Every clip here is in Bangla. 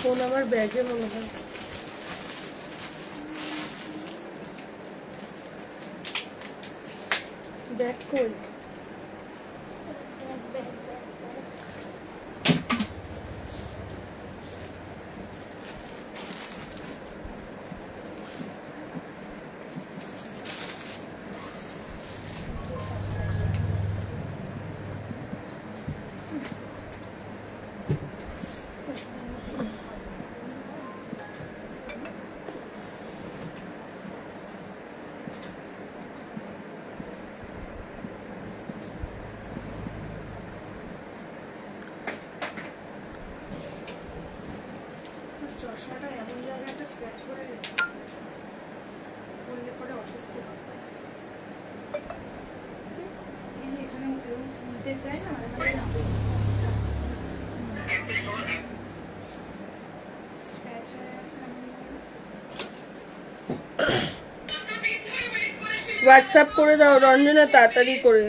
ফোন আমার ব্যাগে মনে হয়। ব্যাগ কই? চশমাটা এমন জায়গায় একটা স্ক্র্যাচ করে গেছে, বললে পরে অসুস্থ হবে। এখানে উল্টে দেয় না, স্ক্র্যাচ হয়ে গেছে। হোয়াটসঅ্যাপ করে দাও রঞ্জনা, তাড়াতাড়ি করে।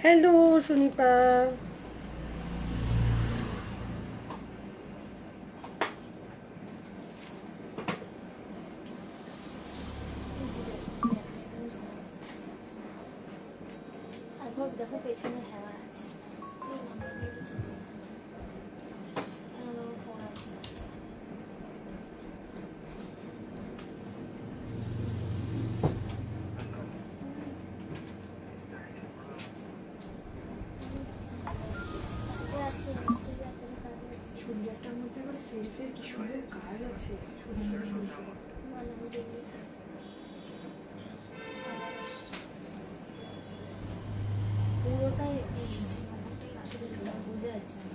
হ্যালো সুনিপা, দেখো পেছনে হ্যামার আছে। ফোন আছে। সুন্দরটার মধ্যে আবার সেলফের কি সুন্দর কাজ আছে, ছোট ছোট ছোট ছোট। পুরোটাই আসলে বোঝা যাচ্ছে না।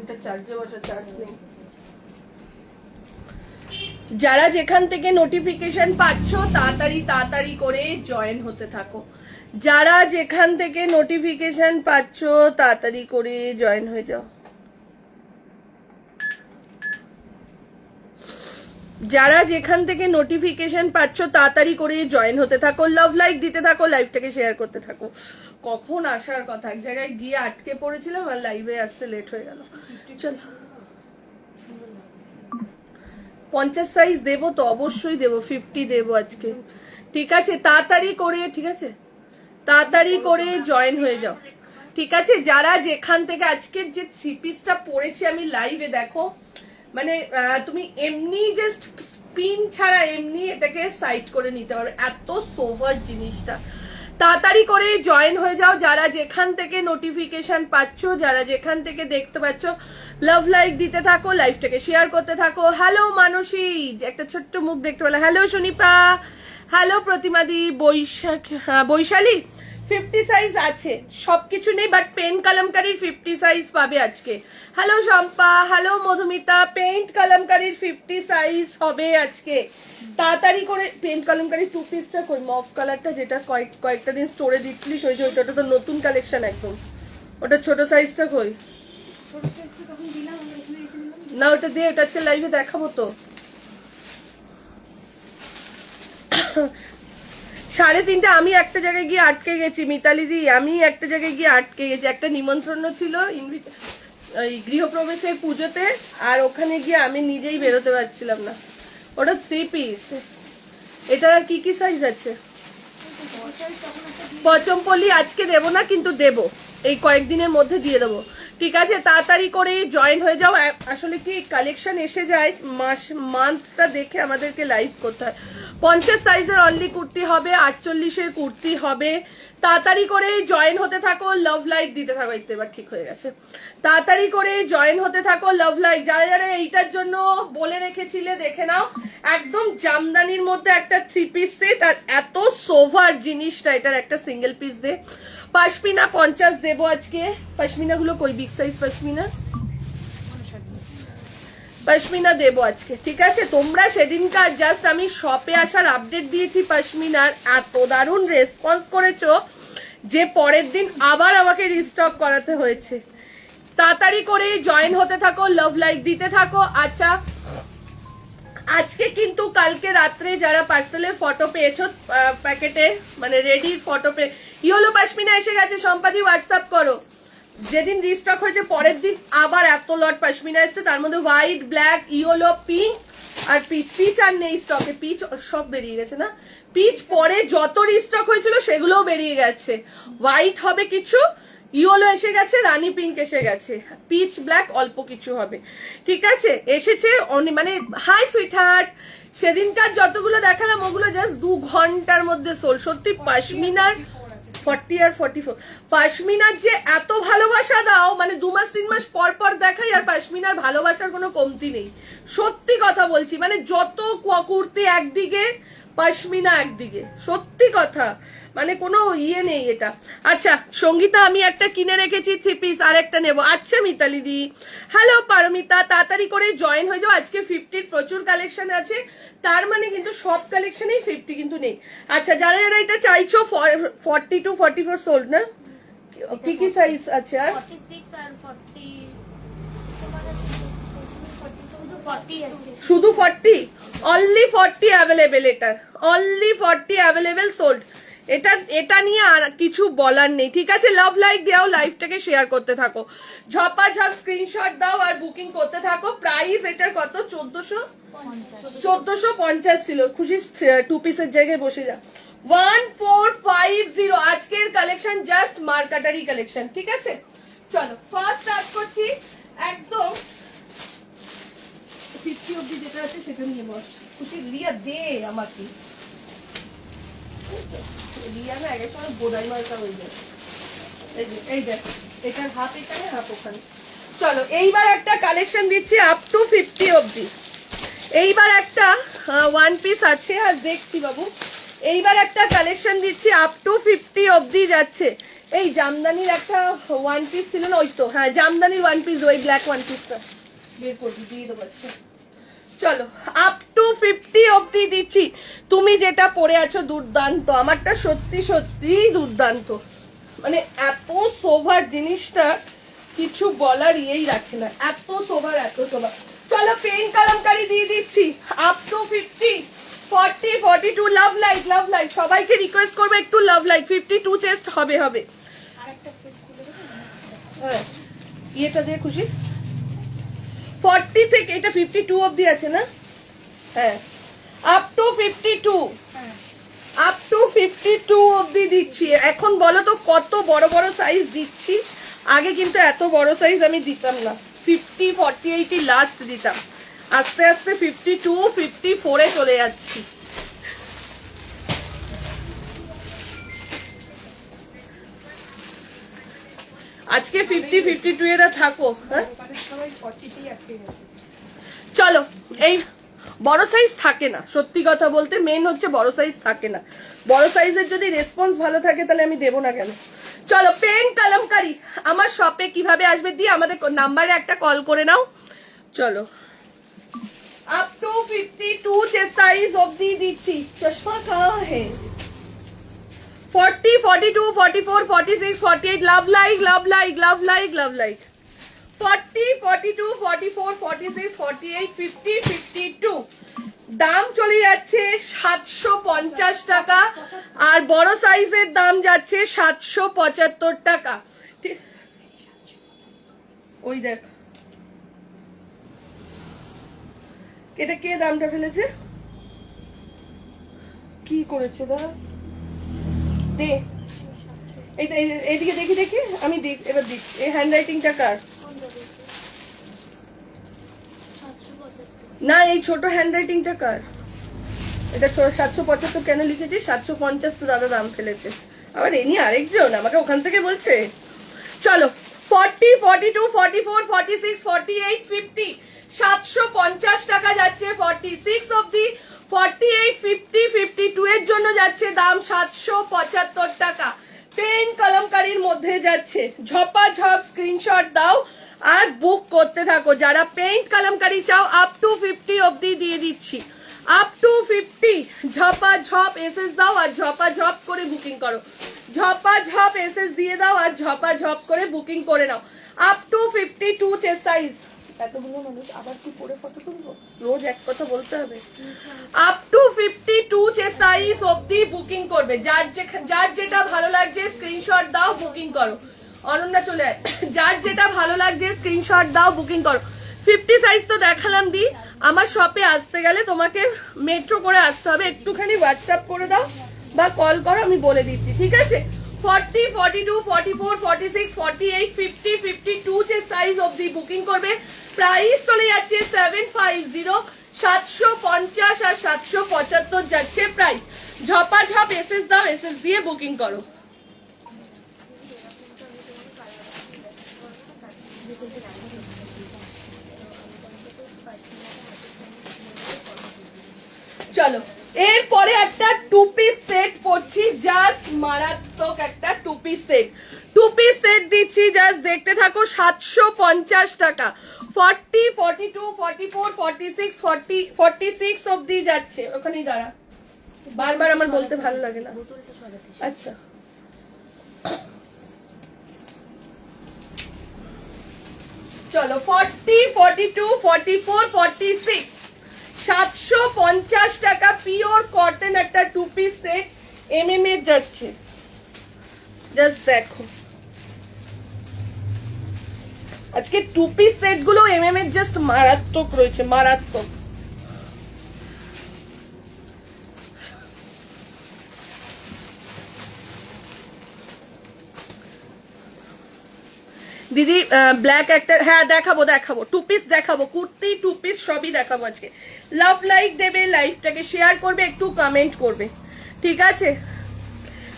এটা চার্জে বসা, চার্জ নেই। যারা যেখান থেকে নোটিফিকেশন পাচ্ছ তাড়াতাড়ি তাড়াতাড়ি করে জয়েন হতে থাকো। যারা যেখান থেকে নোটিফিকেশন পাচ্ছ তাড়াতাড়ি করে জয়েন হয়ে যাও। যারা যেখান থেকে নোটিফিকেশন পাচ্ছ তাড়াতাড়ি করে জয়েন হতে থাকো, লাভ লাইক দিতে থাকো, লাইভটাকে শেয়ার করতে থাকো। কখন আসার কথা, এক জায়গায় গিয়ে আটকে পড়েছিলাম আর লাইভে আসতে লেট হয়ে গেল। চলো 50 সাইজ দেবো তো, অবশ্যই দেবো, 50 দেবো আজকে। ঠিক আছে, তাড়াতাড়ি করে, ঠিক আছে তাড়াতাড়ি করে জয়েন হয়ে যাও। ঠিক আছে, যারা যেখান থেকে আজকের যে থ্রি পিসটা পরেছি আমি লাইভে, দেখো মানে তুমি এমনি জাস্ট পিন ছাড়া এমনি এটাকে সাইড করে নিতে পারো, এত সোভার জিনিসটা। তাড়াতাড়ি করে জয়েন হয়ে যাও যারা যেখান থেকে নোটিফিকেশন পাচ্ছ, যারা যেখান থেকে দেখতে পাচ্ছ, লাভ লাইক দিতে থাকো, লাইভটাকে শেয়ার করতে থাকো। হ্যালো মানসী, একটা ছোট্ট মুখ দেখতে পেলাম। হ্যালো সুনিপা, হ্যালো প্রতিমাদি, বৈশালী 50 সাইজ আছে, সবকিছু নেই বাট পেন কলমকারীর 50 সাইজ পাবে আজকে। Hello Shampa, hello Madhumita, paint কলমকারীর 50 সাইজ হবে আজকে। তাড়াতাড়ি করে পেন্ট কলমকারী টু পিসটা কই, মফ কালারটা যেটা কয়েকটা দিন স্টোরে দিচ্ছিলিস, ওই যে ওটা তো নতুন কালেকশন একদম, ওটা ছোট সাইজটা কই না, ওটা দিয়ে ওটা আজকে লাইভে দেখাবো তো। 3:30 আমি একটা জায়গায় গিয়ে আটকে গেছি মিতালি দি, আমি একটা জায়গায় গিয়ে আটকে গেছি। একটা নিমন্ত্রণ ছিল ওই গৃহপ্রবেশের পুজোতে, আর ওখানে গিয়ে আমি নিজেই বেরোতে পারছিলাম না। ওটা 3 পিস। এটা আর কি কি সাইজ আছে? পচমপল্লি আজকে দেবো না, কিন্তু দেবো, এই কয়েকদিনের মধ্যে দিয়ে দেবো, ঠিক আছে? তাড়াতাড়ি করে জয়েন হয়ে যাও। আসলে কি কালেকশন এসে যায়, মান্থটা দেখে আমাদেরকে লাইভ করতে হয়। 50 সাইজের অনলি কুর্তি হবে, 48-এর কুর্তি হবে। তাড়াতাড়ি করে জয়েন হতে থাকো, লাভ লাইক দিতে থাকো। এবার ঠিক হয়ে গেছে। তাড়াতাড়ি করে জয়েন হতে থাকো, লাভ লাইক। যারা যারা এইটার জন্য বলে রেখেছিলে দেখে নাও, একদম জামদানির মধ্যে একটা 3 পিস সেট, আর এত সোভার জিনিসটা, এটার একটা সিঙ্গেল পিস দে। পশমিনা 50 দেবো আজকে। পশমিনা গুলো কই, বিগ সাইজ পশমিনা দেবো আজকে, ঠিক আছে? তোমরা সেদিনকার জাস্ট আমি শপে আসার আপডেট দিয়েছি পশমিনার, এত দারুণ রেসপন্স করেছো যে পরের দিন আবার আমাকে রিস্টক করাতে হয়েছে। তাড়াতাড়ি করে জয়েন হতে থাকো, লাভ লাইক দিতে থাকো। আচ্ছা, আজকে কিন্তু কালকে রাত্রে যারা পার্সেলের ফটো পেয়েছো প্যাকেটে, মানে রেডি ফটো পেয়ে, ইয়েলো পশমিনা এসে গেছে। সম্পাদি হোয়াটসঅ্যাপ করো। যেদিন রিস্টক হয়েছে পরের দিন আবার এত লট পশমিনা এসছে, তার মধ্যে হোয়াইট, ব্ল্যাক, ইয়েলো, পিঙ্ক আর পিচ। পিচ আর নেই স্টকে, পিচ সব বেরিয়ে গেছে না? পিচ পরে যত রিস্টক হয়েছিল সেগুলোও বেরিয়ে গেছে। হোয়াইট হবে কিছু, ইয়েলো এসে গেছে, রানী পিঙ্ক এসে গেছে, পিচ ব্ল্যাক অল্প কিছু হবে, ঠিক আছে? এসেছে মানে হাই সুইট হার্ট, সেদিনকার যতগুলো দেখালাম ওগুলো জাস্ট 2 ঘন্টার মধ্যে সোল। সত্যি পশমিনার 40 আর 44 পশমিনার যে এত ভালোবাসা দাও, মানে 2 মাস 3 মাস পর পর দেখাই, আর পশমিনার ভালোবাসার কোনো কমতি নেই। সত্যি কথা বলছি, মানে যত কুর্তি একদিকে, পশমিনা একদিকে, সত্যি কথা, মানে কোনো ইয়ে নেই এটা। আচ্ছা সঙ্গীতা, আমি একটা কিনে রেখেছি 3 পিস, আর একটা নেবো। আচ্ছা মিতালি দি, হ্যালো পারমিতা, তাড়াতাড়ি করে জয়েন হয়ে যাও। আজকে 50 প্রচুর কালেকশন আছে, তার মানে কিন্তু সব কালেকশনেই 50 কিন্তু নেই। আচ্ছা, যারা যারা এটা চাইছো, 40 to 44 সোল্ড না? কি কি সাইজ আছে? আর 46 আর 40 শুধু 40? অনলি 40 অ্যাভেলেবেল, এটার অনলি 40 অ্যাভেলেবেল সোল্ড। এটা নিয়ে আর কিছু বলার নেই, ঠিক আছে? লাভ লাইক দাও, লাইভটাকে শেয়ার করতে থাকো, ঝপাঝপ স্ক্রিনশট দাও আর বুকিং করতে থাকো। প্রাইস এটার কত? 1450 ছিল। খুশি 2 পিসের জায়গায় বসে যা। 1450 আজকের কালেকশন, জাস্ট মার্কাটারি কালেকশন, ঠিক আছে? চলো ফার্স্ট স্টার্ট করছি, একদম 50 অবধি যেটা আছে সেটা নিয়ে বস। খুশি রিয়া দে আমাকে, রিয়া না আগে সময় বোধাই মার্কা হয়ে যায়। এই দেখ, এটার হাফ এখানে হাফ ওখানে। চলো এইবার একটা কালেকশন দিচ্ছি আপ টু 50 অবধি। এইবার একটা 1 পিস আছে, আর দেখছি বাবু, এইবার একটা কালেকশন দিচ্ছি আপ টু 50 অবধি যাচ্ছে। এই জামদানির একটা 1 পিস ছিল না, ওই তো, হ্যাঁ জামদানির 1 পিস, ওই ব্ল্যাক 1 পিসটা বের করবি, দিয়ে দেবো। চলো আপ টু 50 অবধি দিচ্ছি। তুমি যেটা পরে আছো দুর্দান্ত, আমারটা সত্যি সত্যি দুর্দান্ত, মানে এত সোভার জিনিসটা কিছু বলার ইয়েই রাখে না, এত সোভার এত সোভার। চলো পেন কালামকারি দিয়ে দিচ্ছি up to 50, 40, 42। Love like, love like, সবাইকে রিকোয়েস্ট করবো একটু লাভ লাইক। 52 চেস্ট হবে হবে। হ্যাঁ ইয়েটা দিয়ে খুশি 40 থেকে এটা 52 অবধি আছে না? হ্যাঁ আপ টু 52, আপ টু 52 অবধি দিচ্ছি। এখন বলো তো কত বড় বড় সাইজ দিচ্ছি, আগে কিন্তু এত বড় সাইজ আমি দিতাম না। 50, 48 লাস্ট দিতাম, আস্তে আস্তে 52, 54-এ চলে যাচ্ছি। আজকে 50, 52 এরা থাকো। হ্যাঁ চলো, এই বড় সাইজ থাকে না, সত্যি কথা বলতে মেন হচ্ছে বড় সাইজ থাকে না। বড় সাইজের যদি রেসপন্স ভালো থাকে তাহলে আমি দেবো না কেন? চলো পেন কালামকারি আমার শপে কিভাবে আসবে দিয়ে আমাদের নাম্বারে একটা কল করে নাও। চলো আপ টু 52 যে সাইজ অবধি দিচ্ছি। চশমা কাহা হে? 40, 42, 44, 46, 48। Love like, love like, love like, love like. 40, 42, 44, 46, 48, 50, 52। দাম চলে যাচ্ছে 750 টাকা, আর বড় সাইজের দাম যাচ্ছে 775 টাকা। ওই দেখ এটা কে দামটা ফেলেছে, কি করেছে দাদা, দে এইদিকে দেখি দেখি, আমি এবার দিচ্ছি। এই হ্যান্ড রাইটিংটা কার? না, এই ছোট হ্যান্ড রাইটিংটা কার? এটা 775 কেন লিখেছি? 750 তো দাদা দাম ফেলেছে। আবার এ নিয়ে আরেকজন আমাকে ওখান থেকে বলছে। চলো 40, 42, 44, 46, 48, 50, 750 টাকা যাচ্ছে 46 অবধি। 48, 50, 52 এর জন্য যাচ্ছে দাম 775 টাকা। পেন কলমকারীর মধ্যে যাচ্ছে, ঝপাঝপ স্ক্রিনশট দাও আর বুক করতে থাকো। যারা পেইন্ট কলমকারী চাও আপ টু 50 অবধি দিয়ে দিচ্ছি, আপ টু 50। ঝপাঝপ এসএস দাও আর ঝপাঝপ করে বুকিং করো, ঝপাঝপ এসএস দিয়ে দাও আর ঝপাঝপ করে বুকিং করে নাও। Up to 52 chest size. এতগুলো মানুষ আবার কি পরে ফটো তুলবো, রোজ এক কথা বলতে হবে। আপ টু 52 চেস্ট সাইজ অবধি বুকিং করবে। যার যেটা ভালো লাগছে স্ক্রিনশট দাও, বুকিং করো। অনন্যা চলে আয়। যার যেটা ভালো লাগছে স্ক্রিনশট দাও, বুকিং করো। 50 সাইজ তো দেখালাম দি। আমার শপে আসতে গেলে তোমাকে মেট্রো করে আসতে হবে, একটুখানি হোয়াটসঅ্যাপ করে দাও বা কল করো, আমি বলে দিচ্ছি, ঠিক আছে? 40, 42, 44, 46, 48, 50, 52 যে সাইজ অবধি বুকিং করবে। প্রাইস চলে যাচ্ছে 750, 750 আর 775 যাচ্ছে প্রাইস। ঝপাঝপ এসএস দাও, এসএস দিয়ে বুকিং করো। চলো এরপরে একটা টু পিস সেট পড়ছি, জাস্ট মারাত্মক একটা two piece set. Two piece set দিচ্ছি, জাস্ট দেখতে থাকো, 750 টাকা। 40, 42, 44, 46, 46 অবধি যাচ্ছে। ওখানেই দাঁড়া, বারবার আমার বলতে ভালো লাগে না। আচ্ছা চলো 40, 42, 44, 46, 750 টাকা। পিওর কটন একটা টু পিস সেট, এমএম এর যাচ্ছে। জাস্ট দেখো আজকে টু পিস সেট গুলো এমএম এর জাস্ট মারাত্মক রয়েছে, মারাত্মক। দিদি ব্ল্যাক একটা, হ্যাঁ দেখাবো দেখাবো, টু পিস দেখাবো, কুর্তি টু পিস সবই দেখাবো আজকে। লাভ লাইক দেবে, লাইভটাকে শেয়ার করবে, একটু কমেন্ট করবে, ঠিক আছে?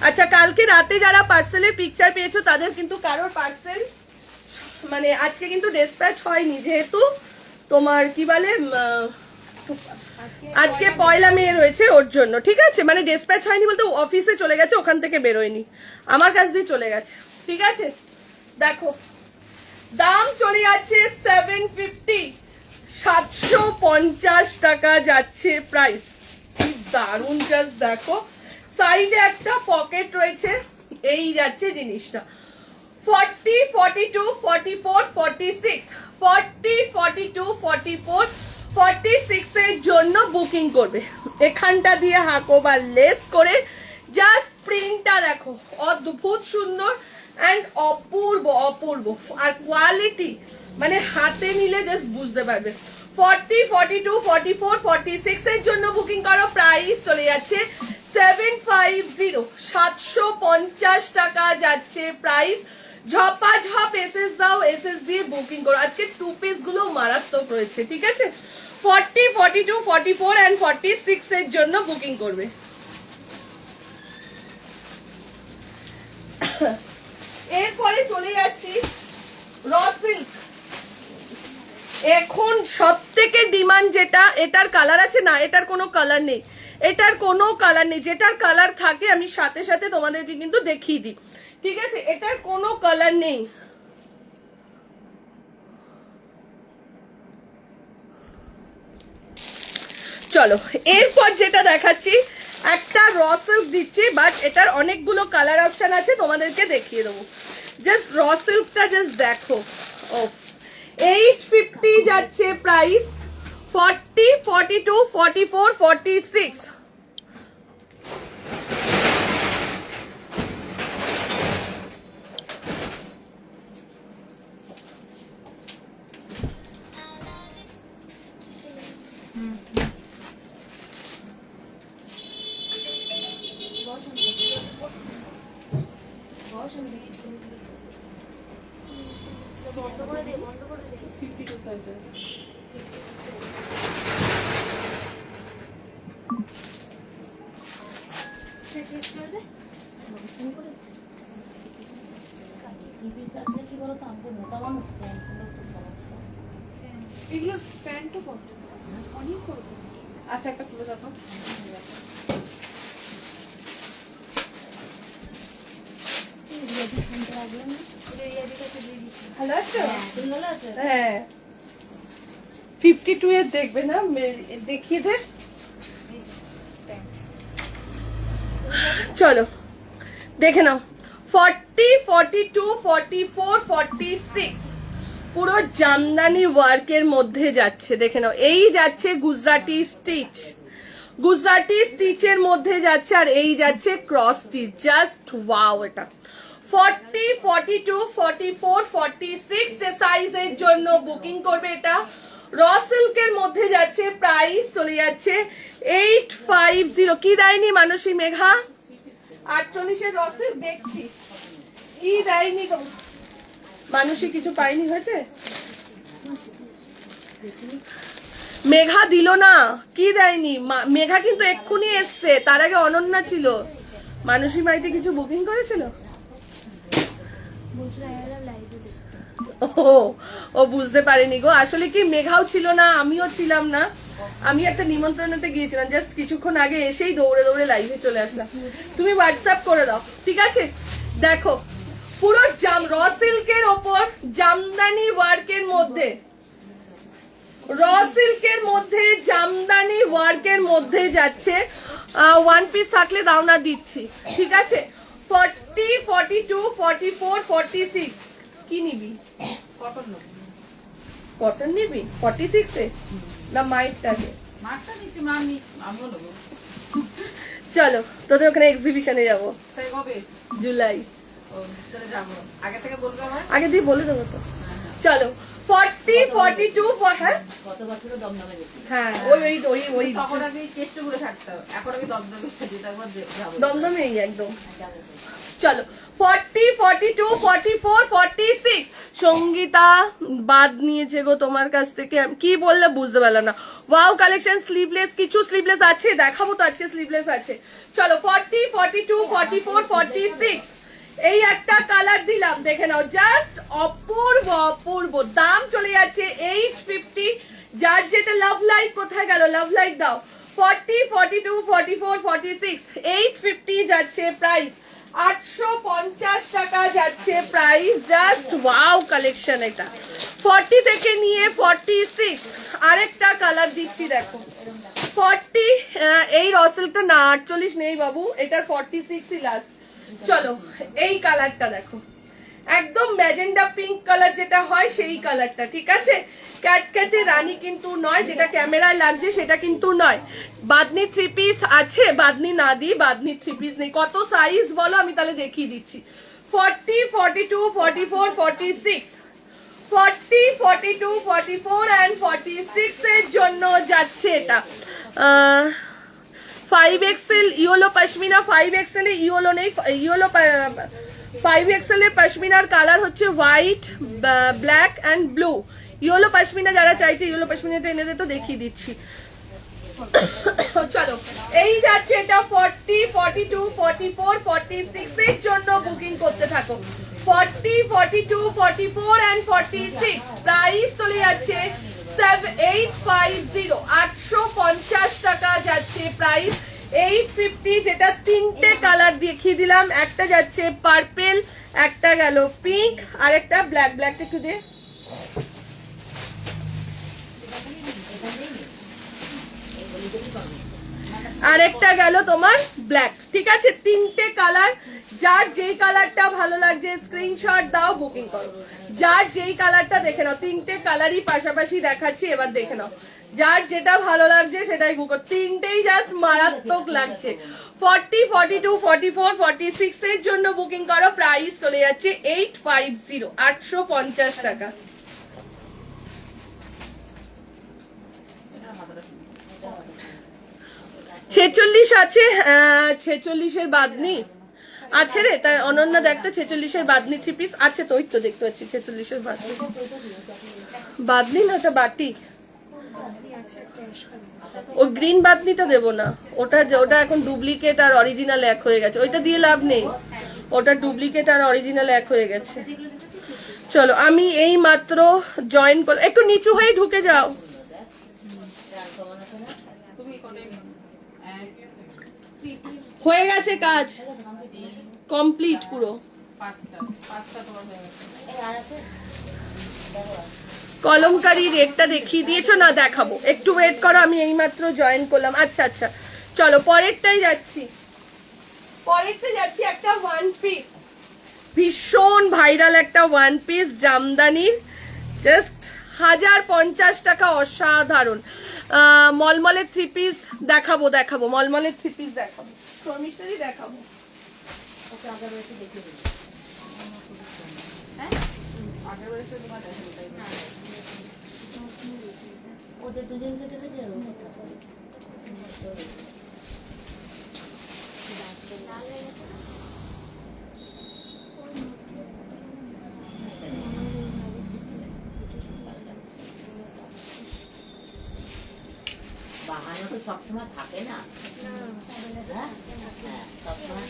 আচ্ছা কালকে রাতে যারা পার্সেলের পিকচার পেয়েছো তাদের কিন্তু কারোর পার্সেল মানে আজকে কিন্তু ডিসপ্যাচ হয়নি, যেহেতু তোমার কি বলে আজকে পয়লা মে রয়েছে ওর জন্য, ঠিক আছে? মানে ডিসপ্যাচ হয়নি বলতে অফিসে চলে গেছে, ওখান থেকে বেরোয়নি, আমার কাছ দিয়ে চলে গেছে, ঠিক আছে? দেখো দাম চলে যাচ্ছে 750, 750 টাকা যাচ্ছে প্রাইস। কি দারুন, জাস্ট দেখো। সাইডে একটা পকেট রয়েছে, এই যাচ্ছে জিনিসটা। 40, 42, 44, 46, 40, 42, 44, 46 এর জন্য বুকিং করবে। এখানটা দিয়ে হাঁকো বা লেস করে, জাস্ট প্রিন্টটা দেখো, অদ্ভুত সুন্দর and Apurba Apurba. R quality মানে হাতে নিলে জাস্ট বুঝতে পারবে। 40, 42, 44, 46 এর জন্য বুকিং করো। প্রাইস চলে যাচ্ছে 750, 750 টাকা যাচ্ছে প্রাইস। ঝপাঝপ এসএস দাও, এসএস দিয়ে বুকিং করো। আজকে টু পিস গুলো মারাত্মক রয়েছে, ঠিক আছে? 40, 42, 44 and 46 এর জন্য বুকিং করবে। এরপরে চলে যাচ্ছি র সিল্ক। এখন সব থেকে ডিমান্ড যেটা, এটার কালার আছে না? এটার কোনো কালার নেই, এটার কোনো কালার নেই। যেটার কালার থাকে আমি সাথে সাথে তোমাদেরকে কিন্তু দেখিয়ে দিই, ঠিক আছে? এটার কোনো কালার নেই। চলো এরপর যেটা দেখাচ্ছি, একটা র সিল্ক দিচ্ছি, বাট এটার অনেকগুলো কালার অপশন আছে, তোমাদেরকে দেখিয়ে দেবো। জাস্ট র সিল্কটা জাস্ট দেখো। ও 850 যাচ্ছে প্রাইস, 40, 42, 44, 46. বন্ধ করে দে, বন্ধ করে দে। 52 সাইজের। সে ঠিক চলবে? ফোন করেছে? টিভিস আসলে কি বলতো, আমাকে মোটা মানুষ প্যান্টগুলো তো সমস্যা। এগুলো প্যান্টও কত? অনেক বড়। আচ্ছা একটা তুলে দেখো। রিয়াদি ফোনটা রাখলাম না? রিয়াদির কাছে দিয়ে দিচ্ছি। ভালো আছো? তুমি ভালো আছো? হ্যাঁ 52 এর দেখবে না, দেখিয়ে দে। চলো দেখে নাও। 40, 42, 44, 46 পুরো জামদানি ওয়ার্কের মধ্যে যাচ্ছে। দেখে নাও, এই যাচ্ছে গুজরাটি স্টিচ, গুজরাটি স্টিচের মধ্যে যাচ্ছে, আর এই যাচ্ছে ক্রস স্টিচ। Just wow! এটা 40, 42, 44, 46 যে সাইজের জন্য বুকিং করবে। এটা র সিল্কের মধ্যে যাচ্ছে, প্রাইস চলে যাচ্ছে 850। কি দেয়নি মানসী মেঘা? 48 এর র সিল্ক দেখছি, কি দেয়নি গো মানসী? কিছু পাইনি হয়েছে? মেঘা দিল না, কি দেয়নি? মেঘা কিন্তু এক্ষুনি এসছে, তার আগে অনন্যা ছিল। মানসী বাড়িতে কিছু বুকিং করেছিল? বলছিল লাইভে দে। ও বুঝতে পারেনি গো। আসলে কি, মেঘাও ছিল না, আমিও ছিলাম না। আমি একটা নিমন্ত্রণতে গিয়েছিলাম, জাস্ট কিছুক্ষণ আগে এসেই দৌড়ে দৌড়ে লাইভে চলে আসলাম। তুমি হোয়াটসঅ্যাপ করে দাও, ঠিক আছে? দেখো পুরো র সিল্কের ওপর জামদানি ওয়ার্কের মধ্যে, র সিল্কের মধ্যে জামদানি ওয়ার্কের মধ্যে যাচ্ছে। ওয়ান পিস থাকলে দাও না, দিচ্ছি, ঠিক আছে? 40, 42, 44, 46 কি নিবি? কটন নিবি 46 এ না মাইটটাকে? মাঠটা নিচ্ছি, মা নি আমিও নেবো। চলো তোদের ওখানে এক্সিবিশনে যাবো তাই কবে? জুলাই। ও চলে যাবো, আগে থেকে বলবে আমার। আগে দিয়ে বলে দেবো তো। চলো 40, 42, হ্যাঁ গত বছরও দমদমে গেছি। হ্যাঁ ওই ওই ওই ওই তখন আমি চেষ্টা করে থাকতাম, এখন আমি দমদমে থাকি, তারপর যাবো। দমদমেই একদম। যাবো। চলো 40, 42, 44, 46 সঙ্গীতা বাদ নিয়েছে গো তোমার কাছ থেকে। কি বললে বুঝতে পারলাম না। ওয়াও কালেকশন স্লিভলেস, কিছু স্লিভলেস আছে, দেখাবো তো আজকে স্লিভলেস আছে। চলো 40, 42, 44, 46 এই একটা কালার দিলাম, দেখে নাও। জাস্ট অপূর্ব অপূর্ব। দাম চলে যাচ্ছে 850। যার যেটা লাভ লাইক, কোথায় গেল লাভ লাইক? দাও। 40, 42, 44, 46 850 যাচ্ছে প্রাইস। 850 টাকা যাচ্ছে প্রাইস। জাস্ট ওয়াও কালেকশন এটা। 40 থেকে নিয়ে 46 আরেকটা কালার দিচ্ছি, দেখো 40 এই রসেলটা না 48 নেই বাবু, এটা 46ই লাস্ট। চলো এই কালারটা দেখো, একদম ম্যাজেন্ডা পিঙ্ক কালার যেটা হয় সেই কালারটা, ঠিক আছে? ক্যাটক্যাটে রানী কিন্তু নয়, যেটা ক্যামেরায় লাগছে সেটা কিন্তু নয়। বাদনি 3 পিস আছে, বাদনি না দিই, বাদনি 3 পিস নেই। কত সাইজ বলো, আমি তাহলে দেখিয়ে দিচ্ছি। 40, 42, 44, 46 40, 42, 44 and 46 এর জন্য যাচ্ছে এটা 5XL ইয়েলো পশমিনা। 5XL এ ইয়েলো নেই, ইয়েলো 5XL এর পশমিনার কালার হচ্ছে white, black and blue. Yellow pashmina যারা চাইছে, ইয়েলো পশমিনাটা এনে দে তো, দেখিয়ে দিচ্ছি। চলো এই যাচ্ছে এটা 40, 42, 44, 46 এর জন্য বুকিং করতে থাকো। 40, 42, 44 and 46 প্রাইস চলে যাচ্ছে 850 850 টাকা যাচ্ছে প্রাইস। 850 যেটা তিনটে কালার দেখিয়ে দিলাম, একটা যাচ্ছে পার্পেল, একটা গেল পিঙ্ক, আর একটা ব্ল্যাক। ব্ল্যাকটা একটু দে। আর একটা গেল তোমার ব্ল্যাক, ঠিক আছে? তিনটে কালার। যার যেই কালারটা ভালো লাগছে স্ক্রিনশট দাও, বুকিং করো। যার যেই কালারটা দেখে নাও, তিনটে কালারই পাশাপাশি দেখাচ্ছি, এবার দেখে নাও। যার যেটা ভালো লাগছে সেটাই বুক করো। তিনটেই জাস্ট মারাত্মক লাগছে। 40, 42, 44, 46 এর জন্য বুকিং করো। প্রাইস চলে যাচ্ছে 850, 850 টাকা। ছেচল্লিশ আছে, 46-এর বাদনি আছে রে, তাই অনন্যা দেখতো 46-এর বাদনি 3 পিস আছে তো, ওই তো দেখতে পাচ্ছি 46-এর বাদনি। বাদনি না, ওটা বাটি। ওই গ্রিন বাদনিটা দেবো না, ওটা এখন ডুপ্লিকেট আর অরিজিনাল এক হয়ে গেছে, ওইটা দিয়ে লাভ নেই, ওটা ডুপ্লিকেট আর অরিজিনাল এক হয়ে গেছে। চলো আমি এই মাত্র জয়েন করো, একটু নিচু হয়ে ঢুকে যাও। হয়ে গেছে কাজ কমপ্লিট পুরো। কলমকারি রেটটা দেখিয়ে দিয়েছো না, দেখাবো, একটু ওয়েট করো, আমি এইমাত্র জয়েন করলাম। আচ্ছা আচ্ছা চলো পরেরটাই যাচ্ছি। একটা ওয়ান পিস, ভীষণ ভাইরাল একটা ওয়ান পিস জামদানির, জাস্ট 1050 টাকা, অসাধারণ। মলমলের 3 পিস দেখাবো, মলমলের 3 পিস দেখাবো, শর্মিষ্ঠারই দেখাবো। ওদের দুজনকে দেখেছে বাহানো তো সবসময় থাকে না,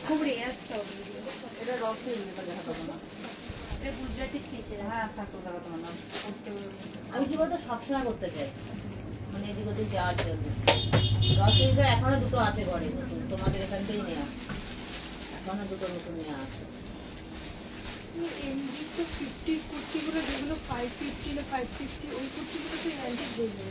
খুব রেয়ার স্টক। এটা রসের দেখা পাবো না। এটা গুজরাটি স্টেশন। হ্যাঁ থাকতো দেখা তোমার নাম। আমি কি বলতো সবসময় করতে চাই, মানে এদিক ওদিক যাওয়ার জন্য। রসগোল্লা এখনো দুটো আছে ঘরে নতুন, তোমাদের এখান থেকেই নেওয়া, এখনো দুটো নতুন নেওয়া আছে। এমনি তো 50 কুর্তিগুলো যেগুলো 550 না 560 ওই কুর্তিগুলো তো অ্যান্টিক দেখবে।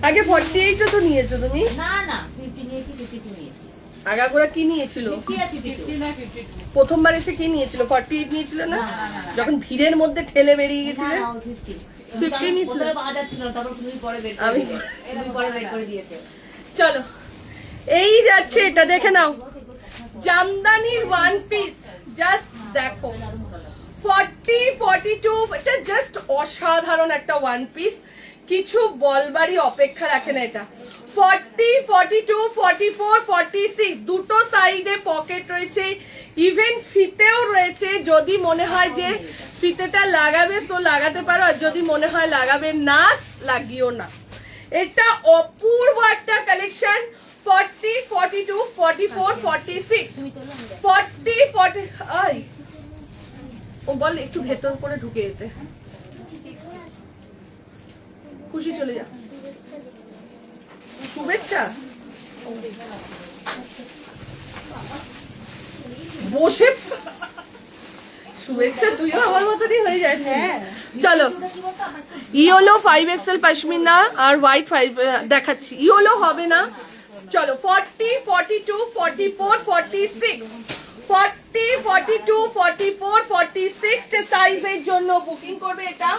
আগে 48 তো নিয়েছো তুমি? না না 50 নিয়েছি, 52 নিয়েছি। আগাগোড়া কি নিয়েছিল? 50 আর 52। 50 না 52 প্রথমবার এসে কি নিয়েছিল? 48 নিয়েছিল না? যখন ভিড়ের মধ্যে ঠেলে বেরিয়ে গেছিলে? না, ও 50 50 নিয়েছিল? ওদের পাওয়া যাচ্ছিল না, তারপর তুমি পরে বের করে দিলে। তুমি পরে বের করে দিয়েছে। চলো এই যাচ্ছে, এটা দেখে নাও, জামদানির ওয়ান পিস, জাস্ট দেখো 40, 42, এটা জাস্ট অসাধারণ একটা ওয়ান পিস, কিছু বলবারই অপেক্ষা রাখে না। এটা 40, 42, 44, 46 দুটো সাইডে পকেট রয়েছে, ইভেন ফিতেও রয়েছে। যদি মনে হয় যে ফিতেটা লাগাবে তো লাগাতে পারো, আর যদি মনে হয় লাগাবে না, লাগিও না। এটা অপূর্ব একটা কালেকশন। 40, 42, 44, 46, 40, 40 আই ও বল একটু ভেতর করে ঢুকে যেতে। খুশি চলে যা, শুভেচ্ছা। বসে শুভেচ্ছা, তুইও আমার মতনই হয়ে যায়। হ্যাঁ চলো, ইয়োলো 5XL পশমিনা আর হোয়াইট 5 দেখাচ্ছি, ইয়োলো হবে না। চলো 40, 42, 44, 46, 40, 42, 44, 46 সাইজের জন্য বুকিং করবে। এটা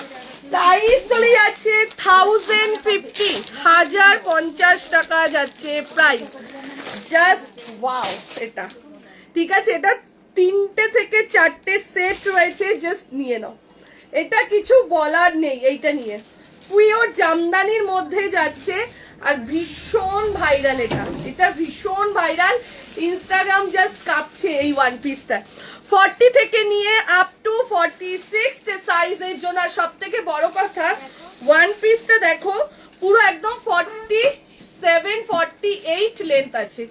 প্রাইস চলে যাচ্ছে 1050, 1050 টাকা যাচ্ছে প্রাইস। জাস্ট ওয়াও, এটা ঠিক আছে, এটা 3টে থেকে 4টে সেট রয়েছে, জাস্ট নিয়ে নাও, এটা কিছু বলার নেই। এইটা নিয়ে পিওর জামদানির মধ্যে যাচ্ছে, আর ভীষণ ভাইরাল, এটা ভীষণ ভাইরাল, ইনস্টাগ্রাম জাস্ট কাঁপছে এই ওয়ান পিসটা। 40 থেকে নিয়ে আপ টু 46 সাইজের জন্য। আর সব থেকে বড় কথা, ওয়ান পিসটা দেখো পুরো একদম 47, 48 লেন্থ আছে।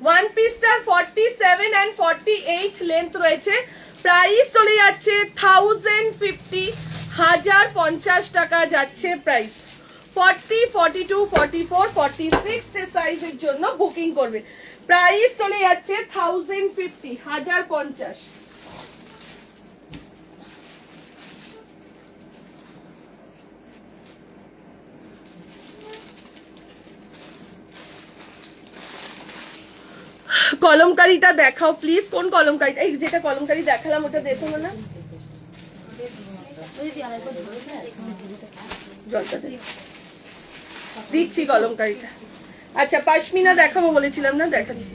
ওয়ান পিসটার 47 and 48 লেন্থ রয়েছে। প্রাইস চলে যাচ্ছে 1050, 1050 টাকা যাচ্ছে প্রাইস। 40, 42, 44, 46 সাইজের জন্য বুকিং করবে। প্রাইস চলে যাচ্ছে 1050, 1050। কলমকারিটা দেখাও প্লিজ, কোন কলমকারি? এই যেটা কলমকারি দেখালাম ওটা দেখো না, জলটা দে। দিচ্ছি কলমকারিটা। আচ্ছা পাশমিনা দেখাবো বলেছিলাম না, দেখাচ্ছি।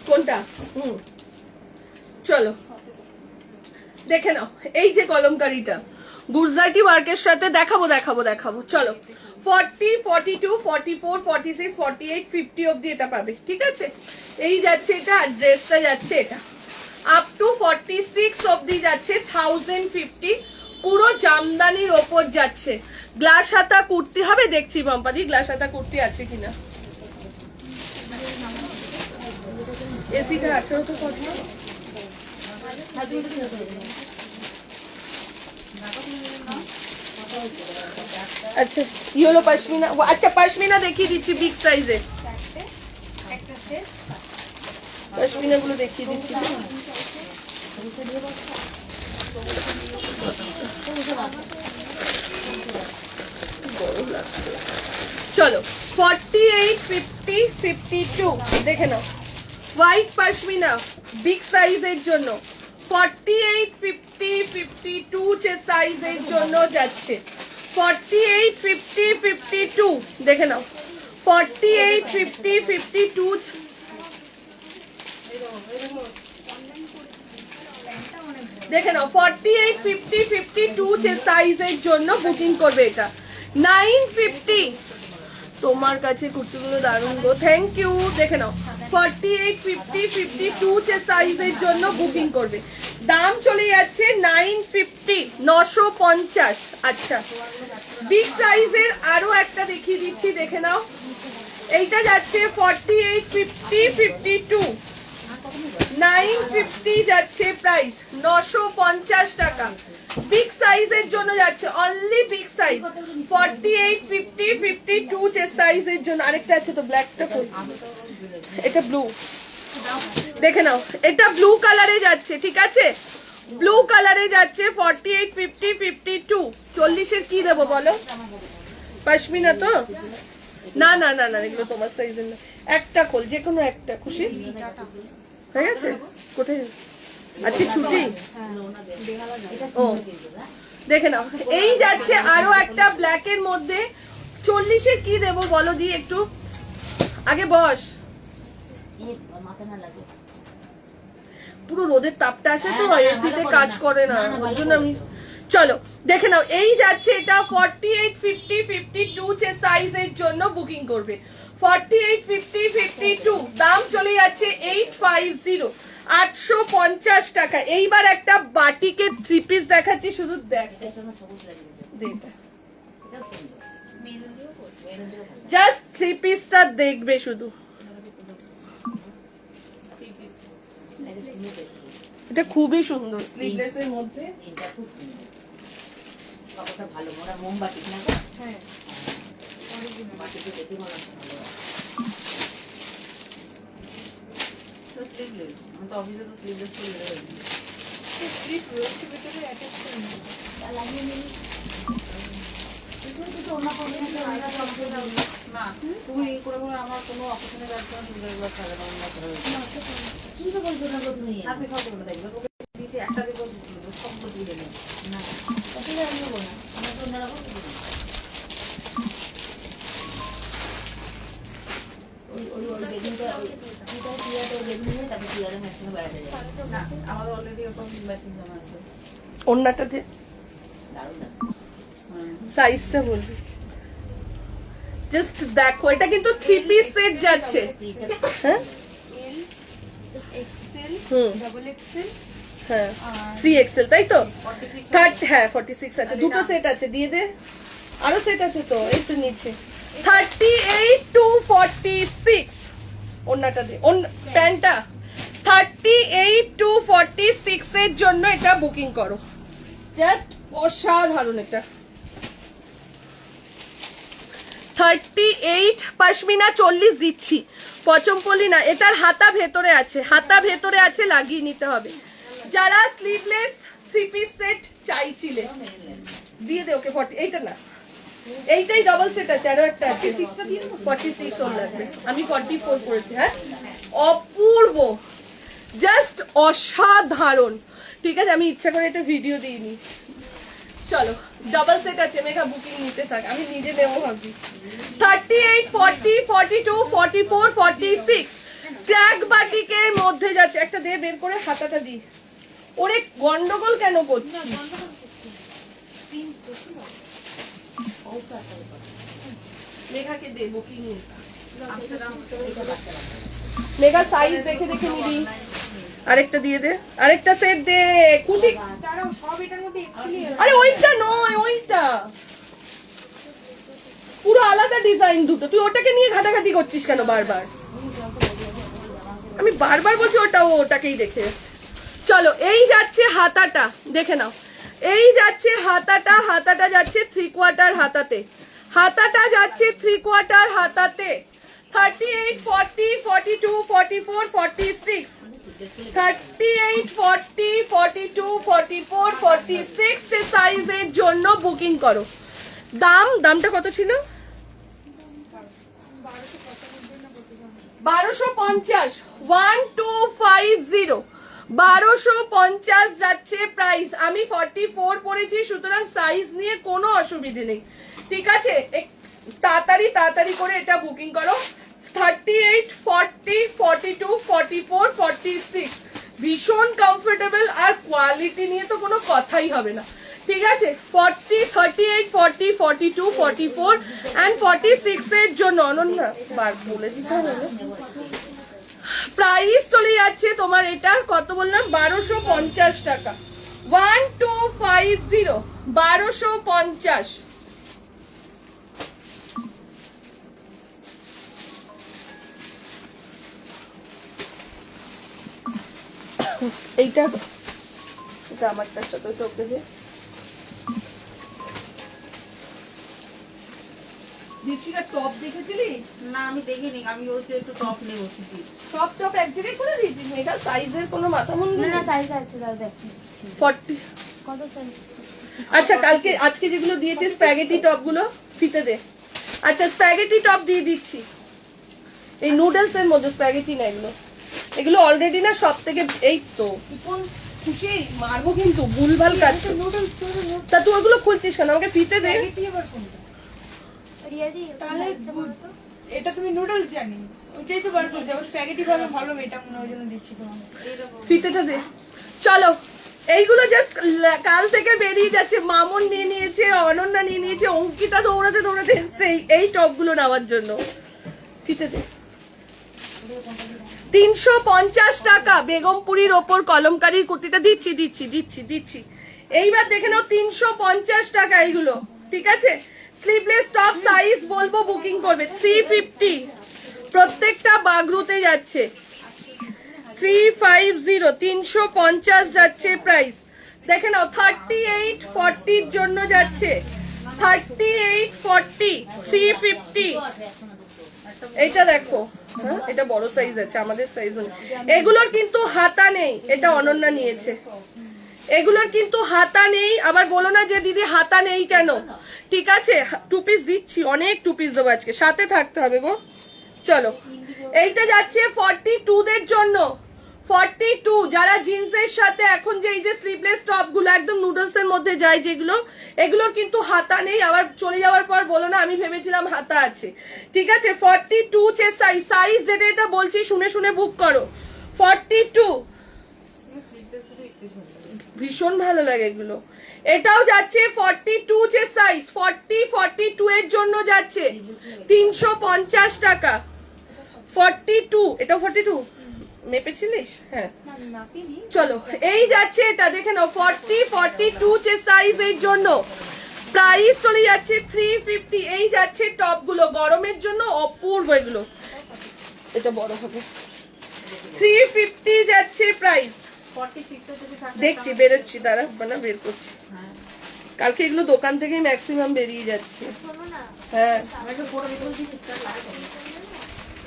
কোনটা? চলো দেখে নাও, এই যে কলমকারিটা গুজরাটি ওয়ার্কের সাথে দেখাবো দেখাবো দেখাবো। চলো 40, 42, 44, 46, 48, 50 অব্দি এটা পাবে, ঠিক আছে? এই যাচ্ছে এটা, আর ড্রেসটা যাচ্ছে এটা আপ টু 46 অব্দি যাচ্ছে 1050, পুরো জামদানির ওপর যাচ্ছে। গ্লাস হাতা কুর্তি হবে, দেখছি পম্পাদি গ্লাস হাতা কুর্তি আছে কিনা। এসিটা 18 তো কত? আচ্ছা ইয়েলো পশমিনা, আচ্ছা পশমিনা দেখিয়ে দিচ্ছি বিগ সাইজের, পশমিনা গুলো দেখিয়ে দিচ্ছি। চলো 48, 50, 52 দেখে নাও। হোয়াইট পশমিনা বিগ সাইজের জন্য 48, 50, 52 যে সাইজের জন্য যাচ্ছে। 48, 50, 52 দেখে নাও। 48, 50, 52 দেখে নাও। 48, 50, 52 যে সাইজের জন্য বুকিং করবে এটা 950। তোমার কাছে কুর্তিগুলো দারুণ গো, থ্যাংক ইউ। দেখে নাও 48, 50, 52 যে সাইজের জন্য বুকিং করবে, দাম চলে যাচ্ছে 950, 950। আচ্ছা বিগ সাইজের আরো একটা দেখিয়ে দিচ্ছি, দেখে নাও। এইটা যাচ্ছে 48, 50, 52, 950 যাচ্ছে প্রাইস, 950 টাকা। বিগ সাইজের জন্য যাচ্ছে, অনলি বিগ সাইজ 48, 50, 52 যে সাইজের জন্য। আরেকটা আছে তো ব্ল্যাকটা, এটা ব্লু, দেখে নাও এটা ব্লু কালারে যাচ্ছে, ঠিক আছে? ব্লু কালারে যাচ্ছে 48, 50, 52। 40-এর কি দেবো বলো? পশমিনা তো না না না না, এগুলো তোমার সাইজের না। একটা খোল, যে কোনো একটা, খুশি হয়ে গেছে? কোথায় আজকে ছুটি? ও দেখে নাও এই যাচ্ছে আরো একটা ব্ল্যাকের মধ্যে। 40-এর কি দেবো বলো দিয়ে একটু, আগে বস। পুরো রোদের তাপটা আসে তো, এসিতে কাজ করে না, ওর জন্য আমি। চলো দেখে নাও এই যাচ্ছে এটা 48, 50, 52 যে সাইজের জন্য বুকিং করবে। 48, 50, 52 দাম চলে যাচ্ছে 850, 850 টাকা। এইবার একটা বাটিকের 3 পিস দেখাচ্ছি, শুধু দেখ, জাস্ট 3 পিসটা দেখবে শুধু। এটা খুবই সুন্দর, স্লিভলেসের মধ্যে। ভালো মোমবাতি না? হ্যাঁ বাটিতে দেখি মনে হচ্ছে ভালো। স্লিভলেস, আমি তো অফিসে তো স্লিভলেস করে রেখেছি। স্লিপ রয়েছে ভিতরে অ্যাটাচ করে নিই, লাগিয়ে নিই। তুই তো অন্য কোনো না তুমি এই করে করে আমার কোনো অপশনে ব্যবসা সুন্দর ছাড়া না করে কি তো বলছো না তুমি? আপনি সব করে দেখবে, তোকে দিতে একটা দেব সব দিয়ে নেবে না কত আমি নেবো না, আমরা তো অন্যরকম দেবো না। ওই বেগুনটা পিয়াটা বেগুন নিয়ে তারপর পিয়ারের ম্যাচিং বেড়াতে যাবে। না আমাদের অলরেডি ওরকম ম্যাচিং জামা আছে। অন্যটাতে দারুণ সাইজটা বলবি, জাস্ট দেখো এটা কিন্তু 3 পিস সেট যাচ্ছে। হ্যাঁ এল এক্সেল হুম ডাবল এক্সেল হ্যাঁ 3XL তাই তো? 30 হ্যাঁ 46 আছে, দুটো সেট আছে, দিয়ে দে। আরো সেট আছে তো, এই তো নিচে 38 to 46 ওন্নাটা দে, প্যান্টটা 38 to 46 এর জন্য এটা বুকিং করো, জাস্ট অসাধারণ। এটা 38 পশমিনা 40 দিচ্ছি, পচমপল্লি না। এটার হাতা ভেতরে আছে, হাতা ভেতরে আছে, লাগিয়ে নিতে হবে। যারা স্লিভলেস 3 পিস সেট চাইছিলে দিয়ে দে ওকে 40, এইটা না এইটাই ডাবল সেট আছে, আরো একটা আছে 46 ওর লাগবে, আমি 44 পড়েছি। হ্যাঁ অপূর্ব, জাস্ট অসাধারণ। ঠিক আছে, আমি ইচ্ছা করে এটা ভিডিও দিইনি। চলো ডাবল সেট আছে, মেঘা বুকিং নিতে থাক, আমি নিজে নেবো ভাবছি। 38, 40, 42, 44, 46 ট্র্যাক বাটিকের মধ্যে যাচ্ছে। একটা দে বের করে, হাতাটা দি। ওরে গন্ডগোল কেন করছিস? মেঘাকে দে বুকিং নিতে। মেঘা সাইজ দেখে দেখে নিবি। আরেকটা দিয়ে দে, আরেকটা সেট দে, খুশি। আরে ওইটা নয়, ওইটা পুরো আলাদা ডিজাইন দুটো, তুই ওটাকে নিয়ে ঘাটাঘাটি করছিস কেন বারবার? আমি বারবার বলছি ওটা, ওটাকেই দেখে যাচ্ছে। চলো এই যাচ্ছে হাতাটা, দেখে নাও। এই যাচ্ছে হাতাটা, হাতাটা যাচ্ছে 3/4 হাতাতে, হাতাটা যাচ্ছে 3/4 হাতাতে। 38, 40, 42, 44, 46 38, 40, 42, 44, 46 সাইজের জন্য বুকিং করো। দামটা কত ছিল? 1250, 1250, 1250 যাচ্ছে প্রাইস। আমি 44 পরেছি, সুতরাং সাইজ নিয়ে কোনো অসুবিধে নেই। ঠিক আছে, তাড়াতাড়ি করে এটা বুকিং করো। 38, 40, 42, 44, 46 ভীষণ কমফোর্টেবল, আর কোয়ালিটি নিয়ে তো কোনো কথাই হবে না। ঠিক আছে, 40, 38, 40, 42, 44 and 46 এর জন্য অনন্যা বার বলে দিতে হবে। প্রাইস চলে যাচ্ছে তোমার এটা কত বললাম? 1250 টাকা। 1250, 1250। এইটা এটা আমারটার সাথে ওকে দে। দীপশিকা টপ দেখেছিলি? না আমি দেখিনি, আমি ওই তো একটু টপ নিয়ে বসেছি। টপ এক জায়গায় করে দিয়েছিস? এটা সাইজের কোনো মাথা মুন্ডু না নেই? না সাইজ আছে দাও দেখ 40। কত সাইজ। আচ্ছা আজকে যেগুলো দিয়েছে স্প্যাগেটি টপ গুলো ফিতে দে। আচ্ছা স্প্যাগেটি টপ দিয়ে দিচ্ছি, এই নুডলস এর মধ্যে স্প্যাগেটি না এগুলো, এগুলো অলরেডি না সব থেকে। এই তো কোন খুশি মারবো কিন্তু, ভুলভাল কাজ। তা তুই ওগুলো খুলছিস কেন? আমাকে ফিতে দে। রিয়া দি তাহলে সাইজটা বলো তো। এটা তুমি নুডলস জানি, ওইটাই তো বার করতে হবে। স্প্যাগেটি ভাবে ভালো, এটা মনে হয় জন্য দিচ্ছি তোমাকে। ফিতেটা দে। চলো এইগুলো জাস্ট কাল থেকে বেরিয়ে যাচ্ছে। মামন নিয়ে নিয়েছে, অনন্যা নিয়ে নিয়েছে, অঙ্কিতা দৌড়াতে দৌড়াতে এসছে এই টপ গুলো নেওয়ার জন্য। ফিতে দে। 350 টাকা বেগমপুরীর ওপর কলমকারীর কুর্তিটা দিচ্ছি। এইবার দেখে নাও 350 টাকা এইগুলো। ঠিক আছে, স্লিভলেস টপ সাইজ বলবো বুকিং করবে। 350 প্রত্যেকটা বাগরুতে যাচ্ছে। 350, 350 যাচ্ছে প্রাইস। দেখে নাও 38, 40 এর জন্য যাচ্ছে। 38, 40, 350। এইটা দেখো, হ্যাঁ এটা বড় সাইজ আছে, আমাদের সাইজ মানে। এগুলোর কিন্তু হাতা নেই, এটা অনন্যা নিয়েছে। এগুলোর কিন্তু হাতা নেই, আবার বলো না যে দিদি হাতা নেই কেন। ঠিক আছে, 2 পিস দিচ্ছি, অনেক 2 পিস দেবো আজকে, সাথে থাকতে হবে গো। চলো এইটা যাচ্ছে 42 দের জন্য। 42 যারা জিন্সের সাথে এখন যে এই যে স্লিভলেস টপ গুলো একদম নুডলস এর মধ্যে যায় যেগুলো, এগুলোর কিন্তু হাতা নেই। আবার চলে যাওয়ার পর বলো না আমি ভেবেছিলাম হাতা আছে। ঠিক আছে, 42 সাইজ যেটা এটা বলছি শুনে শুনে বুক করো। 42 ভীষণ ভালো লাগে এগুলো। এটাও যাচ্ছে 42 সাইজ, 40, 42 এর জন্য যাচ্ছে 350 টাকা। 42, এটা 42 মেপেছিলিস? হ্যাঁ চলো এই যাচ্ছে এটা দেখে নাও। 40, 42 সাইজ এর জন্য প্রাইস চলে যাচ্ছে 350। এই যাচ্ছে টপ গুলো গরমের জন্য অপূর্ব এগুলো। এটা বড় হবে। 350 যাচ্ছে প্রাইস। 46 যদি থাকে দেখছি বেরোচ্ছি, দাঁড়া মানে বের করছি। কালকে এগুলো দোকান থেকেই ম্যাক্সিমাম বেরিয়ে যাচ্ছে। শোনো না হ্যাঁ আমি একটু পরে দেখবো যে ঠিকঠাক লাগে।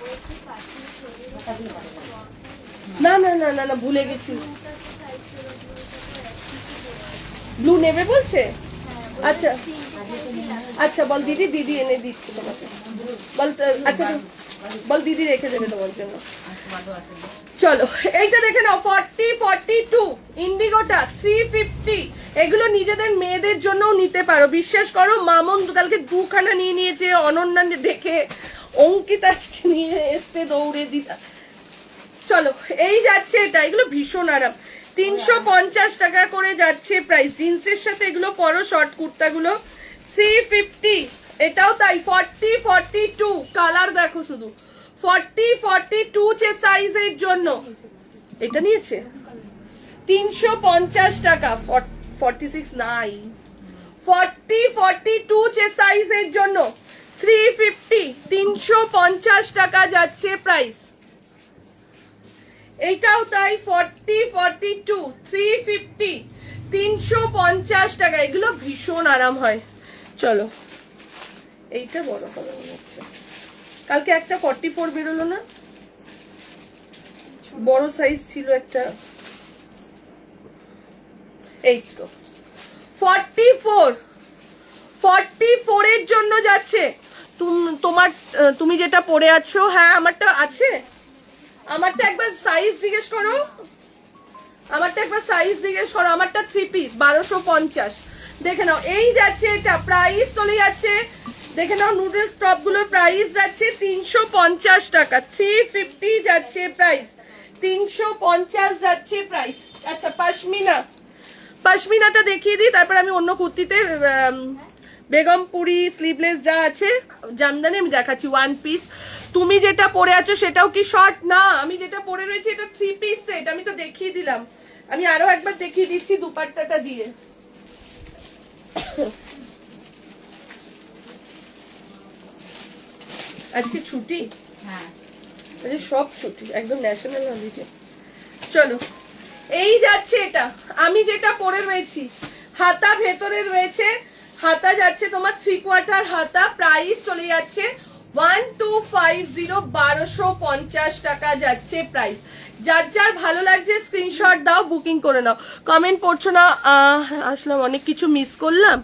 ওই কি পাচ্ছি না না না না না ভুলে গেছি। ব্লু নেবে বলছে? আচ্ছা আচ্ছা বল দিদি, দিদি এনে দিচ্ছি তোমাকে, বল আচ্ছা বল দিদি রেখে দেবে তোমার জন্য। চলো এইটা দেখে নাও, 40-42 ইন্ডিগোটা 350। এগুলো নিজেদের মেয়েদের জন্যও নিতে পারো, বিশ্বাস করো। মামন কালকে 2খানা নিয়ে নিয়েছে, অনন্যা দেখে অঙ্কিতা নিয়ে এসছে দৌড়ে দিদা। চলো এই যাচ্ছে এটা, এগুলো ভীষণ আরাম, 350 টাকা করে যাচ্ছে প্রাইস। জিন্সের সাথে এগুলো পরো, শর্ট কুর্তাগুলো 350। এটাও তাই 40-42, কালার দেখো শুধু, 40-42 যে সাইজের জন্য এটা নিয়েছে 350 টাকা, 46 নাই, 40-42 যে সাইজের জন্য 350, 350 টাকা যাচ্ছে প্রাইস। এইটাও তাই 40-42 350, 350 টাকা। এগুলো ভীষণ আরাম হয়। চলো এইটা বড় হবে মনে হচ্ছে, কালকে একটা 44 বেরোলো না, বড় সাইজ ছিল একটা, এই তো 44 এর জন্য যাচ্ছে। তোমার তুমি যেটা পরে আছো, হ্যাঁ আমারটা আছে, আমারটা একবার সাইজ জিজ্ঞেস করো, আমারটা একবার সাইজ জিজ্ঞেস করো, আমারটা 3 পিস 1250। দেখে নাও এই যাচ্ছে, এটা প্রাইস চলে যাচ্ছে, দেখে নাও নুডলস টপ গুলোর প্রাইস যাচ্ছে 350 টাকা, 350 যাচ্ছে প্রাইস, 350 যাচ্ছে প্রাইস। আচ্ছা পশমিনা, পশমিনাটা দেখিয়ে দিই, তারপর আমি অন্য কুর্তিতে বেগমপুরি স্লিভলেস যা আছে জামদানি আমি দেখাচ্ছি। 1 পিস তুমি যেটা পরে আছো সেটাও কি শর্ট? না, আমি যেটা পরে রয়েছে এটা 3 পিস সেট, আমি তো দেখিয়ে দিলাম, আমি আরো একবার দেখিয়ে দিচ্ছি দুপাট্টাটা দিয়ে। আজকে ছুটি, হ্যাঁ আজকে সব ছুটি, একদম ন্যাশনাল হলিডে। চলো এই যাচ্ছে এটা, আমি যেটা পরে রয়েছি, হাতা ভেতরে রয়েছে, হাতা যাচ্ছে তোমার 3/4 হাতা, প্রাইস চলে যাচ্ছে 1250, 1250 টাকা যাচ্ছে প্রাইস। যার যার ভালো লাগছে স্ক্রিনশট দাও, বুকিং করে নাও। কমেন্ট পড়ছো না, আসলাম, অনেক কিছু মিস করলাম।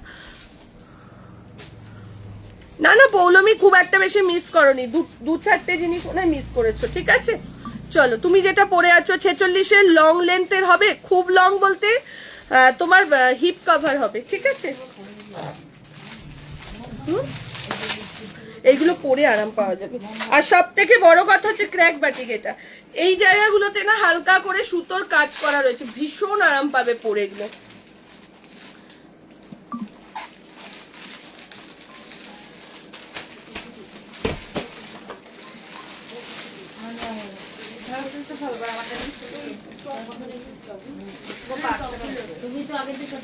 না না পৌলমি, খুব একটা বেশি মিস করনি, 2-4টে জিনিস মনে মিস করেছো, ঠিক আছে। চলো তুমি যেটা পরে আছো 46-এর লং লেন্থের হবে, খুব লং বলতে তোমার হিপ কভার হবে, ঠিক আছে। এইগুলো পরে আরাম পাওয়া যাবে। আর সব থেকে বড় কথা হচ্ছে ক্র্যাক বাটিক, এটা এই জায়গাগুলোতে না হালকা করে সুতোর কাজ করা রয়েছে, ভীষণ আরাম পাবে পরে এগুলো। তুমি তো আগে থেকে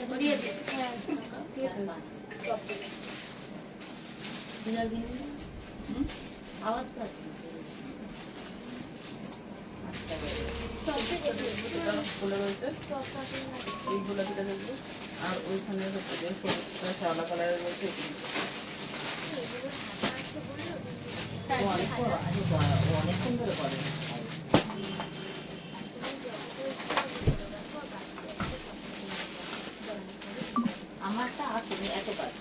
আওয়াজ এইগুলো যেটা দেখবে, আর ওইখানে হচ্ছে যে শ্যাওলা কালারের রয়েছে, অনেকক্ষণ ধরে করে। আমারটা আছে এত কাজ।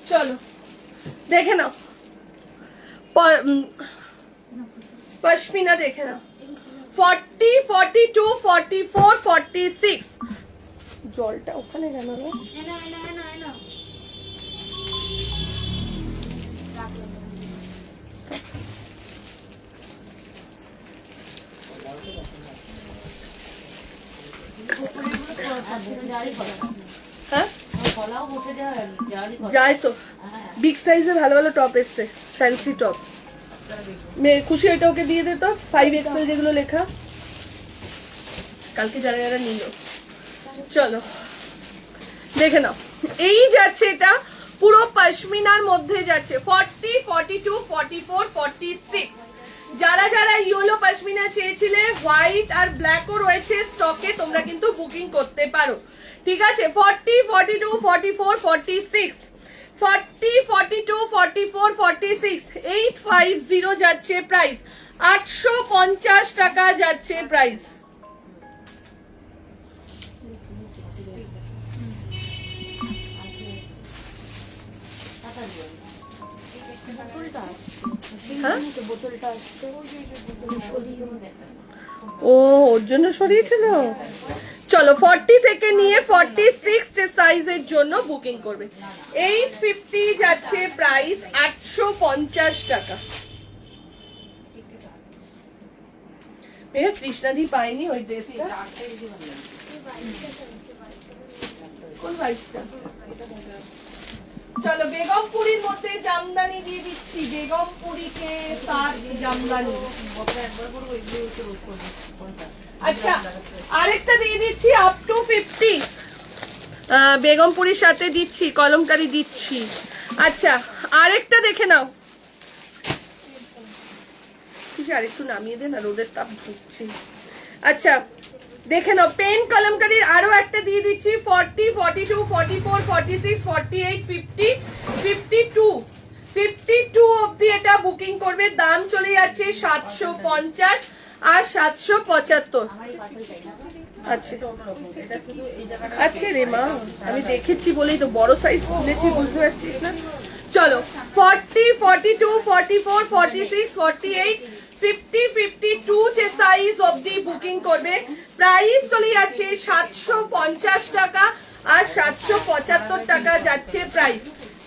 চলো দেখে নাও পশমিনা, দেখে নাও 40, 42, 44, 46। জলটা ওখানে কেন রে? হ্যাঁ যায় তো, বিগ সাইজে ভালো ভালো টপ এসছে, ফ্যান্সি টপ। খুশি এটা ওকে দিয়ে দে তো, 5XL যেগুলো লেখা, কালকে যারা যারা নিল। চলো দেখে নাও এই যাচ্ছে, এটা পুরো পশমিনার মধ্যে যাচ্ছে 40, 42, 44, 46। যারা যারা ইয়েলো পশমিনা চেয়েছিলে, হোয়াইট আর ব্ল্যাকও রয়েছে স্টকে, তোমরা কিন্তু বুকিং করতে পারো, ঠিক আছে। 40, 42, 44, 46, 40, 42, 44, 46, 850 যাচ্ছে প্রাইস, 850 টাকা যাচ্ছে প্রাইস। বোতলটা আসছে হ্যাঁ? সেই তো বোতলটা আসছে সরিয়ে ও ওর জন্য সরিয়েছিল। চলো 40 থেকে নিয়ে 46 যে সাইজের জন্য বুকিং করবে। 850 যাচ্ছে প্রাইস, 850 টাকা। মেয়ে কৃষ্ণাদি পাইনি ওই ড্রেসটা, কোন বাইকটা? চলো বেগমপুরীর মধ্যে জামদানি দিয়ে দিচ্ছি, বেগমপুরীকে তার জামদানি। আচ্ছা আরেকটা দিয়ে দিচ্ছি আপ টু 50, বেগমপুরীর সাথে দিচ্ছি, কলমকারি দিচ্ছি। আচ্ছা আরেকটা দেখে নাও, ঠিক আছে আরেকটু নামিয়ে দে না, রোদের তাপ ঢুকছে। আচ্ছা দেখে নাও, পেন কলমকারির আরো একটা দিয়ে দিচ্ছি 40, 42, 44, 46, 48, 50, 52, 52 অবধি এটা বুকিং করবে। দাম চলে যাচ্ছে 750 আর 775। আচ্ছা আচ্ছা রে মা, আমি দেখেছি বলেই তো বড় সাইজ খুলেছি, বুঝতে পারছিস না। চলো 40, 42, 44, 46, 48, 50, 52 যে সাইজ অবধি বুকিং করবে। প্রাইস চলে যাচ্ছে 750 টাকা আর 775 টাকা যাচ্ছে প্রাইস।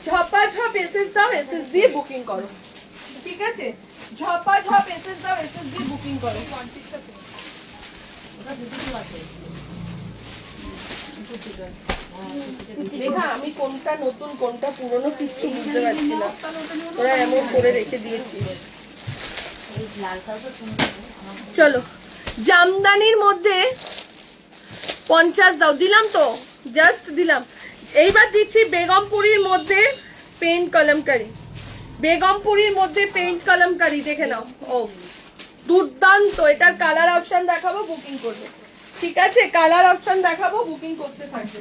ঝপাঝপ এসএস দাও, এসএস দিয়ে বুকিং করো, ঠিক আছে? ঝপাঝপ এসএস দাও, এসএস দিয়ে বুকিং করো। দেখা আমি কোনটা নতুন কোনটা পুরনো কিচ্ছু বুঝতে পারছি না, ওরা এমন করে রেখে দিয়েছি। চলো জামদানির মধ্যে 50 দাও, দিলাম তো, জাস্ট দিলাম। এইবার দিচ্ছি বেগমপুরীর মধ্যে পেইন্ট কলমকারি, বেগমপুরীর মধ্যে পেইন্ট কলমকারি দেখে নাও। ও দুর্দান্ত, এটার কালার অপশন দেখাবো, বুকিং করবে, ঠিক আছে? কালার অপশন দেখাবো, বুকিং করতে থাকবে।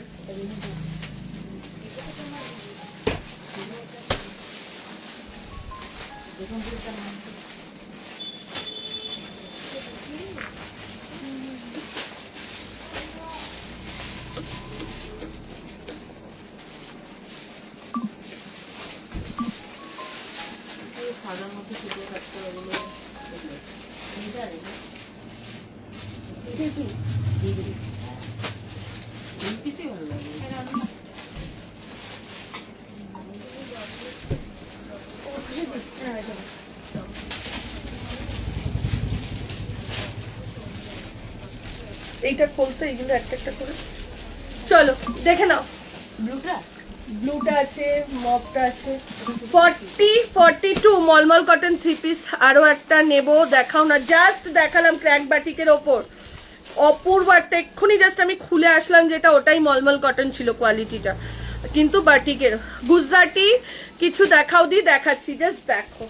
সাদার মধ্যে ফুটিয়ে কাটতে হবে। ভালো লাগে। এইটা খুলতে এইগুলো একটা একটা করে। চলো দেখে নাও, ব্লুটা ব্লুটা আছে, মপটা আছে। 40, 42 মলমল কটন 3 পিস আরো একটা নেব, দেখাও না, জাস্ট দেখালাম ক্র্যাক বাটিকের ওপর। অপূর্ব একটা, এক্ষুনি জাস্ট আমি খুলে আসলাম যেটা, ওটাই মলমল কটন ছিল কোয়ালিটিটা, কিন্তু বাটিকের। গুজরাটি কিছু দেখাও দি, দেখাচ্ছি, জাস্ট দেখো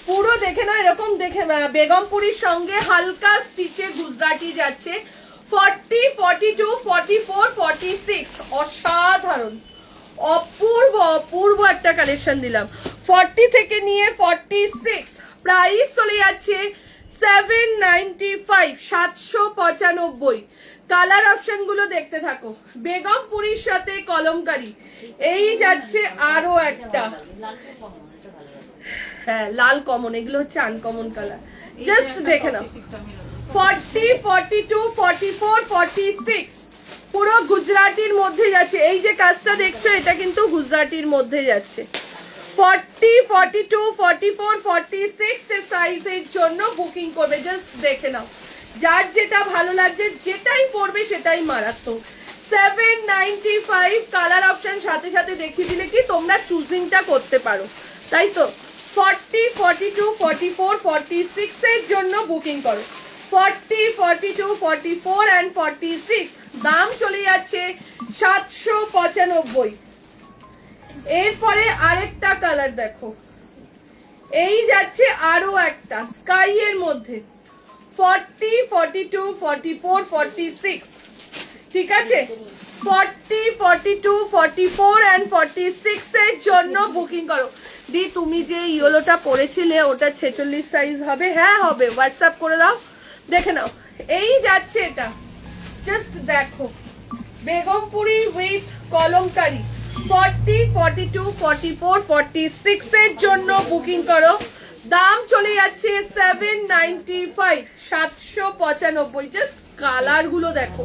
পুরো দেখে নাও। এরকম দেখে বেগমপুরীর সঙ্গে হালকা স্টিচে গুজরাটি যাচ্ছে। 40, 42, 44, 46 অসাধারণ, অপূর্ব অপূর্ব একটা কালেকশন দিলাম। 40 থেকে নিয়ে 46 প্রাইস চলে যাচ্ছে 795, 795। কালার অপশন গুলো দেখতে থাকো। বেগমপুরীর সাথে কলমকারি, এই যাচ্ছে আরো একটা, হ্যাঁ লাল কমন, এগুলো হচ্ছে আনকমন কালার, জাস্ট দেখে নাও। 40, 42, 44, 46 পুরো গুজরাটির মধ্যে যাচ্ছে। এই যে কাজটা দেখছো এটা কিন্তু গুজরাটির মধ্যে যাচ্ছে। 40, 42, 44, 46 এর সাইজের জন্য বুকিং করবে, জাস্ট দেখে নাও। যার যেটা ভালো লাগছে, যেটাই পড়বে সেটাই মারাত্মক। 795 কালার অপশন সাথে সাথে দেখিয়ে দিলে কি তোমরা চুজিংটা করতে পারো, তাই তো? 40, 42, 44, 46 এর জন্য বুকিং করো। 40, 42, 44 and 46 দাম চলে যাচ্ছে 795। এরপরে আরেকটা কালার দেখো, এই যাচ্ছে আরো একটা স্কাই এর মধ্যে। 40, 42, 44, 46 ঠিক আছে? 40, 42, 44 and 46 এর জন্য বুকিং করো। দি তুমি যে ইয়েলোটা পরেছিলে ওটা 46 সাইজ হবে? হ্যাঁ হবে, হোয়াটসঅ্যাপ করে দাও, দেখে নাও। এই যাচ্ছে এটা, জাস্ট দেখো, বেগমপুরি উইথ কলমকারি 40, 42, 44, 46 এর জন্য বুকিং করো। দাম চলে যাচ্ছে 795, 795। জাস্ট কালার গুলো দেখো,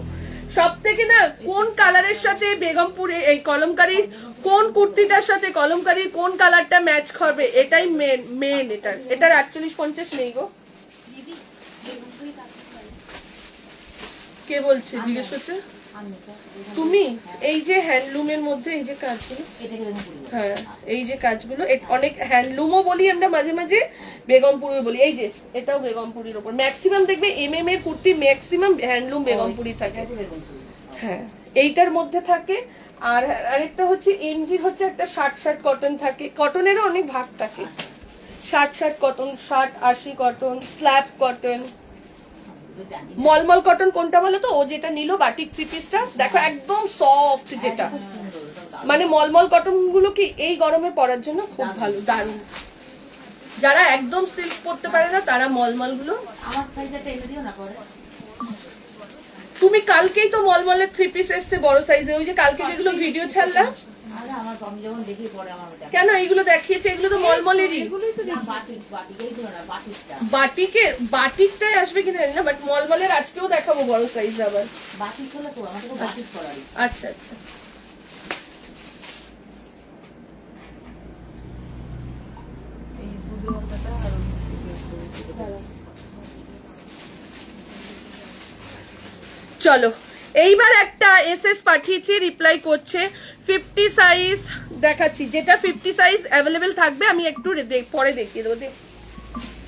সব থেকে না কোন কালারের সাথে বেগমপুরে এই কলমকারীর কোন কুর্তিটার সাথে কলমকারীর কোন কালারটা ম্যাচ করবে, এটাই মেন। এটার 48-50 নেই গো। কে বলছে জিজ্ঞেস করছে? তুমি এই যে হ্যান্ডলুমের মধ্যে এই যে কাজগুলো, হ্যাঁ এই যে কাজগুলো অনেক হ্যান্ডলুমও বলি আমরা, মাঝে মাঝে বেগমপুরি বলি। এই যে এটাও বেগমপুরির ওপর ম্যাক্সিমাম দেখবে এর কুর্তি ম্যাক্সিমাম হ্যান্ডলুম বেগমপুরি থাকে। হ্যাঁ এইটার মধ্যে থাকে। আর আরেকটা হচ্ছে এমজির হচ্ছে একটা 60 কটন থাকে, কটনেরও অনেক ভাগ থাকে। 60 কটন, 60-80 কটন, স্ল্যাব কটন, মলমল কটন কোনটা বলো তো? ও যেটা নিল বাটিক 3 পিসটা দেখো একদম সফট, যেটা মানে মলমল কটন গুলো কি এই গরমে পরার জন্য খুব ভালো, দারুণ। যারা একদম সিল্ক পরতে পারে না তারা মলমল গুলো। আমার সাইজটা এনে দিও না পরে। তুমি কালকেই তো মলমলের 3 পিস এসছে বড় সাইজে, ওই যে কালকে যেগুলো ভিডিও ছাড়লাম। আরে আমার আমি যখন দেখি পরে আমার কেন এইগুলো দেখিয়েছে? এগুলো তো মলমলেরই। বাটিকটাই আসবে কিনা জানি না, বাট মলমলের আজকেও দেখাবো বড় সাইজ আবার। বাটিক হলে তো আমাকে বাটিক করাই। আচ্ছা আচ্ছা, এই দুধে ওটাটা আর চলো এইবার একটা এসএস পাঠিয়েছি, রিপ্লাই করছে 50 সাইজ দেখাচ্ছি, যেটা 50 সাইজ অ্যাভেলেবেল থাকবে আমি একটু পরে দেখিয়ে দেবো।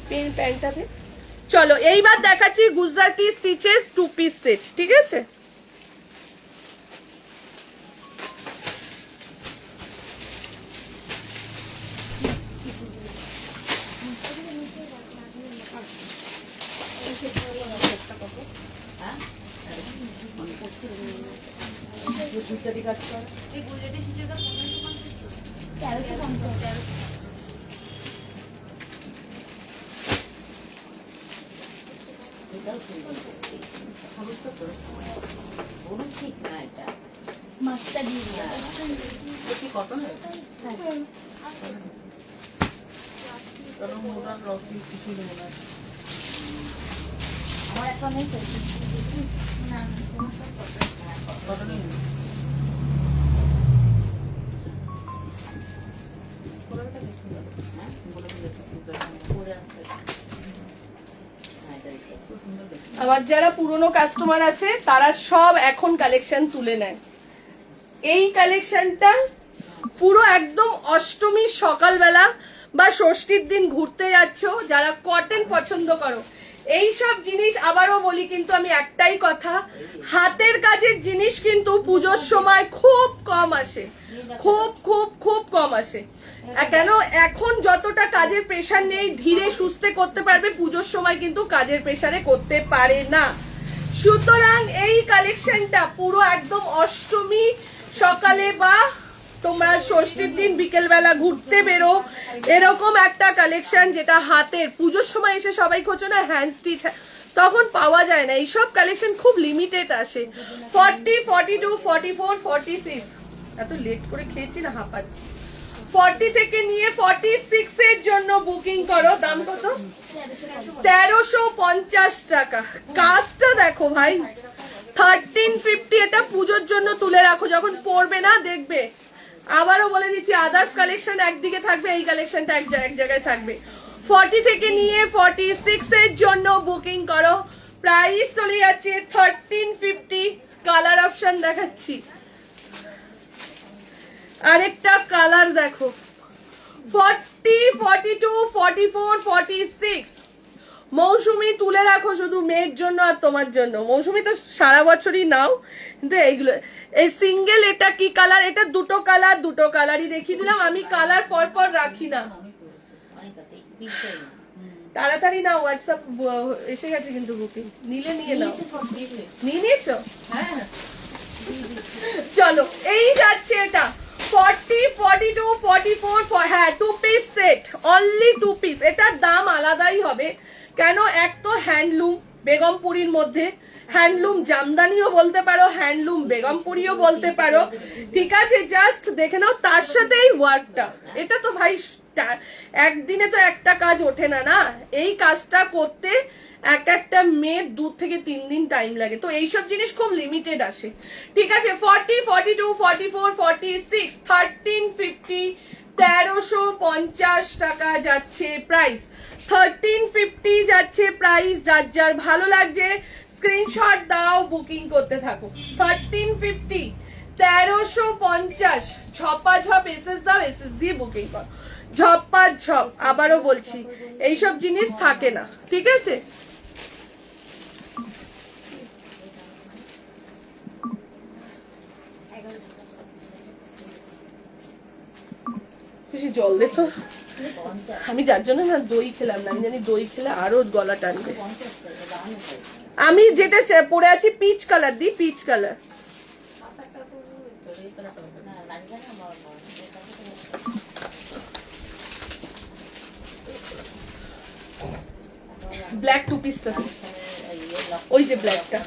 পেন প্যান্টটাতে চলো এইবার দেখাচ্ছি গুজরাটি স্টিচের 2 পিস সেট, ঠিক আছে? গুজরাটি কাজ করে। এই গুজরাটি শিশুটা 1350। এটাও সুন্দর। সমস্ত করে বলুন ঠিক না এটা। মাছটা দিয়ে দিও। কি কটনের? কারণ মোটা রকি কিছু নেই না। আমার এখন নেই তো। না তোমার সব কটন। কটনই নেই। কোলাটা কি সুন্দর। হ্যাঁ বলে দিয়েছে সুন্দর। পরে আসছে। হ্যাঁ তাই তো। খুব সুন্দর দেখতে। আমার যারা পুরনো কাস্টমার আছে তারা সব এখন কালেকশন তুলে নেয়। এই কালেকশনটা পুরো একদম অষ্টমীর সকালবেলা বা ষষ্ঠীর দিন ঘুরতে যাচ্ছ, যারা কটন পছন্দ করো, এই সব জিনিস আবারও বলি কিন্তু আমি একটাই কথা, হাতের কাজের জিনিস কিন্তু পুজোর সময় খুব কম আসে, খুব খুব খুব কম আসে। কেন এখন যতটা কাজের প্রেশার নেই, ধীরে সুস্থে করতে পারবে, পুজোর সময় কিন্তু কাজের প্রেশারে করতে পারে না। সুতরাং এই কালেকশনটা পুরো একদম অষ্টমী সকালে বা তোমরা ষষ্ঠীর দিন বিকেল বেলা ঘুরতে বেরো, এরকম একটা কালেকশন যেটা হাতের পুজোর সময় এসে সবাই খোঁজো না হ্যান্ড স্টিচ, তখন পাওয়া যায় না। এইসব কালেকশন খুব লিমিটেড আসে। 40, 42, 44, 46 এত লেট করে খেয়েছি না হাঁপাচ্ছি। 40 থেকে নিয়ে 46 এর জন্য বুকিং করো। দাম কত? 1350 টাকা। কাজটা দেখো ভাই, 1350। এটা পুজোর জন্য তুলে রাখো, যখন পরবে না দেখবে। আবারও বলে দিচ্ছি, আদার্স কালেকশন একদিকে থাকবে, এই কালেকশনটা এক জায়গায় থাকবে। 40 থেকে নিয়ে 46 এর জন্য বুকিং করো। প্রাইস চলে যাচ্ছে 1350। কালার অপশন দেখাচ্ছি, আরেকটা কালার দেখো, 40, 42, 44, 46। মৌসুমি তুলে রাখো শুধু মেয়ের জন্য আর তোমার জন্য। মৌসুমি তো সারা বছরই নাও, কিন্তু এইগুলো এই সিঙ্গেল। এটা কি কালার? এটা দুটো কালারই দেখিয়ে দিলাম আমি, কালার পর পর রাখি না। অনেক আছে পিকটাই না। তাড়াতাড়ি না, হোয়াটসঅ্যাপ এসে গেছে কিন্তু বুকিং। নিলে নিয়ে নাও। নিয়ে নিয়েছো? হ্যাঁ চলো এই যাচ্ছে এটা 40, 42, 44, হ্যাঁ 2 পিস সেট, অনলি 2 পিস। এটার দাম আলাদাই হবে, কেন এক তো হ্যান্ডলুম বেগমপুরীর মধ্যে, হ্যান্ডলুম জামদানিও বলতে পারো, হ্যান্ডলুম বেগমপুরিও বলতে পারো, ঠিক আছে? জাস্ট দেখে নাও তার সাথে এই ওয়ার্কটা, এটা তো ভাই একদিনে তো একটা কাজ ওঠে না, না? এই কাজটা করতে একটা মেয়ের 2 থেকে 3 দিন টাইম লাগে, তো এইসব জিনিস খুব লিমিটেড আসে, ঠিক আছে? 40, 42, 44, 46, 1350, 1350 টাকা যাচ্ছে প্রাইস, 1350 যাচ্ছে প্রাইস। যার যার ভালো লাগছে স্ক্রিনশট দাও, বুকিং করতে থাকো। 1350, 1350, ঝপা ঝপ এসএস দাও, এসএস দিয়ে বুকিং করো, ঝপা ঝপ। আবারও বলছি এইসব জিনিস থাকে না, ঠিক আছে? বেশি জল দে তো, আমি যার জন্য না দই খেলাম না, আমি জানি দই খেলে আরো গলা টানবে। আমি যেটা পরে আছি পিচ কালার, দি পিচ কালার, ব্ল্যাক 2 পিসটা, ওই যে ব্ল্যাকটা।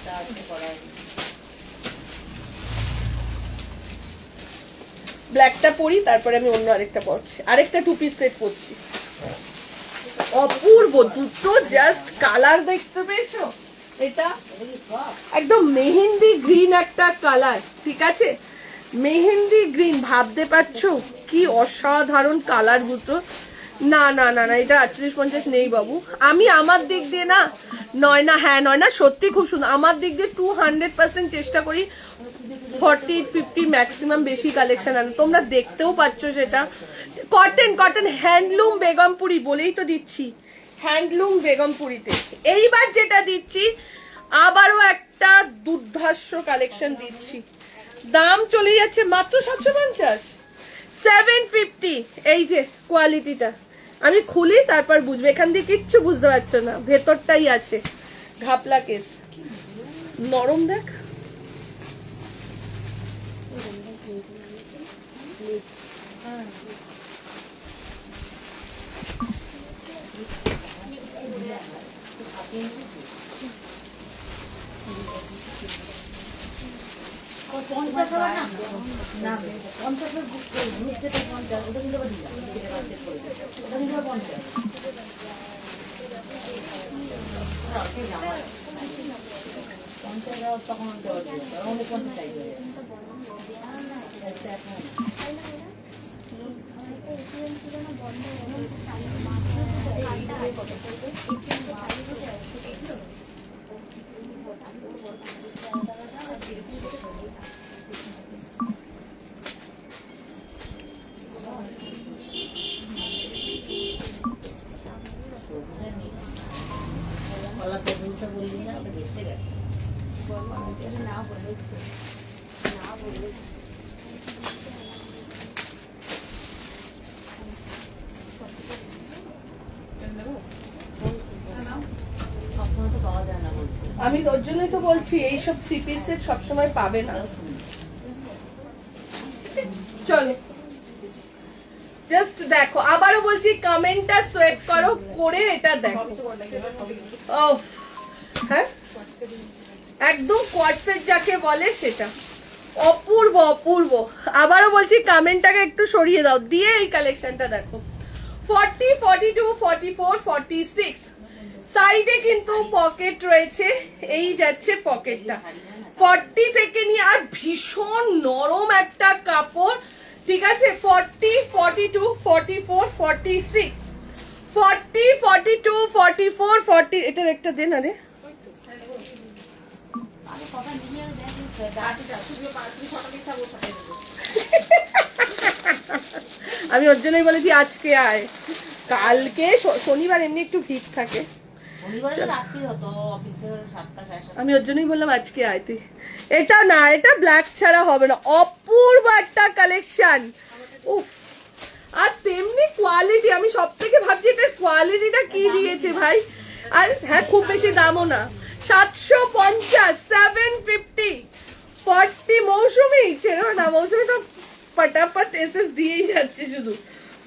ব্ল্যাকটা পরি, তারপরে আমি অন্য আরেকটা পরছি, আরেকটা 2 পিস সেট পরছি। অপূর্ব দুটো, জাস্ট কালার দেখতে পেয়েছো? এটা একদম মেহেন্দি গ্রিন একটা কালার, ঠিক আছে? মেহেন্দি গ্রিন, ভাবতে পারছো কি অসাধারণ কালার দুটো? না না না না, এটা 38-50 নেই বাবু। আমি আমার দিক দিয়ে না, নয় না, হ্যাঁ নয় না, সত্যি খুব সুন্দর। আমার দিক দিয়ে 200% চেষ্টা করি 40-50 ম্যাক্সিমাম বেশি কালেকশন আনে, তোমরা দেখতেও পাচ্ছ সেটা। কটন, কটন হ্যান্ডলুম বেগমপুরি বলেই তো দিচ্ছি, হ্যান্ডলুম বেগমপুরিতে। এইবার যেটা দিচ্ছি আবারও একটা দুর্ধর্ষ কালেকশন দিচ্ছি, দাম চলে যাচ্ছে মাত্র 750, 750। এই যে কোয়ালিটিটা আমি খুলি, তারপর বুঝবে, এখান দিয়ে কিচ্ছু বুঝতে পারছো না, ভেতরটাই আছে ঘাপলা কেস, নরম দেখ। আমি ওর জন্যই তো বলছি এইসব 3 পিস সেট সবসময় পাবে না। চলো জাস্ট দেখো, আবারও বলছি কমেন্টটা সোয়েট করো, করে এটা দেখো। ওফ, হ্যাঁ একদম কোয়াড সেট যাকে বলে সেটা, অপূর্ব অপূর্ব। আবারও বলছি কমেন্টটাকে একটু সরিয়ে দাও, দিয়ে এই কালেকশনটা দেখো। 40, 42, 44, 46 সাইডে কিন্তু পকেট রয়েছে, এই যাচ্ছে পকেটটা 40 থেকে নিয়ে, আর ভীষণ নরম একটা কাপড়, ঠিক আছে? 40, 42, 44, 46, 40, 42, 44, 40, এটার একটা দে না রে। আমি ওর জন্যই বলেছি আজকে আয়, কালকে শনিবার এমনি একটু ভিড় থাকে, আমি ওর জন্যই বললাম আজকে আয় তুই। এটা না, এটা ব্ল্যাক ছাড়া হবে না, অপূর্ব একটা কালেকশন। উফ, আর তেমনি কোয়ালিটি, আমি সব থেকে ভাবছি এটার কোয়ালিটিটা কি দিয়েছে ভাই। আর হ্যাঁ, খুব বেশি দামও না, 750, 750, 40। মৌসুমি ছেড়ো না, মৌসুমি তো পটাপট এসএস দিয়েই যাচ্ছে শুধু।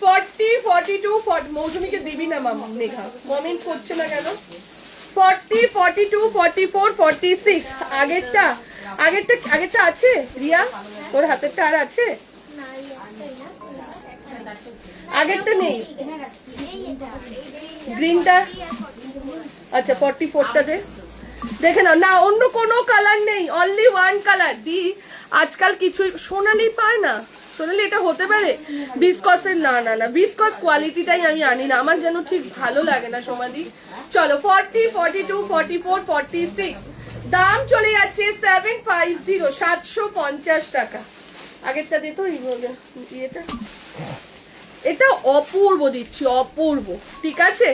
40, 42, 40, মৌসুমিকে দিবি না মামা, মেঘা কমেন্ট করছে না কেন? 40, 42, 44, 46 আগেরটা আছে রিয়া, তোর হাতেরটা আর আছে? আগেরটা নেই, গ্রিনটা আচ্ছা 44টা দে, দেখে নাও না, অন্য কোনো কালার নেই, অনলি ওয়ান কালার দি। আজকাল কিছুই সোনালি পায় না, সোনালি এটা হতে পারে বিসকসের, না না না বিসকস কোয়ালিটিটাই আমি আনি না, আমার যেন ঠিক ভালো লাগে না সমাধি। চলো 40, 42, 44, 46 দাম চলে যাচ্ছে 750, 750 টাকা। আগেরটা দে তো ইয়েটা, এটা অপূর্ব দিচ্ছি, অপূর্ব, ঠিক আছে?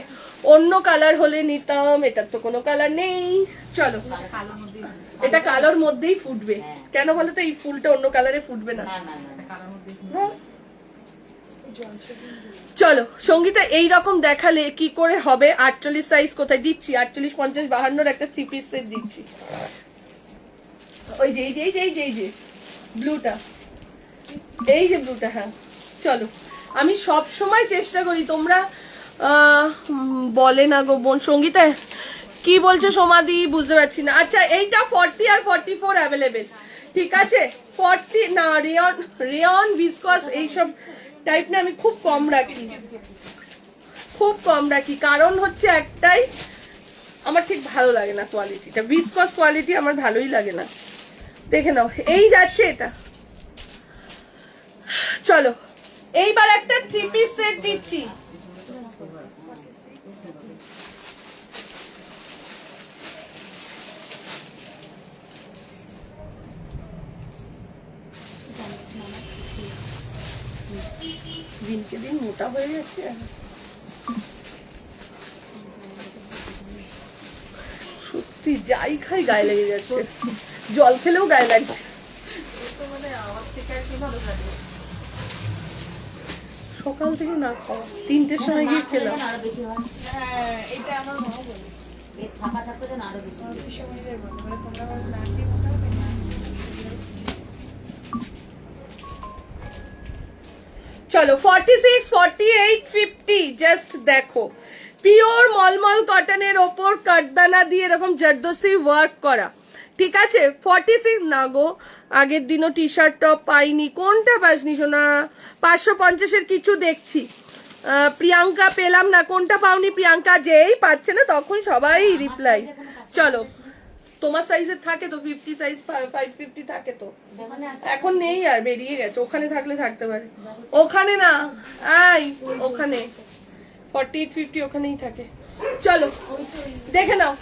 অন্য কালার হলে নিতাম, এটার তো কোনো কালার নেই। চলো কালোর মধ্যে এটা কালোর মধ্যেই ফুটবে, কেন বলো তো? এই ফুলটা অন্য কালারে ফুটবে না। না না না কালোর মধ্যে চলো সঙ্গীতা, এইরকম দেখালে কি করে হবে? 48 সাইজ কোথায় দিচ্ছি? 48, 50, 52 একটা 3 পিস সেট দিচ্ছি। ওই যে এই যে ব্লুটা, এই যে ব্লুটা, হ্যাঁ। চলো আমি সব সময় চেষ্টা করি, তোমরা বলে না গো বোন সঙ্গীতা, কি বলছো সমাধি? বুঝতে পারছি না। আচ্ছা এইটা 40 আর 44 অ্যাভেলেবেল, ঠিক আছে? 40 না, রেয়ন ভিসকস এইসব টাইপ না আমি খুব কম রাখি, খুব কম রাখি, কারণ হচ্ছে একটাই, আমার ঠিক ভালো লাগে না কোয়ালিটিটা, ভিসকস কোয়ালিটি আমার ভালোই লাগে না। দেখে নাও এই যাচ্ছে এটা। চলো এইবার একটা 3 পিস সেট দিচ্ছি, দিনকে দিন মোটা হয়ে যাচ্ছে, সত্যি যাই খাই গায়ে লেগে যাচ্ছে, জল খেলেও গায়ে লাগছে। তো মানে আমার থেকে আর কি ভালো লাগে। সকাল থেকে না খাওয়া, 3টের সময় গিয়ে খেলাম। আরো বেশি হয়, হ্যাঁ এটা আমার মাও বলে, পেট ফাঁকা থাকবে যেন আরো বেশি হয়। ভীষণ বলে তোমরা বলো না খেয়ে মোটা হবে না। চলো 46, 48, 50 জাস্ট দেখো, পিওর মলমল কটনের ওপর কাটদানা দিয়ে এরকম জর্দসি ওয়ার্ক করা, ঠিক আছে? 46 না গো, আগের দিনও টি শার্ট টপ পাইনি। কোনটা পাসনি সোনা? 550-এর কিছু দেখছি। প্রিয়াঙ্কা পেলাম না, কোনটা পাওনি প্রিয়াঙ্কা? যেই পাচ্ছে না তখন সবাই রিপ্লাই। চলো তোমার সাইজের থাকে তো, 50 সাইজ 550 থাকে তো, এখন নেই আর বেরিয়ে গেছে, ওখানে থাকলে থাকতে পারে, ওখানে না আই ওখানে 48, 50 ওখানেই থাকে। চলো দেখে নাও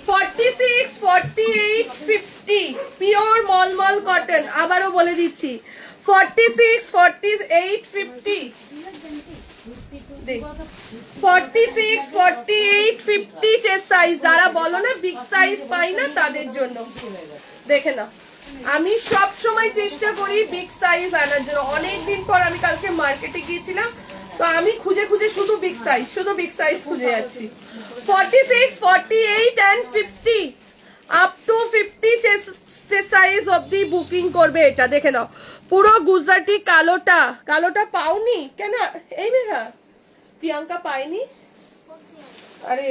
46, 48, 50 পিওর মলমল কটন, আবারও বলে দিচ্ছি 46, 48, 50 46, 48, 50 চেস্ট সাইজ। যারা বলো না বিগ সাইজ পাই না তাদের জন্য দেখে নাও, আমি সব সময় চেষ্টা করি বিগ সাইজ আনার জন্য। অনেকদিন পর আমি কালকে মার্কেটে গিয়েছিলাম, তো আমি খুঁজে খুঁজে শুধু বিগ সাইজ খুঁজে যাচ্ছি। 46, 48 and 50 up to 50 chest size অবধি বুকিং করবে এটা। দেখে নাও পুরো গুজরাটি কালোটা পাওনি কেন? এই মেঘা প্রিয়াঙ্কা পাইনি, আরে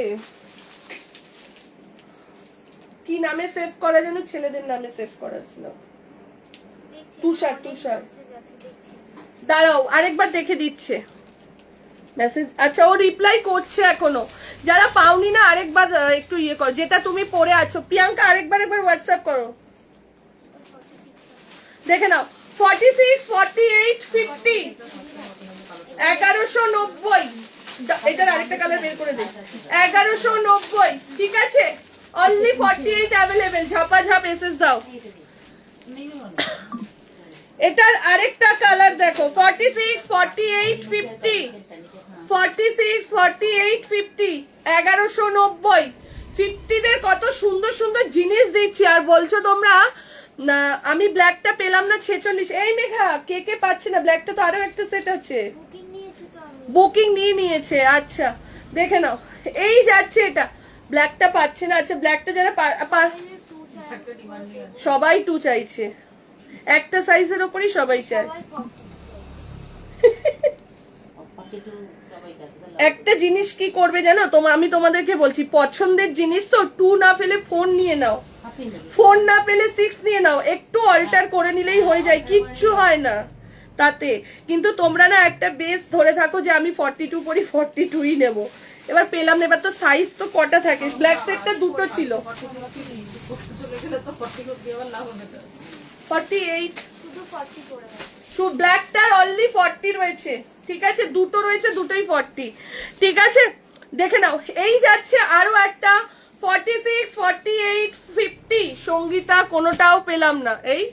কি নামে সেভ করা যেন, ছেলেদের নামে সেভ করা ছিল, তুষার। দাঁড়াও আরেকবার দেখে দিচ্ছে মেসেজ। আচ্ছা ও রিপ্লাই করছে এখনো। যারা পাওনি না আরেকবার একটু ইয়ে করো, যেটা তুমি পড়ে আছো। প্রিয়াঙ্কা আরেকবার হোয়াটসঅ্যাপ করো, দেখে নাও 46, 48, 50 1190। এটার আরেকটা কালার বের করে দে, 1190, ঠিক আছে? অনলি 48 অ্যাভেলেবেল, ঝাপাঝাপ এসএস দাও। এটার আরেকটা কালার দেখো 46, 48, 50 46, 48, 50 1190। 50 দের কত সুন্দর সুন্দর জিনিস দিচ্ছি, আর বলছো তোমরা না আমি ব্ল্যাকটা পেলাম না 46। এই মেঘা কে কে পাচ্ছে না? ব্ল্যাকটা তো আরো একটা সেট আছে, বুকিং নিয়ে নিয়েছে। আচ্ছা দেখে নাও এই যাচ্ছে, এটা ব্ল্যাকটা পাচ্ছে না। আচ্ছা ব্ল্যাকটা যারা সবাই 2 চাইছে, একটা সাইজের ওপরই সবাই চায়। 42 সবাই যাচ্ছে তাহলে একটা জিনিস কি করবে জানো, আমি তোমাদেরকে বলছি, পছন্দের জিনিস তো 2 না পেলে 4 নিয়ে নাও, হাফি নেবে 4 না পেলে 6 নিয়ে নাও, একটু অল্টার করে নিলেই হয়ে যায়, কিচ্ছু হয় না তাতে। কিন্তু তোমরা না একটা বেস ধরে থাকো যে আমি 42 পরি, 42ই নেব। এবার পেলাম না, এবার তো সাইজ তো কটা থাকে, ব্ল্যাক সেটটা দুটো ছিল, চলে গেলে তো 40 করে দিয়ে আবার লাভ হবে তো। 48, শুধু 40 করে আছে। শুধু ব্ল্যাকটার অনলি 40 রয়েছে, ঠিক আছে, দুটো রয়েছে, দুটোই 40, ঠিক আছে, দেখে নাও। এই যাচ্ছে আরো একটা 46, 48, 50, সঙ্গীতা কোনোটাও পেলাম না। এই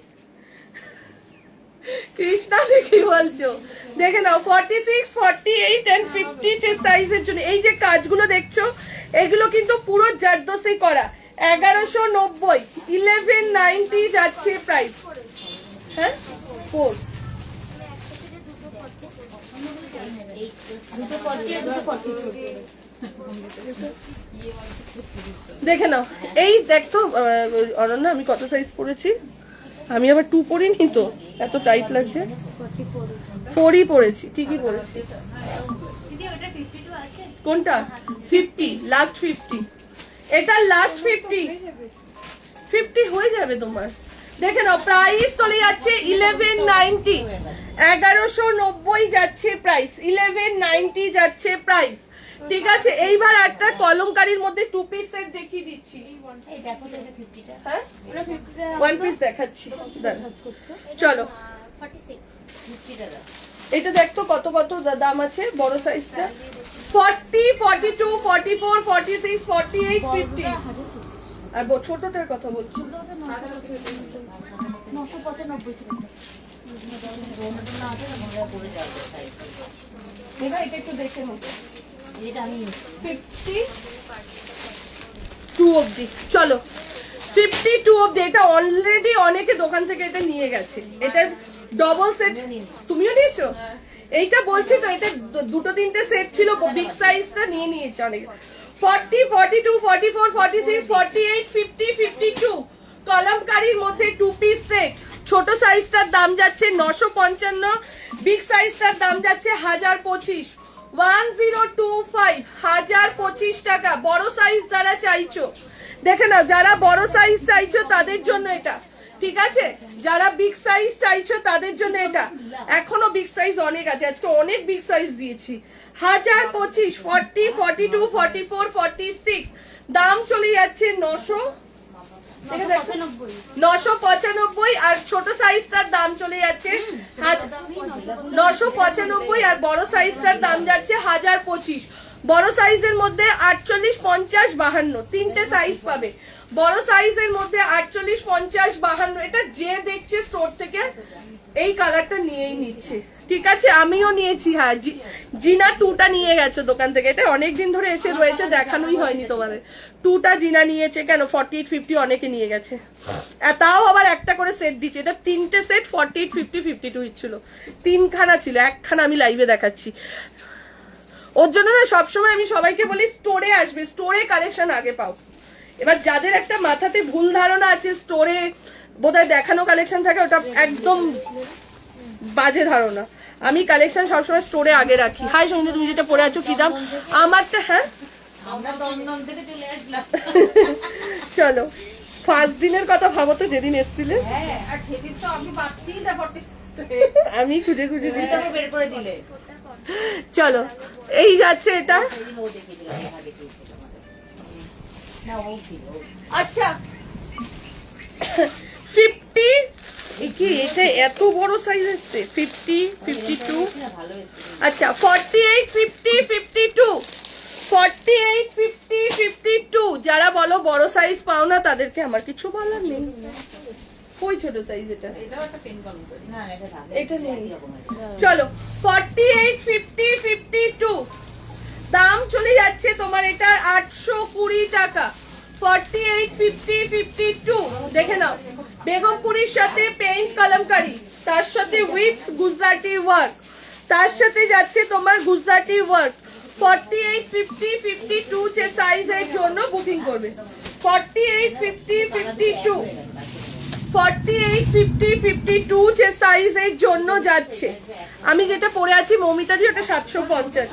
কৃষ্ণা দেখি বলছো, দেখে নাও 46, 48 এন্ড 50 যে সাইজের জন্য এই যে কাজগুলো দেখছো, এগুলো কিন্তু পুরো জারদোসি করা। 1190, 1190 যাচ্ছে প্রাইস। হ্যাঁ 4, এই দুটো 40 আর দুটো 40 দেখে নাও। এই দেখতো অনন্যা আমি কত সাইজ পরেছি, আমি আবার 2 পরিনি তো, এত টাইট লাগছে, 4ই পরেছি, ঠিকই পরেছি। দিদি ওটা 52 আছে? কোনটা 50, লাস্ট 50, এটা লাস্ট 50 হয়ে যাবে তোমার। দেখে নাও প্রাইস চলে যাচ্ছে 1190, 1190 যাচ্ছে প্রাইস, 1190 যাচ্ছে প্রাইস, ঠিক আছে। এইবার একটা কলমকারীর মধ্যে 2 পিস সেট দেখিয়ে দিচ্ছি। এই দেখো তো এটা 50টা হ্যাঁ ওটা 50 1 পিস দেখাচ্ছি, দাঁড়াও। চলো 46 50টা দাও এটা দেখতো কত কত দাম আছে, বড় সাইজটা 40, 42, 44, 46, 48, 50, আর ছোটটার কথা বলছি। 995 ছিল রোনাটা না আছে না মনে পড়ে যাবে সাইজ এটা একটু দেখে নেবো, এটা আমি 52 অবধি। চলো 52 অবধি, এটা অলরেডি অনেকে দোকান থেকে এটা নিয়ে গেছে, এটা ডবল সেট, তুমিও নিয়েছো? এইটা বলছি তো, এটা দুটো তিনটে সেট ছিল, বিগ সাইজটা নিয়ে নিয়েছে অনেকে। 40, 42, 44, 46, 48, 50, 52 কলমকারীর মধ্যে 2 পিস সেট। ছোট সাইজটার দাম যাচ্ছে 955, বিগ সাইজটার দাম যাচ্ছে 1025, 1025, 1025 টাকা। বড় সাইজ যারা চাইছো দেখে নাও, যারা বড় সাইজ চাইছো তাদের জন্য এটা, ঠিক আছে, যারা বিগ সাইজ চাইছো তাদের জন্য এটা। এখনো বিগ সাইজ অনেক আছে, আজকে অনেক বিগ সাইজ দিয়েছি। 1025, 40, 42, 44, 46 দাম চলে যাচ্ছে 995, আর ছোট সাইজটার দাম চলে যাচ্ছে 995, আর বড় সাইজটার দাম যাচ্ছে 1025। বড় সাইজের মধ্যে 48, 50, 52 তিনটে সাইজ পাবে। বড় সাইজের মধ্যে 48, 50, 52, এটা যে দেখছে স্টোর থেকে এই কালারটা নিয়েই নিচ্ছে, ঠিক আছে। আমিও নিয়েছি, হ্যাঁ জিনা 2টা নিয়ে গেছে দোকান থেকে, এটা অনেকদিন ধরে এসে রয়েছে, দেখানোই হয়নি তোমাদের। 2টা জিনা নিয়েছে, কেন 48, 50 অনেকে নিয়ে গেছে, তাও আবার একটা করে সেট দিচ্ছে। এটা 3টে সেট 48, 50, 52 ছিল, 3খানা ছিল, একখানা আমি লাইভে দেখাচ্ছি। ওর জন্য না সবসময় আমি সবাইকে বলি স্টোরে আসবে, স্টোরে কালেকশন আগে পাও। এবার যাদের একটা মাথাতে ভুল ধারণা আছে স্টোরে বোধহয় দেখানো কালেকশন থাকে, ওটা একদম বাজে ধারণা। আমি কালেকশন সবসময় স্টোরে আগে রাখি। হাই সঙ্গীতা, তুমি যেটা পরে আছো কি দাম? আমারটা, হ্যাঁ আমরা দমদম থেকে চলে আসলাম চলো ফার্স্ট দিনের কথা ভাবো তো, যেদিন এসেছিলে। হ্যাঁ, আর সেদিন তো আমি পাচ্ছি না 46 আমি খুঁজে খুঁজে দিই। তুমি বের করে দিলে চলো এই যাচ্ছে এটা, সেদিন ও দেখিয়ে দিল দেখা দেখিয়েছিল আমাদের না ও ছিল আচ্ছা 50, কি এটা এত বড় সাইজ এসছে, 50, 52, ভালো এসেছিল আচ্ছা 48, 50, 52, 48, 50, 52 যারা বলো বড় সাইজ পাও না তাদেরকে আমার কিছু বলার নেই। ওই ছোট সাইজ এটা, এটাও একটা পেন কলম করি। না এটা ভালো এটা নেই। একই রকমের। চলো 48, 50, 52 দাম চলে যাচ্ছে তোমার এটা 820 টাকা। 48, 50, 52 দেখে নাও, বেগমপুরীর সাথে পেইন্ট কলমকারি, তার সাথে উইথ গুজরাটি ওয়ার্ক, তার সাথে যাচ্ছে তোমার গুজরাটি ওয়ার্ক। 48, 50, 52 যে সাইজের জন্য বুকিং করবে। 48, 50, 52 48, 50, 52 যে সাইজের জন্য যাচ্ছে। আমি যেটা পরে আছি মৌমিতাজি ওটা 750।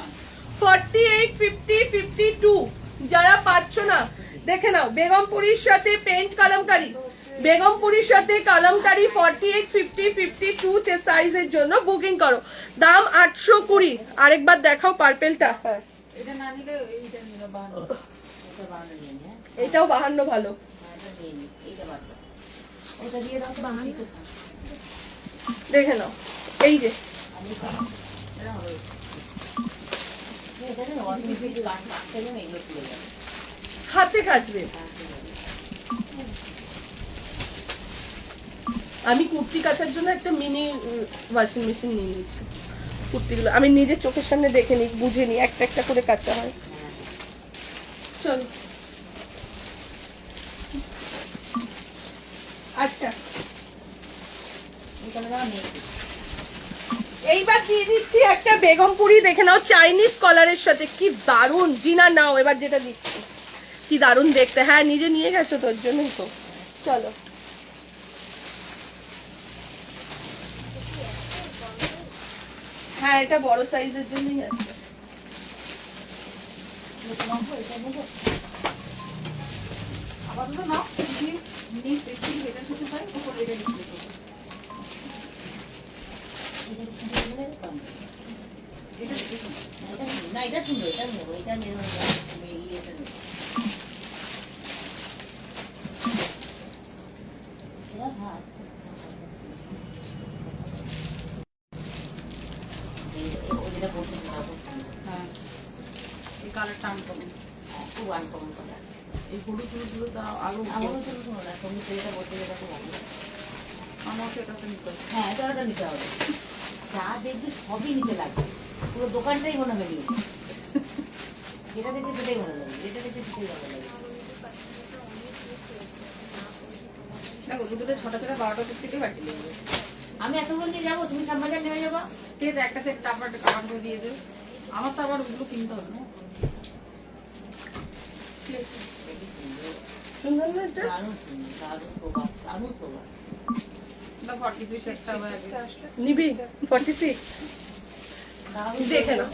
48, 50, 52 যারা পাচ্ছ না দেখে নাও, বেগমপুরীর সাথে পেন্ট কালামকারী, বেগমপুরীর সাথে কালামকারী 48, 50, 52 যে সাইজের জন্য বুকিং করো। দাম 820। আরেকবার দেখাও পার্পেলটা। হ্যাঁ এটা না নিলে এইটা নিলে 52। ওটা বানানো নিয়ে নে, হ্যাঁ? এটাও 52 ভালো। হ্যাঁ, এটা নিয়ে নি, এইটা বাদ দাও। ওটা দিয়ে দাও তো, বানানো। দেখে নাও এই যে আমি এটা হবে। এটা না অটোমেটিক কাটতে গেলে এগুলো খুলে যাবে। হাতে কাচবে। আমি কুর্তি কাচার জন্য একটা মিনি ওয়াশিং মেশিন নিয়ে নিয়েছি। কুর্তিগুলো আমি নিজের চোখের সামনে দেখে নিই, বুঝে নিই, একটা একটা করে কাচা হয়। চলো আচ্ছা এটা দাও নেই। এইবার দিয়ে দিচ্ছি একটা বেগমপুরি, দেখে নাও চাইনিজ কলারের সাথে, কি দারুন। জিনা নাও এবার যেটা দিচ্ছি, কি দারুন দেখতে। হ্যাঁ নিজে নিয়ে গেছো তোর জন্যই তো। চলো হ্যাঁ এটা বড় সাইজের জন্যই আছে। আপাতত নাও, যদি নিস একটু এটার সাথে হয় তখন এটা নিতে হবে। এটা দেখুন, না এটা সুন্দর, এটা নেবো, এটা নেবো, আমি এটা নেবো। এটা ভাত। ও যেটা বলছে সেটা খুব সুন্দর। হ্যাঁ এই কালারটা আনকমন, খুব আনকমন কালার। এই হলুদ হলুদ আরো আমারও তো শোনো না, তুমি যেটা বলতে যেটা খুব ভালো। আমাকে এটাতে নিতে হবে। হ্যাঁ এটা ওটা নিতে হবে। যা দেখবি সবই নিতে লাগবে, পুরো দোকানটাই মনে হবে নিয়ে। যেটা দেখবে সেটাই ভালো লাগে, যেটা দেখবে সেটাই ভালো লাগে। দেখো দুটোতে 6টা 12টার থেকে বাড়ি যাবে। আমি এতক্ষণ নিয়ে যাবো, তুমি শ্যামবাজার নেমে যাবো। ঠিক আছে, একটা সেট আবার করে দিয়ে দেবে। আমার তো আবার ওগুলো কিনতে হবে না। সুন্দর না এটা? দারুণ সুন্দর, দারুণ শোভা, দারুণ শোভা। বা 43 সেটটা হবে। নিবি 46। দারুণ দেখে নাও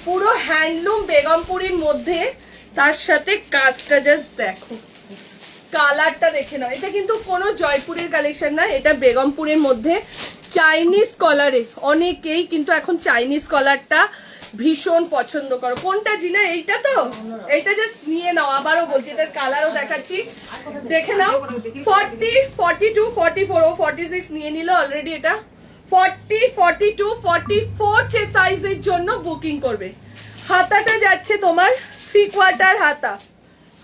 পুরো হ্যান্ডলুম বেগমপুরীর মধ্যে, তার সাথে কাজটা জাস্ট দেখো, কালারটা দেখে নাও। এটা কিন্তু কোনো জয়পুরের কালেকশন না, এটা বেগমপুরের মধ্যে চাইনিজ কলারে। অনেকেই কিন্তু এখন চাইনিজ কলারটা ভীষণ পছন্দ করো। কোনটা জিনা? এইটা তো, এইটা জাস্ট নিয়ে নাও। আবারও বলছি এটার কালারও দেখাচ্ছি, দেখে নাও। 40, 42, 44 ও 46 নিয়ে নিল অলরেডি। এটা 40, 42, 44 যে সাইজের জন্য বুকিং করবে। হাতাটা যাচ্ছে তোমার 3/4 হাতা,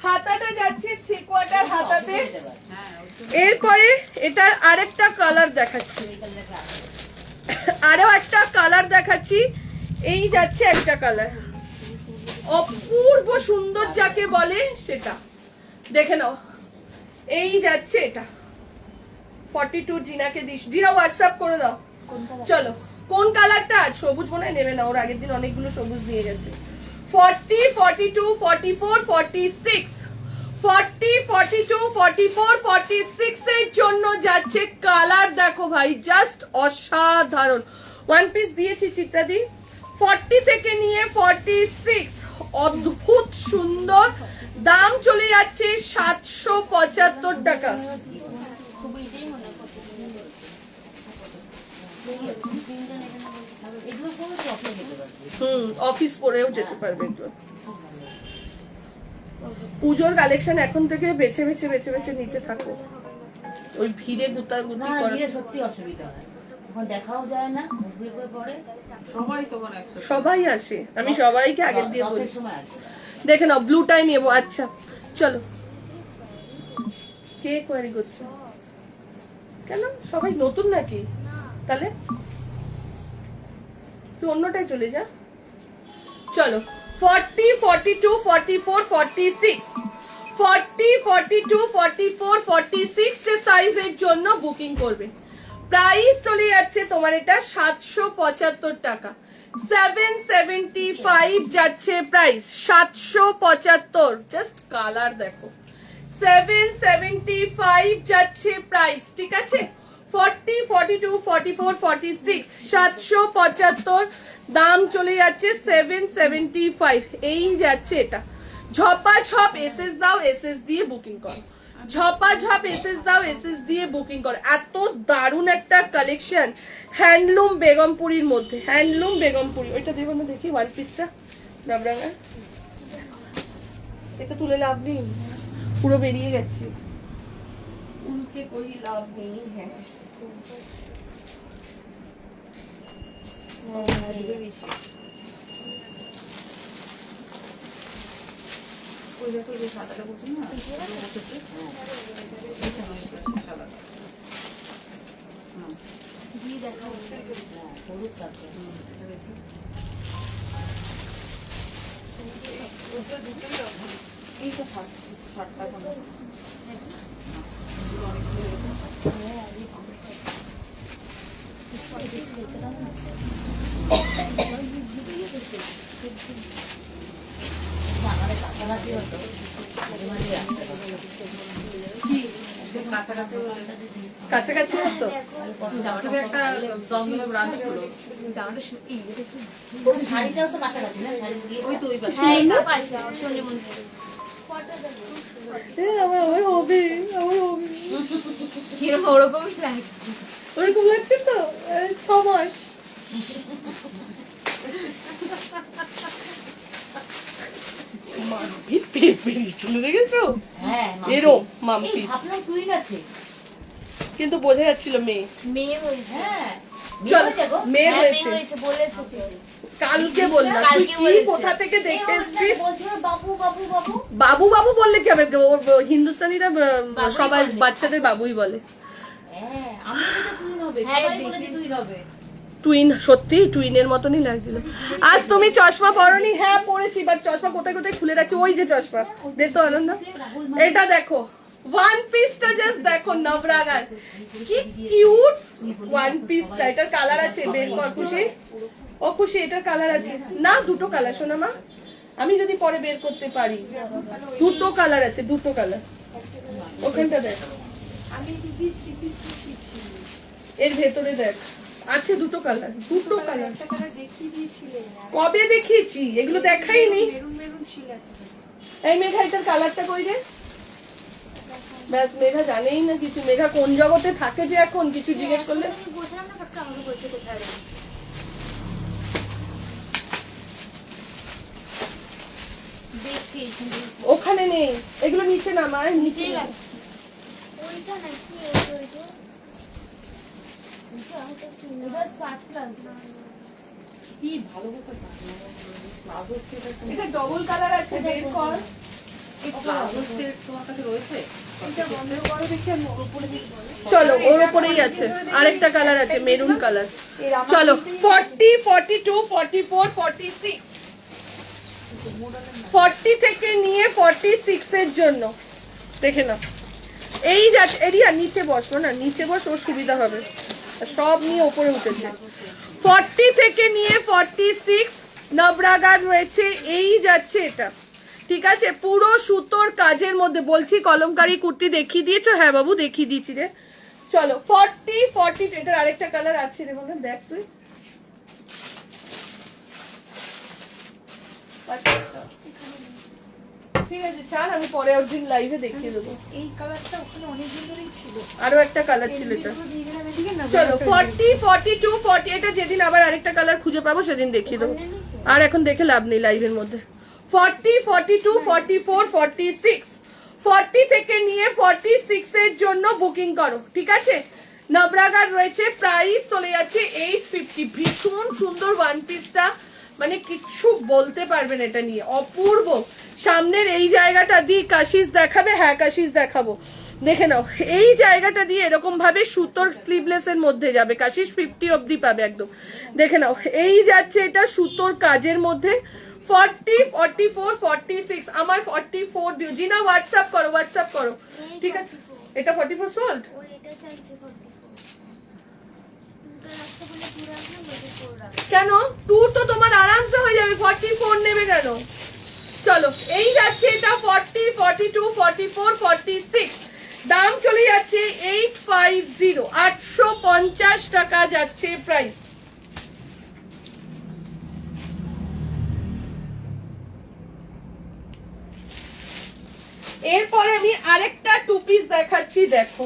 হাতাটা যাচ্ছে 3/4 হাতাতে। এরপরে এটার আরেকটা কালার দেখাচ্ছি, আরো একটা কালার দেখাচ্ছি। এই যাচ্ছে একটা কালার, অপূর্ব সুন্দর যাকে বলে সেটা, দেখে নাও। এই যাচ্ছে এটা 42। জিনাকে দিস, জিনা হোয়াটসঅ্যাপ করে দাও। চলো কোন কালারটা? সবুজ মনে হয় নেবে না, ওর আগের দিন অনেকগুলো সবুজ দিয়ে গেছে। 40, 42, 44, 46, 40, 42, 44, 46 এর জন্য যাচ্ছে। কালার দেখো ভাই, জাস্ট অসাধারণ। ওয়ান পিস দিয়েছি চিত্রাদি। 40 থেকে নিয়ে 46, অদ্ভুত সুন্দর। দাম চলে যাচ্ছে 775 টাকা। অফিস পরেও যেতে পারবে এগুলো। পুজোর কালেকশন এখন থেকে বেছে বেছে বেছে বেছে নিতে থাকো, ওই ভিড়ে গুতাগুতি করা সত্যি অসুবিধা হয়, এখন দেখাও যায় না, মুখে পড়ে। সবাই তখন একসাথে সবাই আসে, আমি সবাইকে আগের দিয়ে বলি। রথের সময় আসবে। দেখে নাও ব্লুটাই নেবো। আচ্ছা চলো, কে কোয়ারি করছে? কেন সবাই নতুন নাকি? তাহলে তুই অন্যটাই চলে যা। চলো 40, 42, 44, 46, 40, 42, 44, 46 যে সাইজের জন্য বুকিং করবে। প্রাইস চলে যাচ্ছে তোমার এটা 775 টাকা। 775 যাচ্ছে প্রাইস, 775। জাস্ট কালার দেখো, 775 যাচ্ছে প্রাইস, ঠিক আছে? 40, 42, 44, 46, 775 দাম চলে যাচ্ছে 775, এই যাচ্ছে এটা। ঝপাঝপ এসএস দাও, এসএস দিয়ে বুকিং করো, ঝপাঝপ এসএস দাও, এসএস দিয়ে বুকিং করো। এত দারুণ একটা কালেকশন হ্যান্ডলুম বেগমপুরীর মধ্যে, হ্যান্ডলুম বেগমপুরি। ওইটা দেবো না দেখি ওয়ান পিসটা ডাবরাঙ্গা, এটা তুলে লাভ নেই, পুরো বেরিয়ে গেছে, উনকে কোই লাভ নেই। হ্যাঁ ওই দেখো এই যে সাদাটা বলছি না, সাদা দিয়ে দেখা হলুদ কাপড়। এই তো শার্টটা কোনো আমাদের কাছাকাছি হতো, মাঝে মাঝে আসতে হতো। কাছাকাছি হতো। একটা দমদমে ব্রাঞ্চ হলো, শাড়িটাও তো কাছাকাছি না, শাড়ি দিয়ে ওই তো ওই পাশে। হ্যাঁ এটা পাশে শনি মন্দির আমার আমার হবে, আমার হবে, কিরকম ওরকমই লাগছে। ওরকম লাগছে তো 6 মাস। মাম্পি পেয়ে ছিল দেখেছো? হ্যাঁ এরম মাম্পি, ভাবলাম টুইন আছে, কিন্তু বোঝা যাচ্ছিল মেয়ে। মেয়ে হয়েছে। হ্যাঁ চল হয়েছে গো। মেয়ে হ্যাঁ, মেয়ে হয়েছে, হয়েছে বলেছে তো। কালকে বললাম। তুই কালকে কি বলেছে। কোথা থেকে দেখতে এসেছিস? বলছিল বাবু বাবু বাবু। বাবু বাবু বললে কি হবে? হিন্দুস্তানিরা সবাই বলে। বাচ্চাদের বাবুই বলে। হ্যাঁ আমি বলি টুইন হবে, হ্যাঁ, সবাই বলে দেখি। টুইন হবে। টুইন, সত্যি টুইনের মতনই লাগছিল। আজ তুমি চশমা পরনি? হ্যাঁ পরেছি, বাট চশমা কোথায় কোথায় খুলে রাখছি। ওই যে চশমা দেখো আনন্দ, এটা দেখো ওয়ান পিসটা, জাস্ট দেখো নবরাগার কি কিউট ওয়ান পিসটা। এটার কালার আছে, বের কর খুশি। ও খুশি, এটার কালার আছে না? দুটো কালার শোনা মা, আমি যদি পরে বের করতে পারি। দুটো কালার আছে, দুটো কালার। ওখানটা দেখ, আমি দিদি 3 পিস দিয়েছি, এর ভেতরে দেখ আছে দুটো কালার, দুটো কালার। একটা কালার দেখিয়ে দিয়েছিলে, কবে দেখিয়েছি? এগুলো দেখাইনি। মেরুন মেরুন ছিল একটা। এই মেঘা, এটার কালারটা কই রে? ব্যাস, মেঘা জানেই না কিছু। মেঘা কোন জগতে থাকে যে এখন কিছু জিজ্ঞেস করলে। আমি বলছিলাম না কাকু আমাকে বলছে কোথায় রে। দেখি ওখানে নেই, এগুলো নিচে নামায়, নিচে নিচেই নামা। লাগছে। ওইটা নাকি ওইটা এটা 60 প্লাস। কি ভালো করতে প্লাজো সেট, এটা ডবল কালার আছে, বের কর। প্লাজো সেট তোমার কাছে রয়েছে? এটা বন্ধ করো দেখি, আমি ওর উপরে দেখি। চলো, ওর উপরেই আছে আরেকটা কালার আছে, মেরুন কালার। চলো 40, 42, 44, 46, 40 থেকে নিয়ে 46 এর জন্য দেখে নাও। এই যাচ্ছে এরিয়া, নিচে বসবো না, নিচে বস, ওর সুবিধা হবে। সব নিয়ে উপরে উঠেছে। 40 থেকে নিয়ে 46 নবরাগার রয়েছে, এই যাচ্ছে এটা, ঠিক আছে? পুরো সুতোর কাজের মধ্যে। বলছি কলমকারী কুর্তি দেখিয়ে দিয়েছো? হ্যাঁ বাবু দেখিয়ে দিয়েছি রে। চলো 40, 40, এটার আরেকটা কালার আছে রে বলে, দেখ তুই। ঠিক আছে ছাড়, আমি পরে একদিন লাইভে দেখিয়ে দেবো। এই কালারটা ওখানে অনেক দিন ধরেই ছিল। আরো একটা কালার ছিল এটা। এগুলো দিয়ে গেলাম এদিকে না, চলো 40, 42, 40, এটা যেদিন আবার আরেকটা কালার খুঁজে পাবো সেদিন দেখিয়ে দেবো। আর এখন দেখে লাভ নেই লাইভের মধ্যে। 40, 42, 44, 46, 40 থেকে নিয়ে 46 এর জন্য বুকিং করো, ঠিক আছে? নবরাগার রয়েছে, প্রাইস চলে যাচ্ছে 850। ভীষণ সুন্দর ওয়ান পিসটা, মানে কিচ্ছু বলতে পারবেন এটা নিয়ে, অপূর্ব। সামনের এই জায়গাটা দিয়ে কাশিস দেখাবে, হ্যাঁ কাশিস দেখাবো, দেখে নাও। এই জায়গাটা দিয়ে এরকম ভাবে সুতোর স্লিভলেস এর মধ্যে যাবে, কাশিস 50 অবধি পাবে একদম। দেখে নাও, এই যাচ্ছে এটা সুতোর কাজের মধ্যে। 40, 44, 46, আমার 44 দিও। জিনা হোয়াটসঅ্যাপ করো, হোয়াটসঅ্যাপ করো, ঠিক আছে? এটা 44 সোল্ড। ওই এটা চাইছে 44 রাস্তা বলে পুরো আসলে বলে 4 রাখা। কেন? টু তো তোমার আরামসে হয়ে যাবে, 44 নেবে কেন? চলো এই যাচ্ছে এটা 40, 42, 44, 46, দাম চলে যাচ্ছে 850, 850 টাকা যাচ্ছে প্রাইস। এরপরে আমি আরেকটা 2 পিস দেখাচ্ছি, দেখো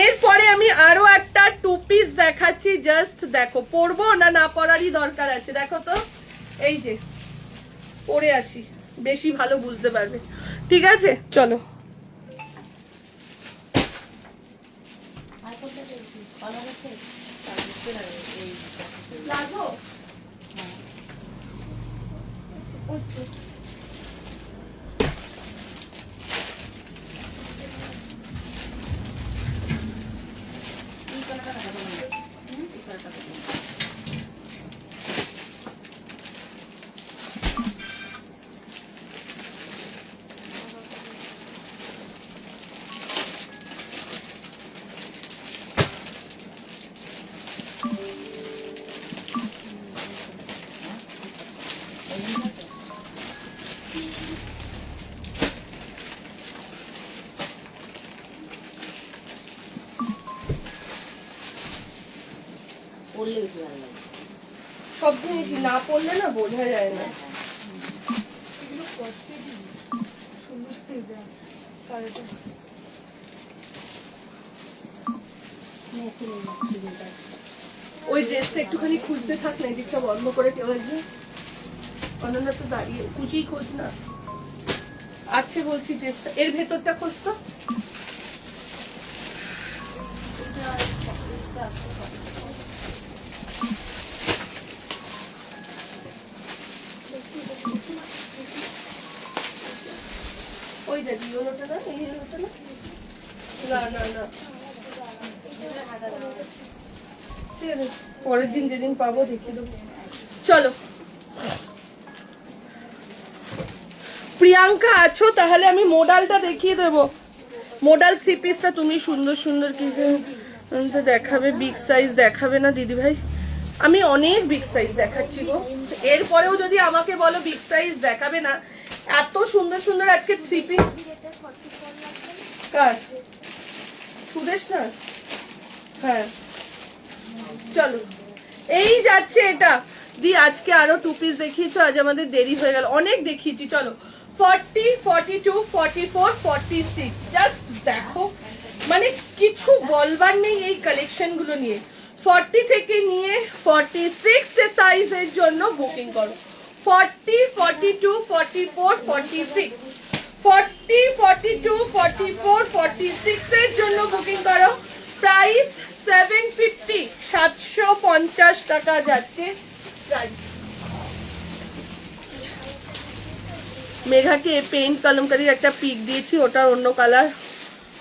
এরপরে আমি আরো একটা 2 পিস দেখাচ্ছি, জাস্ট দেখো, পরবো না না পরারই দরকার আছে, দেখো তো, এই যে পরে আসি, বেশি ভালো বুঝতে পারবে, ঠিক আছে চলো। আর কোনটা দেখছি কালার আছে প্লাজো এই কালারটা দেখাবো না, এই কালারটা দেখাবো। পরলে বেশি ভালো লাগে। সব জিনিস না পড়লে না বোঝা যায় না। এগুলো করছে কি সুন্দর দেখ শাড়িটা। ওই ড্রেসটা একটুখানি খুঁজতে থাক না, এদিকটা বন্ধ করে কেউ আসবে, অনন্যা তো দাঁড়িয়ে, খুশি খোঁজ না, আছে বলছি ড্রেসটা, এর ভেতরটা খোঁজ তো। ওই দেখ ইয়েলোটা না, এই ইয়েলোটা না, না না না, ঠিক আছে পরের দিন যেদিন পাবো দেখিয়ে দেবো। চলো প্রিয়াঙ্কা আছো, তাহলে আমি মোডালটা দেখিয়ে দেবো। মোডাল 3 পিসটা তুমি সুন্দর সুন্দর কিছু দেখাবে, বিগ সাইজ দেখাবে না দিদি ভাই? আমি অনেক বিগ সাইজ দেখাচ্ছি গো, এরপরেও যদি আমাকে বলো বিগ সাইজ দেখাবে না, এত সুন্দর সুন্দর আজকে 3 পিস। কার সুদেশ না? হ্যাঁ চলো এই যাচ্ছে এটা দি, আজকে আরো 2 পিস দেখিয়েছো, আজ আমাদের দেরি হয়ে গেল, অনেক দেখিয়েছি। চলো 40, 42, 44, 46, জাস্ট দেখো, মানে কিছু বলবার নেই এই কালেকশন গুলো নিয়ে। 40 থেকে নিয়ে 46 সাইজের জন্য বুকিং করো, 40, 42, 44, 46, 40, 42, 44, 46 এর জন্য বুকিং করো। প্রাইস 750, 750 টাকা যাচ্ছে প্রাইস। মেঘাকে পেইন্ট কলমকারীর একটা পিক দিয়েছি, ওটার অন্য কালার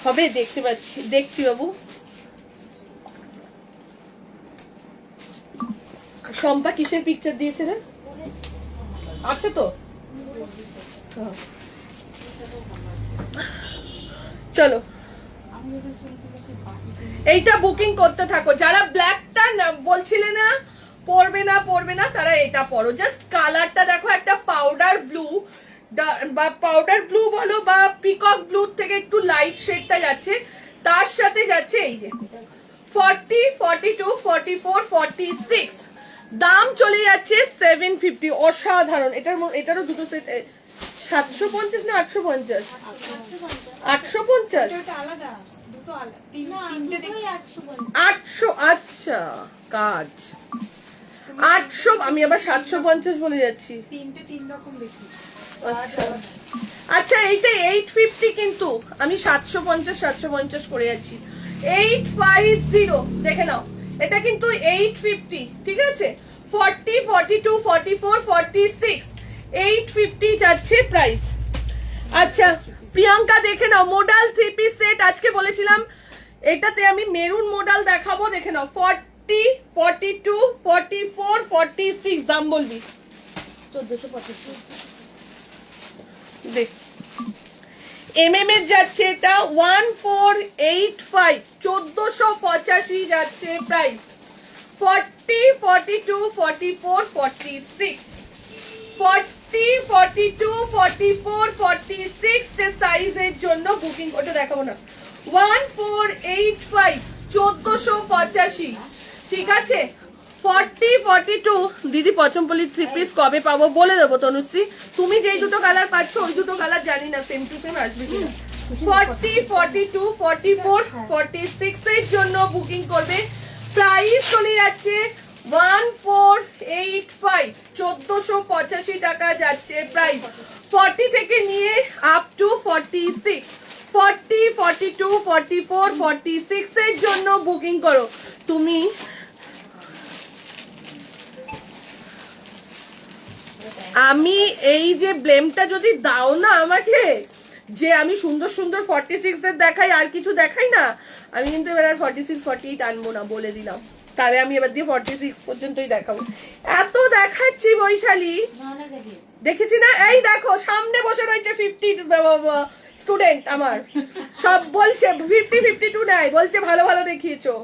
হবে, দেখতে পাচ্ছি, দেখছি বাবু। শম্পা কিসের পিকচার দিয়েছে রে? আছে তো, হ্যাঁ। চলো এইটা বুকিং করতে থাকো, যারা ব্ল্যাকটা বলছিলে না পরবে না তারা এটা পরো, জাস্ট কালারটা দেখো, একটা পাউডার ব্লু বা পাউডার ব্লু বলো বা পিকক ব্লু থেকে একটু লাইট শেডটা যাচ্ছে, তার সাথে যাচ্ছে এই যে 40, 42, 44, 46, দাম চলে যাচ্ছে 750, অসাধারণ। এটারও দুটো সেট, 750 না 850? 850, এটা আলাদা, দুটো আলাদা, তিনটে দেখি। 800, আচ্ছা কাজ 800, আমি আবার 750 বলে যাচ্ছি। তিনটে তিন রকম দেখি। আচ্ছা আচ্ছা, এইটা 850, কিন্তু আমি 750 করে যাচ্ছি। 850 দেখে নাও, এটা কিন্তু 850, ঠিক আছে? 40, 42, 44, 46, 850 যাচ্ছে প্রাইস। আচ্ছা প্রিয়াঙ্কা দেখে নাও, মোডাল 3 পিস সেট আজকে বলেছিলাম, এটাতে আমি মেরুন মোডাল দেখাবো, দেখে নাও 40, 42, 44, 46, দাম বলবি 1425। দেখ এমএম এর যাচ্ছে এটা 1485, 1485 যাচ্ছে প্রাইস। 40, 42, 44, 46, 40, 42, 44, 46 যে সাইজের জন্য বুকিং, ওটা দেখাবো না। 1485, 1485, ঠিক আছে। 40, 42, দিদি পচমপল্লি 3 পিস কবে পাবো বলে দেবো তনুশ্রী। তুমি যেই দুটো কালার পাচ্ছ ওই দুটো কালার জানি না সেম টু সেম আসবে কিনা। 40, 42, 44, 46 এর জন্য বুকিং করবে। প্রাইস চলে যাচ্ছে 1485, 1485 টাকা যাচ্ছে প্রাইস। 40 থেকে নিয়ে আপ টু 46, 40, 42, 44, 46 এর জন্য বুকিং করো তুমি। আমি এই যে ব্লেমটা যদি দাও না আমাকে, যে আমি সুন্দর সুন্দর 46 এর দেখাই আর কিছু দেখাই না, আমি কিন্তু এবার আর 46, 48 আনবো না, বলে দিলাম। তাহলে আমি এবার দিয়ে 46 পর্যন্তই দেখাবো। এত দেখাচ্ছি বৈশালী, দেখেছি না? এই দেখো সামনে বসে রয়েছে 50 স্টুডেন্ট আমার, সব বলছে 50, 52 নেয়, বলছে ভালো ভালো দেখিয়েছো।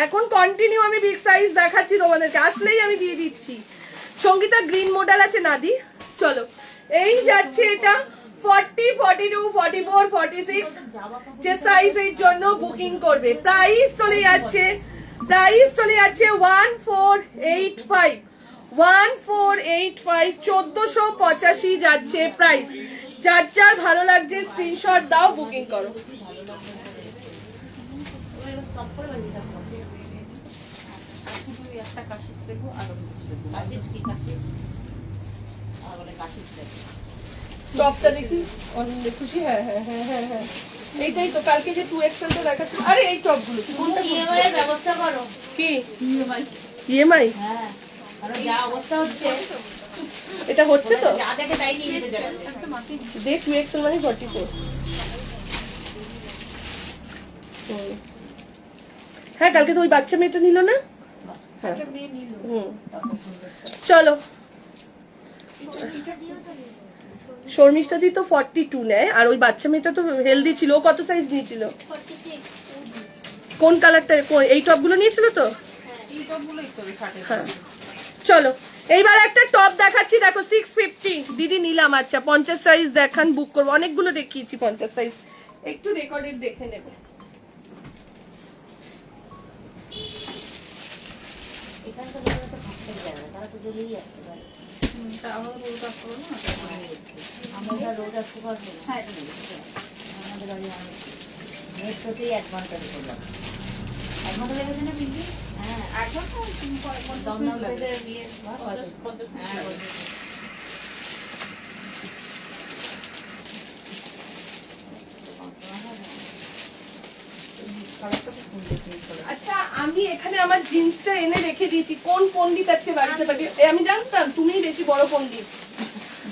এখন কন্টিনিউ আমি বিগ সাইজ দেখাচ্ছি তোমাদেরকে, আসলেই আমি দিয়ে দিচ্ছি। সঙ্গীতা গ্রিন মডেল আছে নাদি, চলো এই যাচ্ছে এটা 40, 42, 44, 46 যে সাইজের জন্য বুকিং করবে। প্রাইস চলে যাচ্ছে 1485, 1485, 1485 যাচ্ছে প্রাইস। যার যার ভালো লাগছে স্ক্রিনশট দাও, বুকিং করো। একটা কাশিস দেখবো আর কাশিস কি কাশিস? আর বলে কাশিস দেখো। টপটা দেখি অনেক খুশি। হ্যাঁ হ্যাঁ হ্যাঁ হ্যাঁ হ্যাঁ, এইটাই তো কালকে যে 2XL টা দেখাচ্ছি। আরে এই টপগুলো কোনটা? ইএমআই এর ব্যবস্থা করো। কি ইএমআই? ইএমআই? হ্যাঁ, কারণ যা অবস্থা হচ্ছে, এটা হচ্ছে তো যা দেখে তাই নিয়ে যেতে যাবে। দেখ 2XL মানে 44। হ্যাঁ কালকে তো ওই বাচ্চা মেয়েটা নিল না? হ্যাঁ হুম, চলো শর্মিষ্ঠা দি তো 42 নেয়, আর ওই বাচ্চা মেয়েটা তো হেলদি ছিল। ও কত সাইজ নিয়েছিল? 46 কোন কালারটা? এই টপ গুলো নিয়েছিল তো? এই টপগুলোই তো শার্টের। হ্যাঁ চলো এইবার একটা টপ দেখাচ্ছি, দেখো 650 দিদি নিলাম। আচ্ছা 50 সাইজ দেখান, বুক করবো। অনেকগুলো দেখিয়েছি 50 সাইজ, একটু রেকর্ডেড দেখে নেবে। এখানকার লোকেরা তো থাকতে যাবে না, তারা তো চলেই আসতে পারে। আমরা তো রোজ আসতে পারবো না। আমরা রোজ আসতে পারবো না। হ্যাঁ, আমাদের বাড়ি অনেক মেট্রোতেই 1 ঘন্টা ঢুকলাম। 1 ঘন্টা লেগেছে না পিন্ডি? হ্যাঁ, এখন তো দমদম থেকে গিয়ে হ্যাঁ, আচ্ছা আমি এখানে আমার জিন্সটা এনে রেখে দিয়েছি। কোন পণ্ডিত আজকে বাড়িতে পাঠিয়ে? আমি জানতাম তুমি বেশি বড় পণ্ডিত।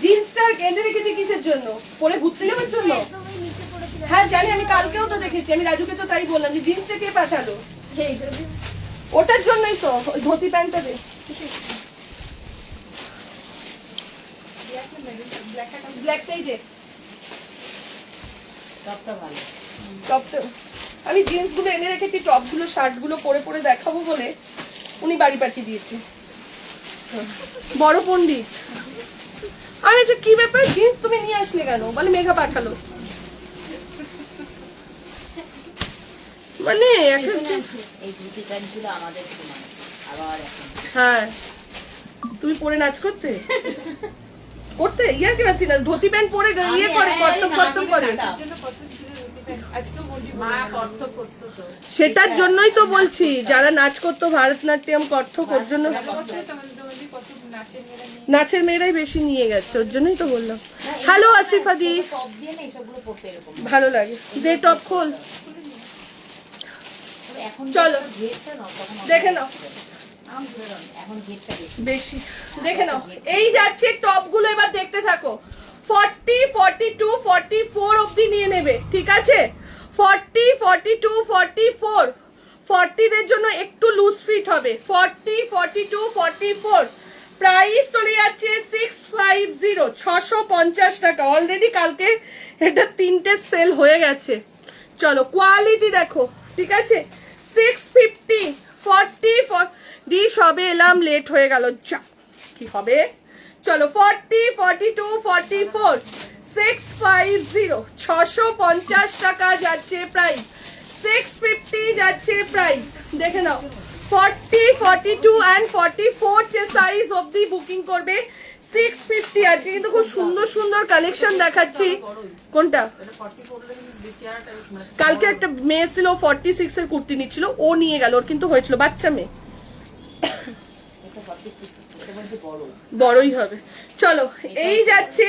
জিন্সটা এনে রেখেছি কিসের জন্য? পরে ঘুরতে যাওয়ার জন্য? তুমি নিচে পড়েছিল। হ্যাঁ জানি, আমি কালকেও তো দেখেছি। আমি রাজুকে তো তাই বললাম যে জিন্সটা কে পাঠালো। ওটার জন্যই তো ওই ধুতি প্যান্টটা দে। ব্ল্যাকটাই দে। টপটা ভালো। টপটা আমি জিন্স গুলো এনে রেখেছি, টপ গুলো শার্ট গুলো পরে পরে দেখাবো বলে উনি বাড়ি পাঠিয়ে দিয়েছে। বড় পণ্ডিত। আমি যে কি ব্যাপার, জিন্স তুমি নিয়ে আসলে কেন? বলে মেঘা পাঠালো। মানে এই ধুতি প্যান্টগুলো আমাদের সময় আবার এখন হ্যাঁ তুমি পরে নাচ করতে করতে ইয়ার কি নাচি না, ধুতি প্যান্ট পরে ইয়ে করে, কর্তব কর্তব করে। মা কর্ত করতো তো। সেটার জন্যই তো বলছি, যারা নাচ করতো ভারতনাট্যম কত্থক, ওর জন্য নাচের মেয়েরাই বেশি নিয়ে গেছে, ওর জন্যই তো বললাম। হ্যালো আসিফা দি, টপ দিয়ে না এসবগুলো পড়তে এরকম ভালো লাগে। দে টপ খোল, এখন চলো ঘেরটা না তখন দেখে নাও। এখন ঘেরটা বেশি বেশি দেখে নাও। এই যাচ্ছে টপ গুলো, এবার দেখতে থাকো। 40, 42, 44 অবধি নিয়ে নেবে, ঠিক আছে? 40, 42, 44, 40 দের জন্য একটু লুজ ফিট হবে। 40, 42, 44 প্রাইস চলে যাচ্ছে 650, 650 টাকা। অলরেডি কালকে এটা 3টে সেল হয়ে গেছে। চলো কোয়ালিটি দেখো, ঠিক আছে? 650, 40 দি সবে এলাম, লেট হয়ে গেল। যা কি হবে, চলো 40, 42, 44, 650, 650 টাকা যাচ্ছে প্রাইস, 650 যাচ্ছে প্রাইস। দেখে নাও 40, 42 and 44 যে সাইজ অবধি বুকিং করবে 650 আছে। কিন্তু খুব সুন্দর সুন্দর কালেকশন দেখাচ্ছি। কোনটা? কালকে একটা মেয়ে ছিল 46 এর কুর্তি নিচ্ছিল, ও নিয়ে গেল, ওর কিন্তু হয়েছিল বাচ্চা মেয়ে, বড়ই হবে। চলো এই যাচ্ছে,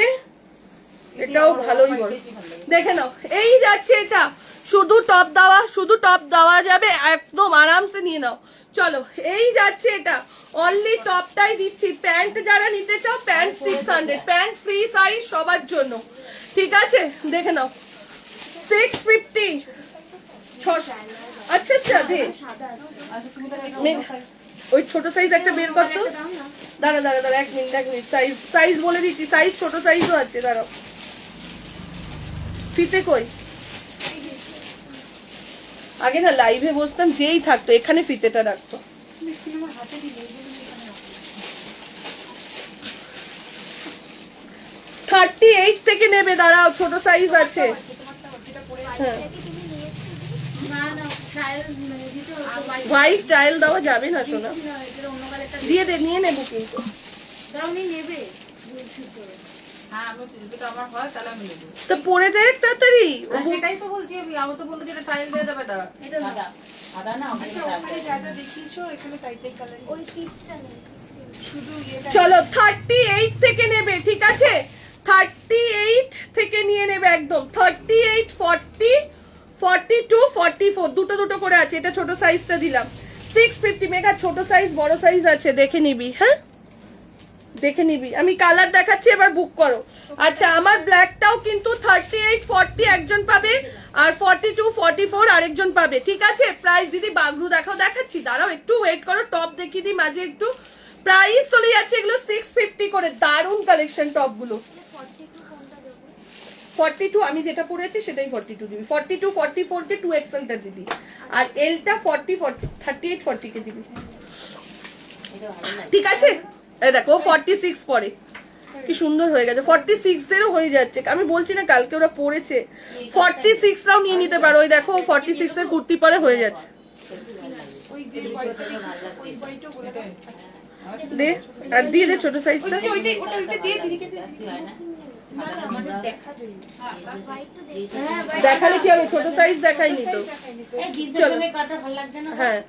এটাও ভালোই বড়, দেখে নাও এই যাচ্ছে, এটা শুধু টপ দেওয়া, শুধু টপ দেওয়া যাবে, একদম আরামসে নিয়ে নাও। চলো এই যাচ্ছে, এটা অনলি টপটাই দিচ্ছি। প্যান্ট যারা নিতে চাও প্যান্ট 600, প্যান্ট ফ্রি সাইজ সবার জন্য, ঠিক আছে? দেখে নাও 650, 600। আচ্ছা আচ্ছা দে, ওই ছোট সাইজ একটা বের করতো। দাঁড়া দাঁড়া দাঁড়া, এক মিনিট সাইজ সাইজ বলে দিচ্ছি, সাইজ ছোট সাইজও আছে, দাঁড়াও। ফিতে কই? আগে না লাইভে বসতাম, যেই থাকতো এখানে ফিতেটা রাখতো। 38 থেকে নেবে, দাঁড়াও ছোট সাইজ আছে। হ্যাঁ হোয়াইট ট্রায়াল দেওয়া যাবে না সোনা, দিয়ে দে, নিয়ে নেবো কিন্তু। তো পরে দেখ তাড়াতাড়ি। সেটাই তো বলছি আমি, আমি তো বললো যেটা ট্রায়াল দিয়ে যাবে না। সাদা না, যা যা দেখিয়েছো এখানে তাই তাই কালার, ওই পিচটা নেই, শুধু ইয়েটা। চলো 38 থেকে নেবে, ঠিক আছে? 38 থেকে নিয়ে নেবে একদম। 38, 40, 42, 44 দুটো দুটো করে আছে। এটা ছোট সাইজটা দিলাম 650। মেঘা ছোট সাইজ বড় সাইজ আছে, দেখে নিবি। হ্যাঁ দেখে নিবি, আমি কালার দেখাচ্ছি, এবার বুক করো। আচ্ছা আমার ব্ল্যাকটাও কিন্তু 38, 40 একজন পাবে, আর 42, 44 আরেকজন পাবে, ঠিক আছে? প্রাইস দিদি বাগরু দেখাচ্ছি, দাঁড়াও একটু ওয়েট করো, টপ দেখিয়ে দিই মাঝে একটু। প্রাইস চলে যাচ্ছে এগুলো 650 করে, দারুন কালেকশন টপ গুলো। 42 আমি যেটা পরেছি সেটাই 42 দিবি, 42, 44 কে 2XL টা দিবি, আর এলটা 40, 38, 40 কে দিবি, ঠিক আছে? এই দেখো 46 পরে, কি সুন্দর হয়ে গেছে। 46 দেরও হয়ে যাচ্ছে, আমি বলছি না কালকে ওরা পরেছে। 46 রাও নিয়ে নিতে পারো, ওই দেখো 46 এর কুর্তি পরে হয়ে যাচ্ছে। ওই যে ওই বইটা বলে দাও। দে, আর দিয়ে দে ছোট সাইজটা। ওইটা দিয়ে দিদিকে দিয়ে। না না মানে দেখা যাবে। দেখালে কি হবে, ছোট সাইজ দেখাইনি তো। হ্যাঁ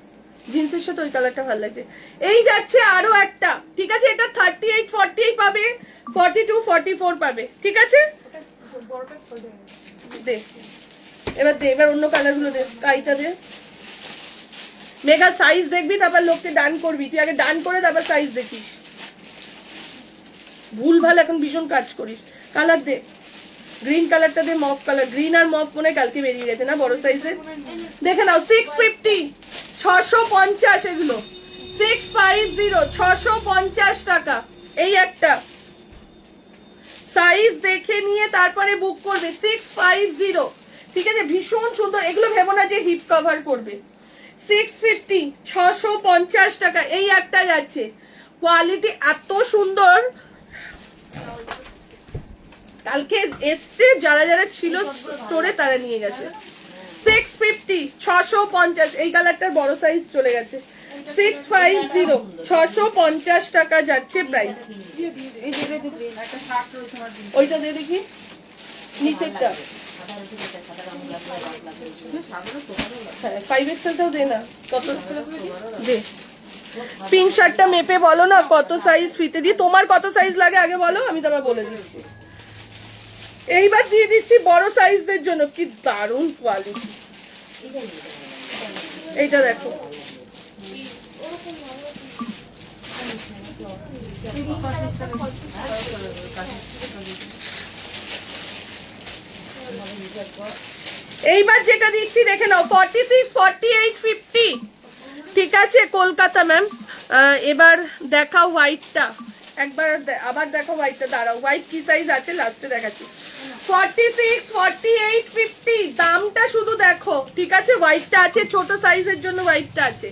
জিন্সের সাথে ওই কালারটা ভালো লাগছে। এই যাচ্ছে আরো একটা, ঠিক আছে? এটা 38, 48 পাবে, 42, 44 পাবে, ঠিক আছে? বড়টা ছোট দে এবার, দে এবার অন্য কালার গুলো দে, স্কাইটা দে। মেগা সাইজ দেখবি, তারপর লোককে ডান করবি, তুই আগে ডান করে তারপর সাইজ দেখিস। ভুল ভাল এখন ভীষণ কাজ করিস। কালার দে, গ্রিন কালারটা দে, মফ কালার। গ্রিন আর মফ মনে কালকে বেরিয়ে গেছে না বড় সাইজের, দেখে নাও। 650, 650 এগুলো 650, 650 টাকা। এই একটা সাইজ দেখে নিয়ে তারপরে বুক করবে 650, ঠিক আছে? ভীষণ সুন্দর এগুলো, ভেবো না যে হিপ কভার করবে। 650, 650 টাকা। এই একটা যাচ্ছে, কোয়ালিটি এত সুন্দর, কালকে এসছে যারা যারা ছিল স্টোরে তারা নিয়ে গেছে। 650, 650। এই কালারটার বড় সাইজ চলে গেছে। 650, 650 টাকা যাচ্ছে প্রাইস। এই যে গ্রিন একটা শার্ট রয়েছে আমার দিন। ওইটা দিয়ে দেখি নিচেরটা। হ্যাঁ 5XL-টাও দে না, কত দে। পিঙ্ক শার্টটা মেপে বলো না কত সাইজ ফিতে দিয়ে, তোমার কত সাইজ লাগে আগে বলো, আমি তোমার বলে দিচ্ছি। এইবার দিয়ে দিচ্ছি বড় সাইজদের জন্য, কি দারুণ কোয়ালিটি। এইটা দেখো, এইবার যেটা দিচ্ছি দেখে নাও 46, 48, 50, ঠিক আছে? কলকাতা ম্যাম। এবার দেখাও হোয়াইটটা একবার, আবার দেখো হোয়াইটটা। দাঁড়াও, হোয়াইট কি সাইজ আছে লাস্টে দেখাচ্ছি। 46, 48, 50 দামটা শুধু দেখো, ঠিক আছে? হোয়াইটটা আছে, ছোট সাইজের জন্য হোয়াইটটা আছে।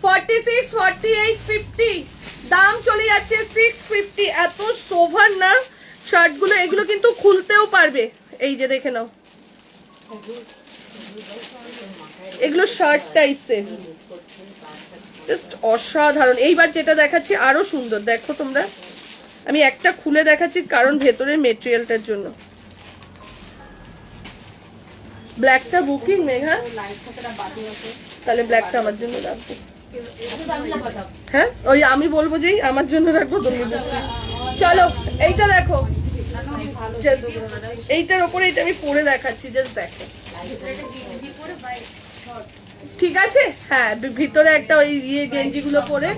46, 48, 50 দাম চলে যাচ্ছে 650। এত সোভার না শার্ট গুলো, এগুলো কিন্তু খুলতেও পারবে। এই যে দেখে নাও, এগুলো শার্ট টাইপসের, জাস্ট অসাধারণ। এইবার যেটা দেখাচ্ছি আরো সুন্দর, দেখো তোমরা, আমি একটা খুলে দেখাচ্ছি কারণ ভেতরের মেটেরিয়ালটার জন্য। ব্ল্যাকটা বুকিং মেঘা, তাহলে ব্ল্যাকটা আমার জন্য রাখবো। হ্যাঁ, ওই আমি বলবো যেই আমার জন্য রাখবো তুমি booking। চলো এইটা দেখো, Just এইটার ওপরে এটা আমি পরে দেখাচ্ছি, জাস্ট দেখো, ঠিক আছে? হ্যাঁ, ভিতরে একটা ওই ইয়ে গেঞ্জি গুলো পরে,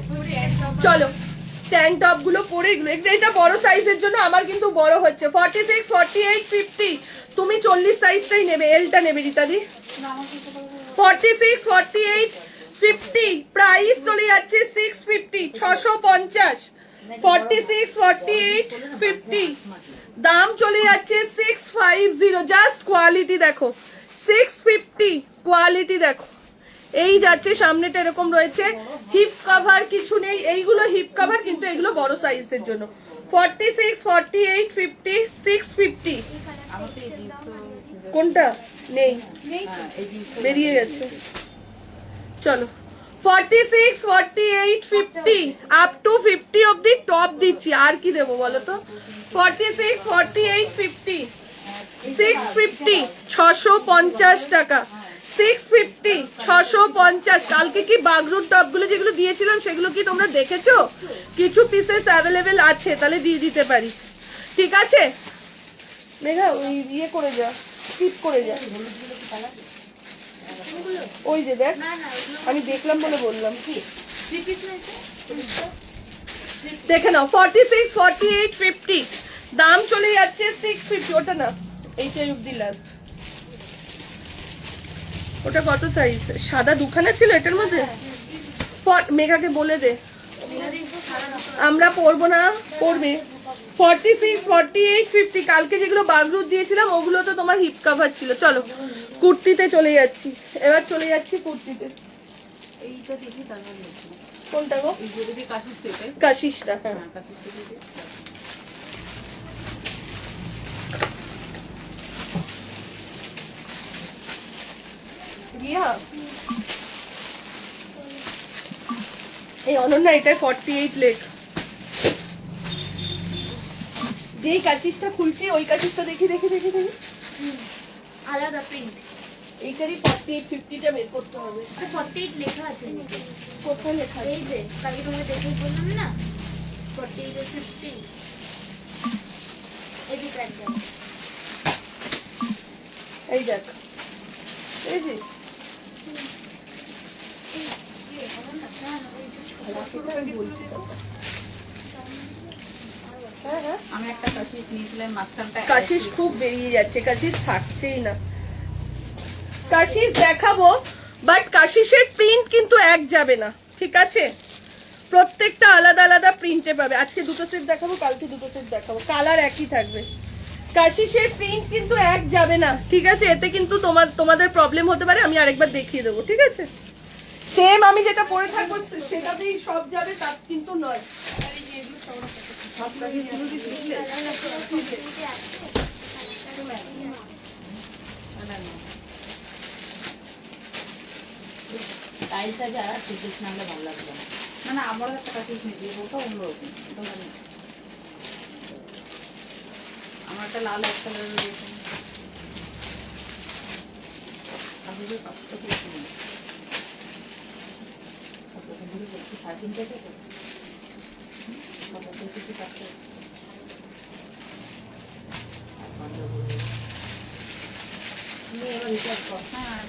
চলো ট্যাঙ্ক টপ গুলো পরে, এটা বড় সাইজের জন্য, আমার কিন্তু বড় হচ্ছে 46, 48, 50। তুমি 40 সাইজটাই নেবে, এলটা নেবে রীতাদি। 46, 48, 50 প্রাইস চলে যাচ্ছে 650, 650। 46, 48, 50 দাম চলে যাচ্ছে 650। জাস্ট কোয়ালিটি দেখো, 650 কোয়ালিটি দেখো। এই যাচ্ছে, সামনেটা এরকম রয়েছে, হিপ কভার কিছু নেই, এইগুলো হিপ কভার, কিন্তু এগুলো বড় সাইজের জন্য। 46, 48, 50, 650। কোনটা নেই, বেরিয়ে গেছে। চলো 46, 48, 50 আপ টু 50 অব্দি টপ দিচ্ছি, আর কি দেবো বলো তো? 46, 48, 50, 650, 650 টাকা, 650, 650। কালকে কি বাগরুর টপ গুলো যেগুলো দিয়েছিলাম সেগুলো কি তোমরা দেখেছো? কিছু পিসেস অ্যাভেলেবেল আছে, তাহলে দিয়ে দিতে পারি, ঠিক আছে? মেঘা ওই ইয়ে করে যা, স্কিপ করে যা, ওই যে দেখ, আমি দেখলাম বলে বললাম, দেখে নাও। 46, 48, 50 দাম চলে যাচ্ছে 650। ওটা না, এইটাই অব্দি লাস্ট। ওটা কত সাইজ? সাদা দুখানা ছিল এটার মধ্যে। মেঘাকে বলে দে, আমরা পরবো না, পরবে। 46, 48, 50 কালকে যেগুলো বাগরুদ দিয়েছিলাম ওগুলো তো তোমার হিপ কভার ছিল। চলো কুর্তিতে চলে যাচ্ছি, এবার চলে যাচ্ছি কুর্তিতে। এইটা দেখি তারপর কোনটা গো? এই যদি কাশিস থেকে কাশিসটা, হ্যাঁ। কাশিস থেকে রিয়া, এই অনন্যা, এটা 48 লেখ। যেই কাশিসটা খুলছি ওই কাশিসটা দেখি দেখি দেখি দেখি, আলাদা প্রিন্ট। এইটারই 48, 50টা বের করতে হবে। 48 লেখা আছে নিচে। কোথায় লেখা আছে? এই যে কালকে তোমাকে দেখেই বললাম না, 48 আর 50। এই যে প্যান্টটা, এই দেখ, এই যে হ্যাঁ হ্যাঁ, আমি একটা কাশিস নিয়েছিলাম, মাঝখানটা কাশিস খুব বেরিয়ে যাচ্ছে, কাশিস থাকছেই না। কাশিস দেখাবো, বাট কাশিসের প্রিন্ট কিন্তু এক যাবে না, ঠিক আছে? প্রত্যেকটা আলাদা আলাদা প্রিন্টে পাবে। আজকে দুটো সেট দেখাবো, কালকে দুটো সেট দেখাবো, কালার একই থাকবে। কাশিসের প্রিন্ট কিন্তু এক যাবে না, ঠিক আছে? এতে কিন্তু তোমাদের প্রবলেম হতে পারে, আমি আরেকবার দেখিয়ে দেবো, ঠিক আছে? সেম আমি যেটা পরে থাকবো সেটাতেই সব যাবে, তা কিন্তু নয়। টাইলসটা যা সিটিস নামলে ভালো লাগবে না। না না, আমারও একটা কাশিস নিয়েছি, ওটা অন্যরকম, ওটা আমি আমার একটা লাল এক কালারের রয়েছে। কাপড়ের কাপড়টা খুব সুন্দর। কাপড়টা ধরে বলছি 3.5 টাকা তো। কাপড়টা কিছু কাটতে। তুমি এবার হিসাব কর। হ্যাঁ,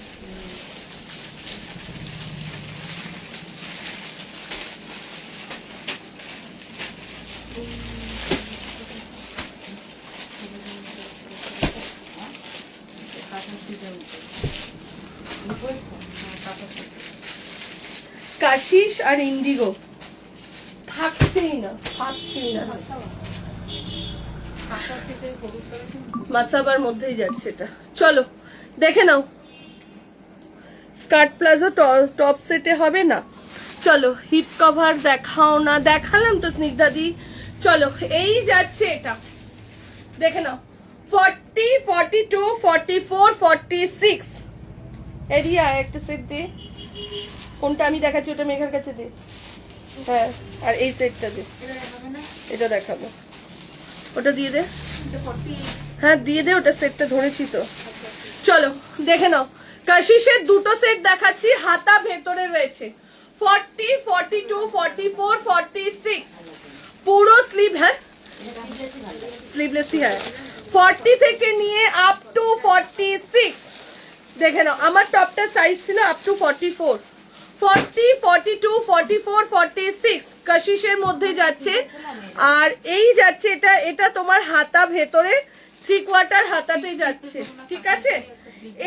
কাশিস আর ইন্ডিগো থাকছেই না, থাকছেই না। মাসাবার মধ্যেই যাচ্ছে এটা। চলো দেখে নাও, স্কার্ট প্লাজো টপ সেটে হবে না। চলো হিপ কভার দেখাও না, দেখালাম তো স্নিগ্ধাদি। চলো এই যাচ্ছে এটা, দেখে নাও 40, 42, 44, 46 এরিয়া। একটা সেট দে, কোনটা আমি দেখাচ্ছি ওটা মেঘার কাছে দে। হ্যাঁ, আর এই সেটটা দে, এটা দেখাবো, ওটা দিয়ে দে। হ্যাঁ দিয়ে দে, ওটা সেটটা ধরেছি তো। চলো দেখে নাও, কাশিসের দুটো সেট দেখাচ্ছি, হাতা ভেতরে রয়েছে 40, 42, 44, 46 পুরো স্লিভ। হ্যাঁ স্লিভলেসই হ্যাঁ, 40 থেকে নিয়ে আপ টু 46। দেখে নাও আমার টপটা সাইজ ছিল আপ টু 44, 40, 42, 44, 46 কাশিসের মধ্যে যাচ্ছে। আর এই যাচ্ছে এটা, এটা তোমার হাতা ভেতরে 3/4 হাতাতে যাচ্ছে, ঠিক আছে।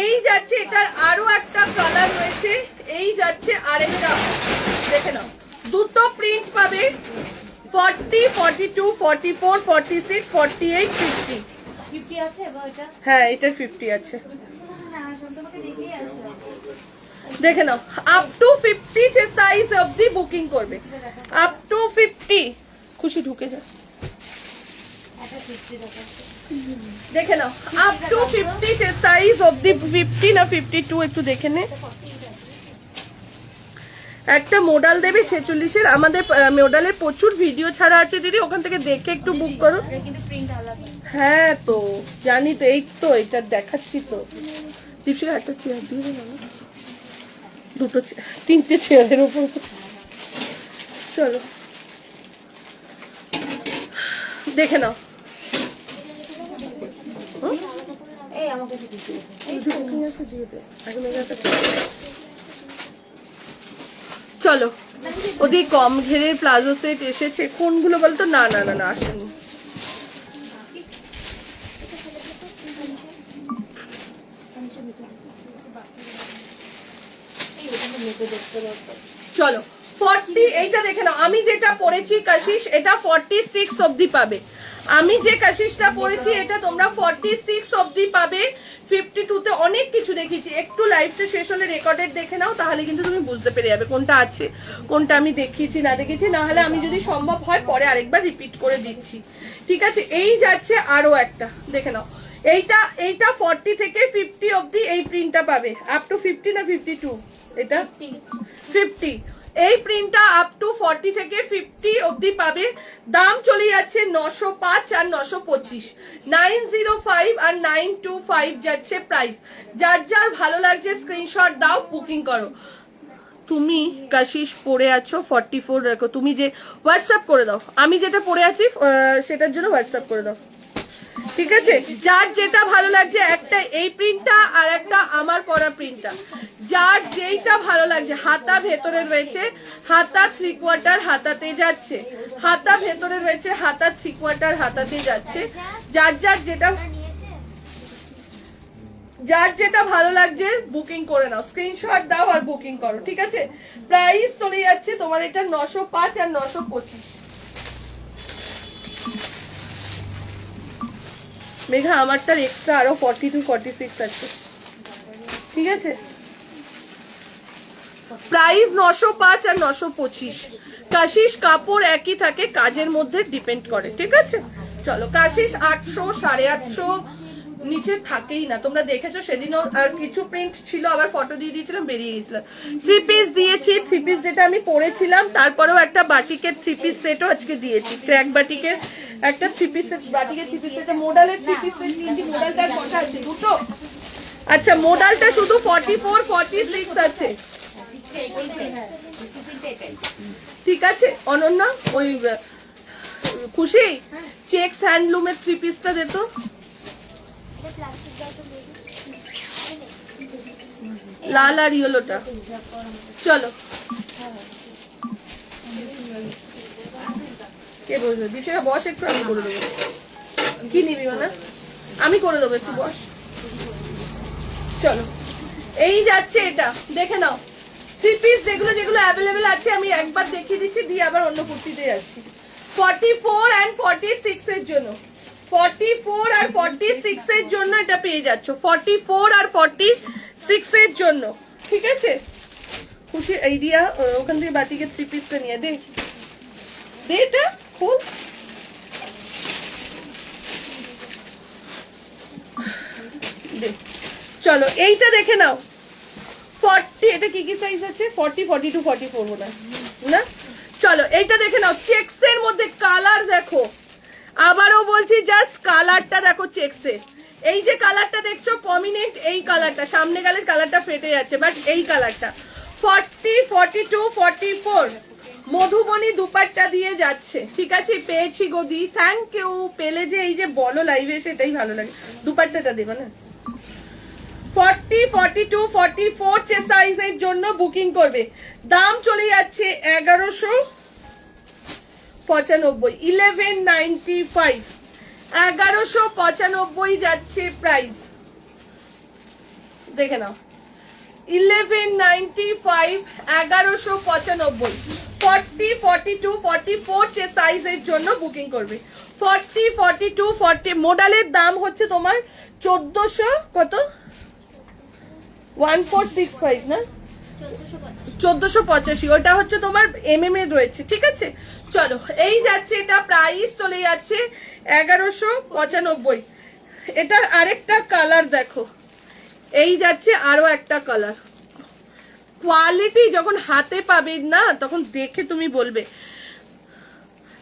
এই যাচ্ছে, এটার আরো একটা কালার রয়েছে, এই যাচ্ছে আরেকটা, দেখে নাও দুটো প্রিন্ট পাবে 40, 42, 44, 46, 48, 50। 50 আছে গো এটা? হ্যাঁ এটা 50 আছে, না তোমাকে দেখেই আসলাম। দেখে নাও আপ টু 50 যে সাইজ অবধি বুকিং করবে, আপ টু 50। খুশি ঢুকে যা, এটা 50 দেখাচ্ছে। দেখে নাও আপ টু 50 যে সাইজ অবধি, 50 না 52 একটু দেখে নে। একটা মডেল দেবে 46-এর, আমাদের মডেলের প্রচুর ভিডিও ছাড়া আছে দিদি, ওখান থেকে দেখে একটু বুক করো। এটা কিন্তু প্রিন্ট আলাদা। হ্যাঁ তো জানি তো, এই তো এটা দেখাচ্ছি তো। দীপশিকা একটা চেয়ার দিয়ে দে না, দুটো তিনটে চেয়ারের উপর। চলো দেখে নাও, এই আমাকে দিতে চলো ওদিকে কম ঘেরের প্লাজো সেট এসেছে, কোনগুলো বলতো? না না না না আসেনি। চলো 40, এইটা দেখে নাও, আমি যেটা পরেছি কাশিস এটা 46 অবধি পাবে। আমি যে কাশিসটা পরেছি এটা তোমরা 46 অবধি পাবে। 52 তে অনেক কিছু দেখিয়েছি, একটু লাইভটা শেষ হলে রেকর্ডেড দেখে নাও, তাহলে কিন্তু তুমি বুঝতে পেরে যাবে কোনটা আছে, কোনটা আমি দেখিয়েছি না দেখিয়েছি। না হলে আমি যদি সম্ভব হয় পরে আরেকবার রিপিট করে দিচ্ছি, ঠিক আছে। এই যাচ্ছে আরো একটা, দেখে নাও এইটা 40 থেকে 50 অবধি এই প্রিন্টটা পাবে, আপ টু 50 না 52, এটা 50। এই প্রিন্টটা আপ টু 40 থেকে 50 অবধি পাবে। দাম চলে যাচ্ছে 905 আর 925, 905 আর 925 যাচ্ছে প্রাইস। যার যার ভালো লাগছে স্ক্রিনশট দাও, বুকিং করো। তুমি কাশিস পরে আছো 44 রাখো, তুমি যে হোয়াটসঅ্যাপ করে দাও, আমি যেটা পরে আছি সেটার জন্য হোয়াটসঅ্যাপ করে দাও, ঠিক আছে। যার যেটা ভালো লাগছে, একটা এই প্রিন্টটা আর একটা আমার পরা প্রিন্টটা, যার যেইটা ভালো লাগছে। হাতা ভেতরে রয়েছে, হাতা 3/4 হাতাতে যাচ্ছে, হাতা ভেতরে রয়েছে, হাতা 3/4 হাতাতে যাচ্ছে। যার যেটা ভালো লাগছে বুকিং করে নাও, স্ক্রিনশট দাও আর বুকিং করো, ঠিক আছে। প্রাইস চলে যাচ্ছে তোমার এটা 905 আর 925। মেঘা আমারটার এক্সট্রা আরো 42, 46 আছে, ঠিক আছে। প্রাইস 905 আর 925। কাশিস কাপড় একই থাকে, কাজের মধ্যে ডিপেন্ড করে, ঠিক আছে। চলো কাশিস 800, 850 নিচে থাকেই না, তোমরা দেখেছো সেদিনও আর কিছু প্রিন্ট ছিল, আবার ফটো দিয়ে দিয়েছিলাম, বেরিয়ে গেছিলাম। 3 পিস দিয়েছি, 3 পিস যেটা আমি পরেছিলাম, তারপরেও একটা বাটিকের 3 পিস সেটও আজকে দিয়েছি, ক্র্যাক বাটিকের একটা 3 পিস সেট, বাটিকের 3 পিস সেট, মোডালের 3 পিস সেট দিয়েছি। মোডালটার কথা আছে দুটো, আচ্ছা মোডালটা শুধু 44, 46 আছে, ঠিক আছে। অনন্যা ওই খুশি চেক্স হ্যান্ডলুমের 3 পিসটা দে তো, লাল আর ইয়েলোটা। চলো কে বসবে? দীপিকা বস একটু, আমি করে দেবো। কি নিবি না? আমি করে দেবো, একটু বস। চলো এই যাচ্ছে এটা, দেখে নাও 3 পিস যেগুলো যেগুলো অ্যাভেলেবেল আছে আমি একবার দেখিয়ে দিচ্ছি, দিয়ে আবার অন্য কুর্তিতে যাচ্ছি। 44 and 46 এর জন্য, 44 আর 46 এর জন্য এটা পেয়ে যাচ্ছ, 44 আর 46 এর জন্য, ঠিক আছে। খুশি এই দিয়া ওখান থেকে বাটিকে 3 পিসটা নিয়ে দে দে এটা খোল দে চলো এইটা দেখে নাও 40 এটা কি কি সাইজ আছে 40 42 44 মনে হয় না চলো এইটা দেখে নাও চেকস এর মধ্যে কালার দেখো আবারও বলছি জাস্ট কালারটা দেখো চেকসে এই যে কালারটা দেখছো প্রমিনেন্ট এই কালারটা সামনে গেলে কালারটা ফেটে যাচ্ছে বাট এই কালারটা 40 42 44 মধুবনী দুপাট্টা দিয়ে যাচ্ছে ঠিক আছে পেয়েছি গদি থ্যাংক ইউ পেলে যে এই যে বলো লাইভে সেটাই ভালো লাগে দুপাট্টাটা দেবা না 40 42 44 যে সাইজের জন্য বুকিং করবে দাম চলে যাচ্ছে 1195 1195 1195 যাচ্ছে প্রাইস দেখে নাও 1195 1195 40 42 44 যে সাইজের জন্য বুকিং করবে 40 42 40 মডেলের দাম হচ্ছে তোমার 1400 কত 1465 না 1485 ওটা হচ্ছে তোমার এমএম এ রয়েছে ঠিক আছে চলো এই যাচ্ছে এটা প্রাইস চলে যাচ্ছে 1195 এটার আরেকটা কালার দেখো এই যাচ্ছে আরো একটা কালার কোয়ালিটি যখন হাতে পাবে না তখন দেখে তুমি বলবে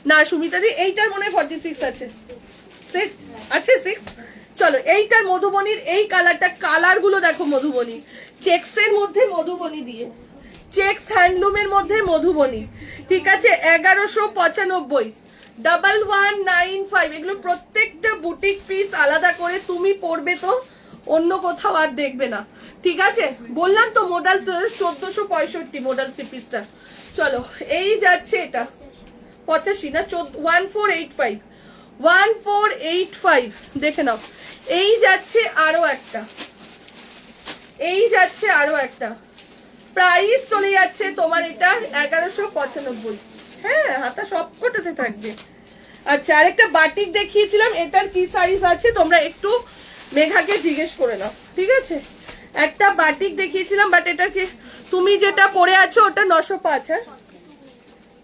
না সুমিতা দি এইটার মনে হয় 46 আছে সেট আছে 6 চলো এইটার মধুবনীর এই কালারটা কালার গুলো দেখো মধুবনী চেকস এর মধ্যে মধুবনী দিয়ে চেকস হ্যান্ডলুমের মধ্যে মধুবনী ঠিক আছে 1195 1195 এগুলো প্রত্যেকটা বুটিক পিস আলাদা করে তুমি পরবে তো অন্য কোথাও আর দেখবে না ঠিক আছে বললাম তো মডেল 1465 মডেল 3 পিসটা চলো এই যাচ্ছে এটা 85 না 1485 1485 দেখে নাও এই যাচ্ছে আরো একটা এই যাচ্ছে আরো একটা প্রাইস চলে যাচ্ছে তোমার এটা 1195 হ্যাঁ হাতা সবকটাতে থাকবে আচ্ছা আরেকটা বাটিক দেখিয়েছিলাম এটার কি সাইজ আছে তোমরা একটু মেঘাকে জিজ্ঞেস করে নাও ঠিক আছে একটা বাটিক দেখিয়েছিলাম বাট এটা কি তুমি যেটা পরে আছো ওটা 905 হ্যাঁ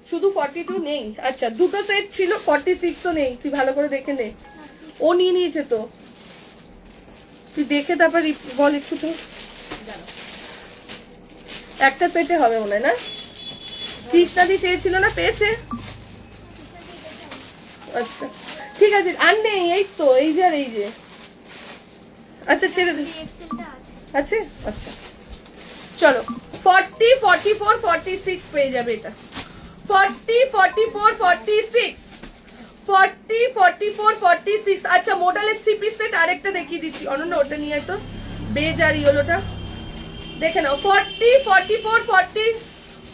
শুধু 42 নেই আচ্ছা দুটো সেট ছিল 46 তো নেই তুই ভালো করে দেখে নে ও নিয়ে নিয়েছে তো তুই দেখে তারপর বল একটু তো একটা সেটে হবে মনে হয় না কৃষ্ণাদি চেয়েছিল না পেয়েছে আচ্ছা ঠিক আছে আর নেই এই তো এই যে আর এই যে আচ্ছা ছেড়ে দে আছে আচ্ছা চলো 40 44 46 পেয়ে যাবে এটা 40 44 46 40 44 46 আচ্ছা মডেলের 3 পিস সেট আরেকটা দেখিয়ে দিচ্ছি অনন্য ওটা নিয়ে তো বেজ আর ইয়েলোটা দেখে নাও 40 44 40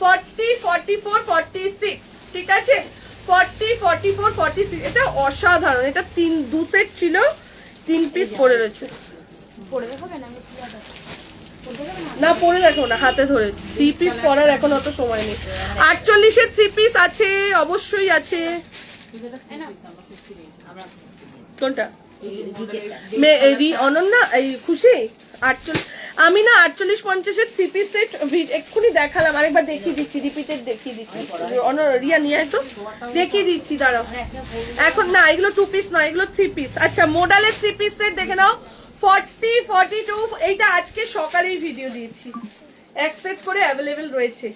40 44 46 ঠিক আছে 40 44 46 এটা অসাধারণ এটা দু সেট ছিল 3 পিস পড়ে রয়েছে পরে হবে না আমি পুরো না পরে দেখো না হাতে ধরে 3 পিস পরার এখন অত সময় নেই 48 এর 3 পিস আছে অবশ্যই আছে কোনটা অনন্যা এই খুশি 48 আমি না 48 50 এর 3 পিস সেট এক্ষুনি দেখালাম আরেকবার দেখিয়ে দিচ্ছি রিপিটেড দেখিয়ে দিচ্ছি রিয়া নিয়ে আয় তো দেখিয়ে দিচ্ছি দাঁড়াও এখন না এগুলো 2 পিস নয় এগুলো 3 পিস আচ্ছা মডেলের 3 পিস সেট দেখে নাও 40 42 এইটা আজকে সকালেই ভিডিও দিয়েছি এক সেট করে অ্যাভেলেবেল রয়েছে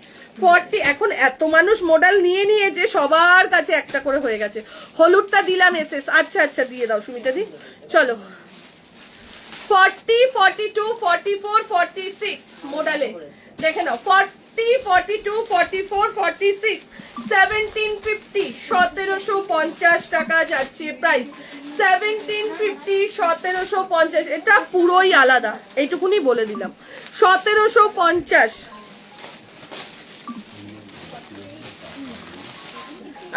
40 এখন এত মানুষ মডেল নিয়ে নিয়ে যে সবার কাছে একটা করে হয়ে গেছে হলুদটা দিলাম এসএস আচ্ছা আচ্ছা দিয়ে দাও সুমিতা দি চলো 40 42 44 46 মডেলে দেখে নাও 40 42 44 46 1750 1750 টাকা যাচ্ছে প্রাইস 1750 1750 এটা পুরোই আলাদা এইটুকুনি বলে দিলাম 1750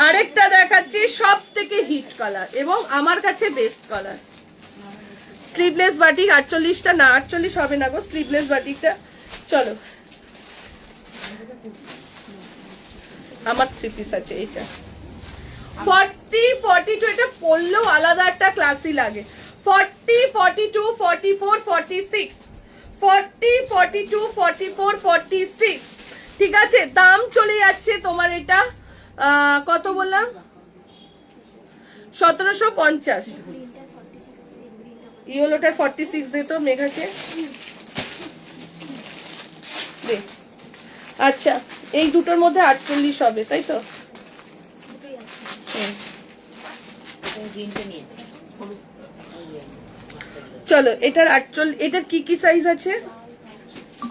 আরেকটা দেখাচ্ছি সব থেকে হিট কালার এবং আমার কাছে বেস্ট কালার স্লিভলেস বাটিক 48টা না 48 হবে না গো স্লিভলেস বাটিকটা চলো আমার 3 পিস আছে এটা 40 42 এটা পরলেও আলাদা একটা ক্লাসি লাগে 40 42 44 46 40 42 44 46 ঠিক আছে, দাম চলে যাচ্ছে তোমার এটা কত বললাম, 1750। ইয়েলোটার 46 দে তো মেঘাকে দে। আচ্ছা, এই দুটোর মধ্যে 48 হবে, তাই তো? গ্রিনটা নিয়েছে চলো, এটার 48, এটার কি কি সাইজ আছে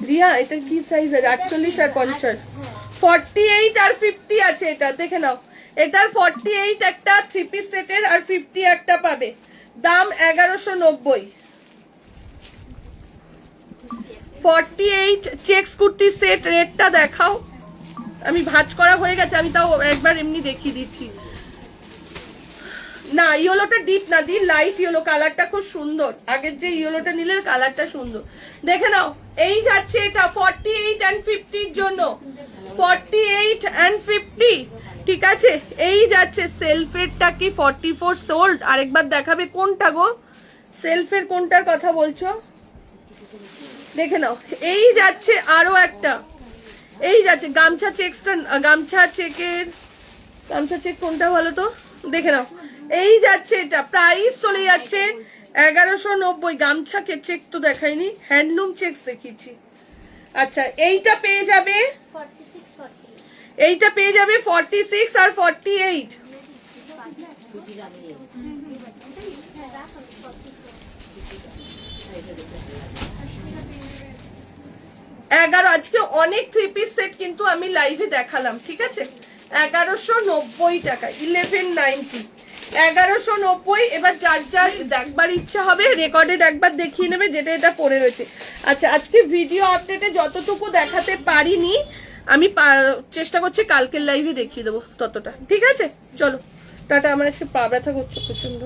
রিয়া? এটার কি সাইজ আছে? 48 আর 50, 48 আর 50 আছে। এটা দেখে নাও, এটার 48 একটা 3 পিস সেটের আর 50 একটা পাবে। দাম 1190। 48 চেক্স কুর্তি সেট রেটটা দেখাও। আমি ভাঁজ করা হয়ে গেছে, আমি তাও একবার এমনি দেখিয়ে দিচ্ছি। না, ইয়েলোটা ডিপ না দি, লাইট ইয়েলো, কালারটা খুব সুন্দর। আগের যে ইয়েলোটা নিলে কালারটা সুন্দর, দেখে নাও। এই যাচ্ছে এটা 48 and 50 এর জন্য, 48 and 50, ঠিক আছে? এই যাচ্ছে সেলফেরটা কি 44 সোল্ড? আরেকবার দেখাবে কোনটা গো? সেলফের কোনটার কথা বলছো? দেখে নাও, এই যাচ্ছে আরো একটা, এই যাচ্ছে গামছা চেকসটা, গামছা চেকের, গামছা চেক কোনটা বলো তো, দেখে নাও। এই যাচ্ছে, এটা প্রাইস চলে যাচ্ছে 1190। গামছা চেক তো দেখাইনি, হ্যান্ডলুম চেকস দেখিয়েছি। আচ্ছা, এইটা পেয়ে যাবে, 46 40 এইটা পেয়ে যাবে 46 আর 48। এগারো, আজকে অনেক 3 পিস সেট কিন্তু আমি লাইভে দেখালাম, ঠিক আছে? 1190 টাকা, 1190, 1190। এবার যার যার দেখবার ইচ্ছা হবে রেকর্ডেড একবার দেখিয়ে নেবে যেটা এটা পড়ে রয়েছে। আচ্ছা, আজকে ভিডিও আপডেটে যতটুকু দেখাতে পারিনি, আমি চেষ্টা করছি কালকের লাইভে দেখিয়ে দেবো ততটা, ঠিক আছে? চলো টাটা, আমার আজকে পা ব্যথা করছে প্রচন্ড।